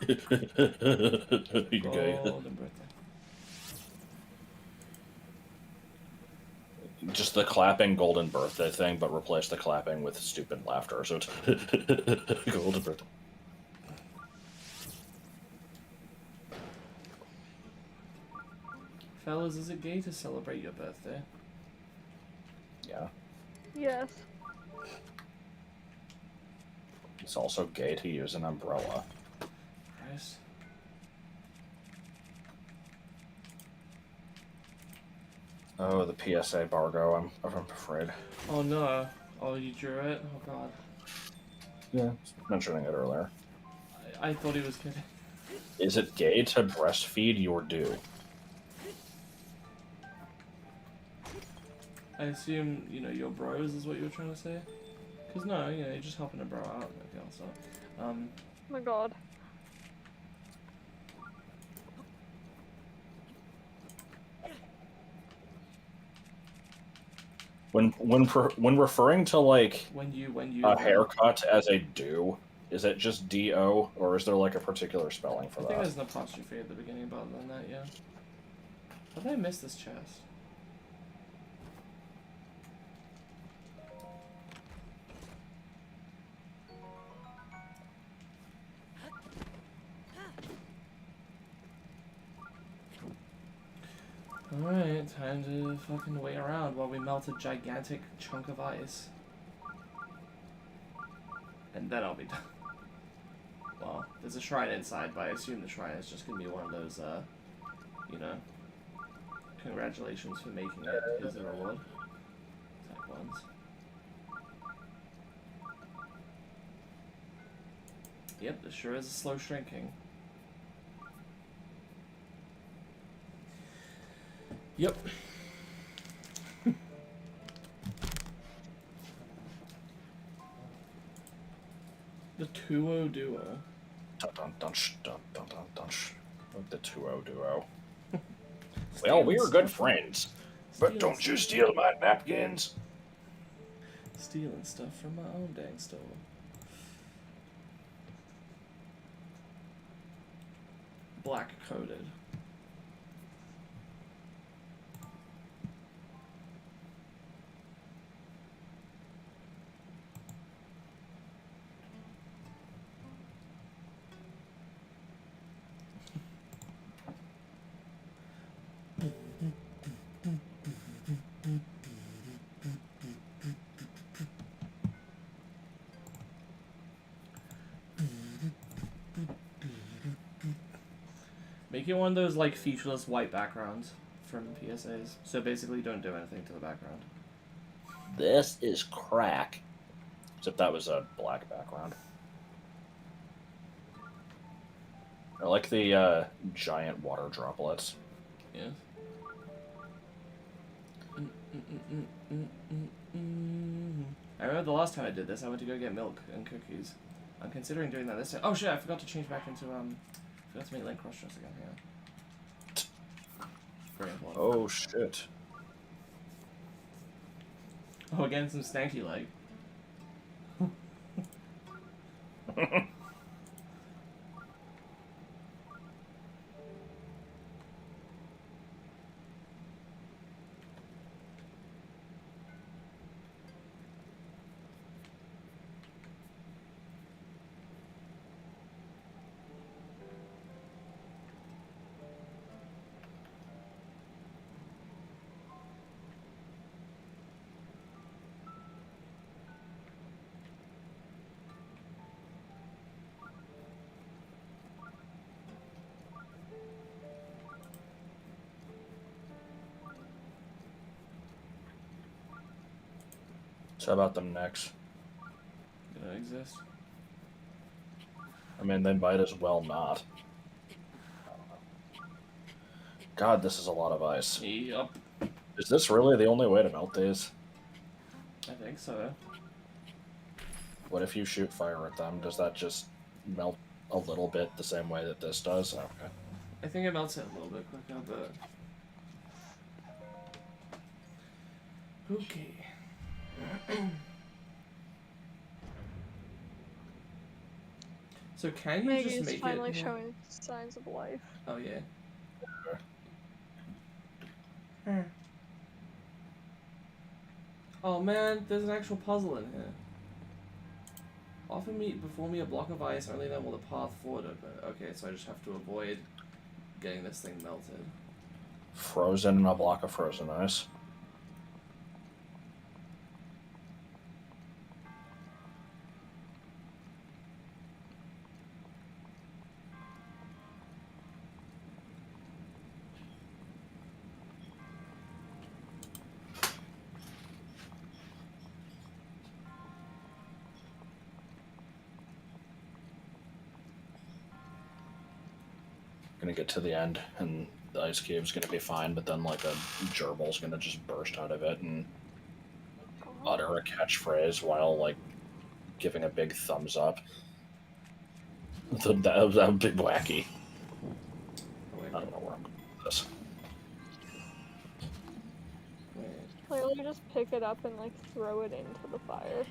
You gay. Golden birthday. Just the clapping golden birthday thing, but replace the clapping with stupid laughter. So it's golden birthday. Fellas, is it gay to celebrate your birthday? Yeah. Yes. It's also gay to use an umbrella. Christ. Oh, the PSA Bargo. I'm afraid. Oh no. Oh, you drew it? Oh god. Yeah. Mentioning it earlier. I thought he was kidding. Is it gay to breastfeed your dew? I assume, you know, your bros is what you were trying to say? Because no, you know, you're just helping a bro out. Okay, I'll stop. Oh my god. When referring to like When you a haircut as a do, is it just do, or is there like a particular spelling for I that? think there's an apostrophe at the beginning, but other than that, yeah. How did I miss this chest? Alright, time to fucking wait around while we melt a gigantic chunk of ice. And then I'll be done. Well, there's a shrine inside, but I assume the shrine is just gonna be one of those, you know, congratulations for making it, here's the reward type ones. Yep, this sure is a slow shrinking. Yep. The 2-0 duo. Dun dun dun dun dun dun dun. The 2-0 duo. Well, we are good friends, but don't you steal my napkins. Stealing stuff from my own dang store. Black coated. Make it one of those like featureless white backgrounds from PSAs. So basically don't do anything to the background. This is crack. Except that was a black background. I like the giant water droplets. Yes. I remember the last time I did this, I went to go get milk and cookies. I'm considering doing that this time. Oh shit, I forgot to change back into, forgot to make lane cross dress again, yeah. Very important. Oh shit. Oh, again, some stanky leg. So about them necks. Do they exist? I mean, they might as well not. God, this is a lot of ice. Yup. Is this really the only way to melt these? I think so. What if you shoot fire at them? Does that just melt a little bit the same way that this does? Okay. I think it melts it a little bit quicker, but... Okay. So can you just Maggie's make finally it... showing signs of life. Oh, yeah. Oh man, there's an actual puzzle in here. Before me a block of ice, only then will the path forward open. Okay, so I just have to avoid getting this thing melted. Frozen in a block of frozen ice. Gonna get to the end and the ice cube's gonna be fine, but then like a gerbil's gonna just burst out of it and utter a catchphrase while like giving a big thumbs up. That would be wacky. I don't know where I'm going with this. Wait. Clearly just pick it up and like throw it into the fire.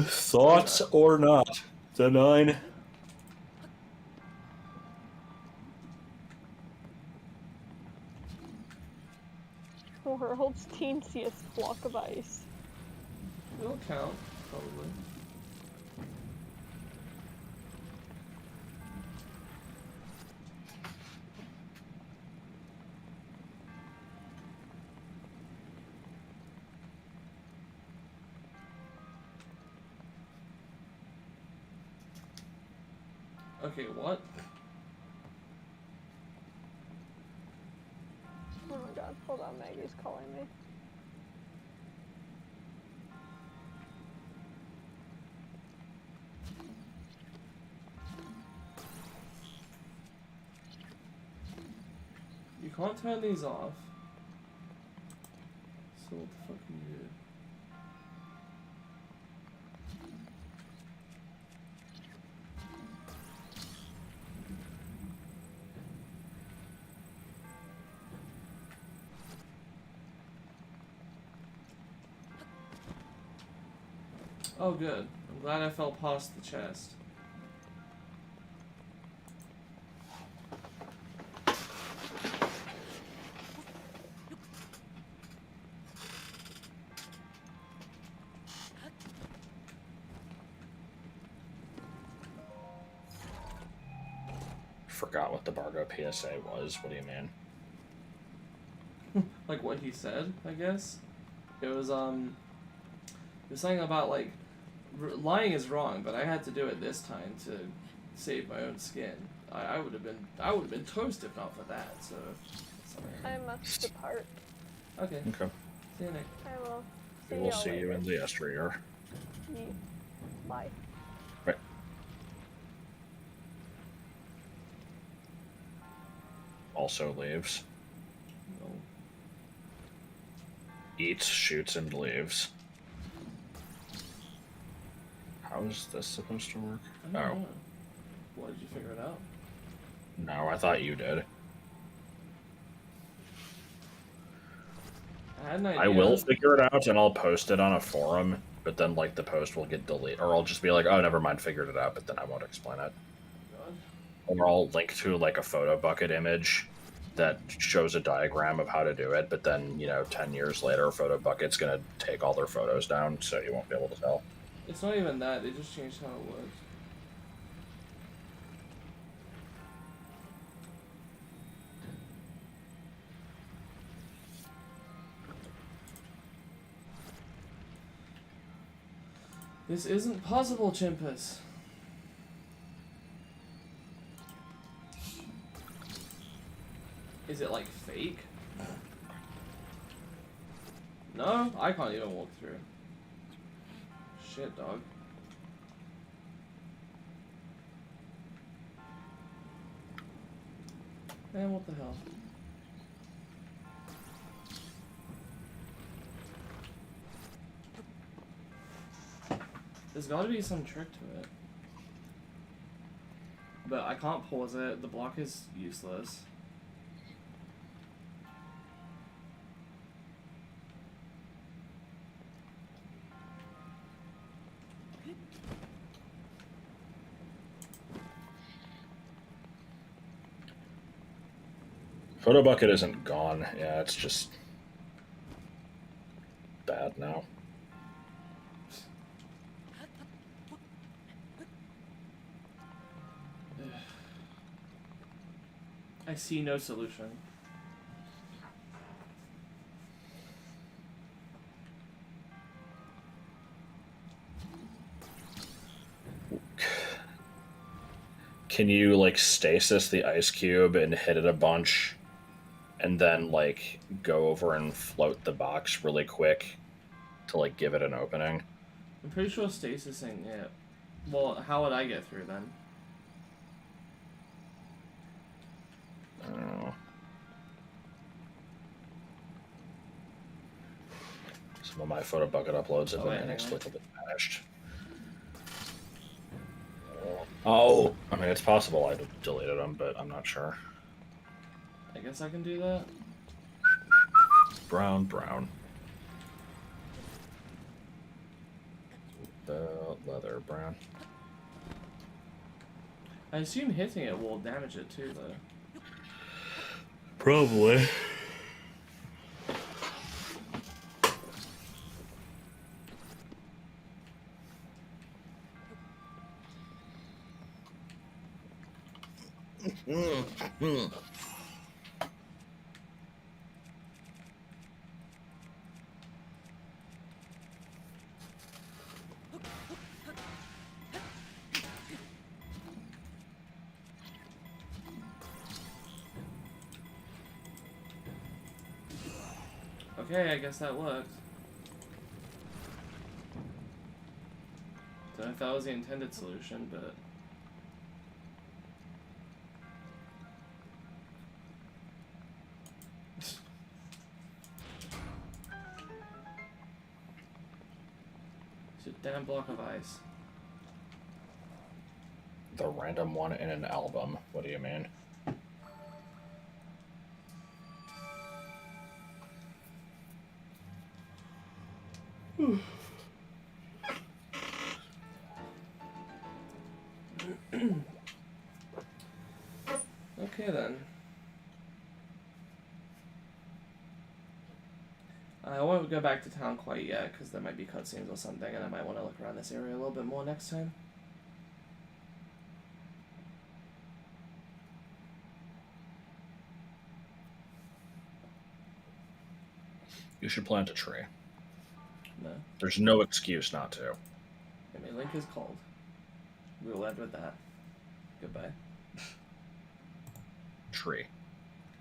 Thoughts or not? The 9. World's teensiest block of ice. It'll count, probably. Okay, what? Oh my god, hold on, Maggie's calling me. You can't turn these off. So what the fuck can you do? Oh good. I'm glad I fell past the chest. Forgot what the Bargo PSA was. What do you mean? Like what he said, I guess. It was something about like lying is wrong, but I had to do it this time to save my own skin. I would have been toast if not for that. So sorry. I must depart. Okay. Okay. See you next. I will. We will y'all see you later. in the estuary. Bye. Right. Also leaves. No. Eats, shoots, and leaves. How is this supposed to work? I don't know. What, did you figure it out? No, I thought you did. I had an idea. I will figure it out and I'll post it on a forum, but then like the post will get deleted, or I'll just be like, oh, never mind, figured it out, but then I won't explain it. God. Or I'll link to like a photo bucket image that shows a diagram of how to do it, but then, 10 years later, photo bucket's gonna take all their photos down, so you won't be able to tell. It's not even that. They just changed how it works. This isn't possible, Chimpus. Is it like fake? No, I can't even walk through. Shit, dog. Man, what the hell? There's gotta be some trick to it. But I can't pause it, the block is useless. Photo bucket isn't gone. Yeah, it's just bad now. I see no solution. Can you like stasis the ice cube and hit it a bunch, and then like go over and float the box really quick to like give it an opening? I'm pretty sure stasising it. Well, how would I get through then? I don't know. Some of my photo bucket uploads have been inexplicably vanished. Oh, I mean, it's possible I deleted them, but I'm not sure. I guess I can do that. Brown. Leather, brown. I assume hitting it will damage it too, though. Probably. Okay, I guess that worked. Don't know if that was the intended solution, but... It's a damn block of ice. The random one in an album. What do you mean? Okay then. I won't go back to town quite yet, because there might be cutscenes or something, and I might want to look around this area a little bit more next time. You should plant a tree. No. There's no excuse not to. I mean, Link is cold. We will end with that. Goodbye. Tree.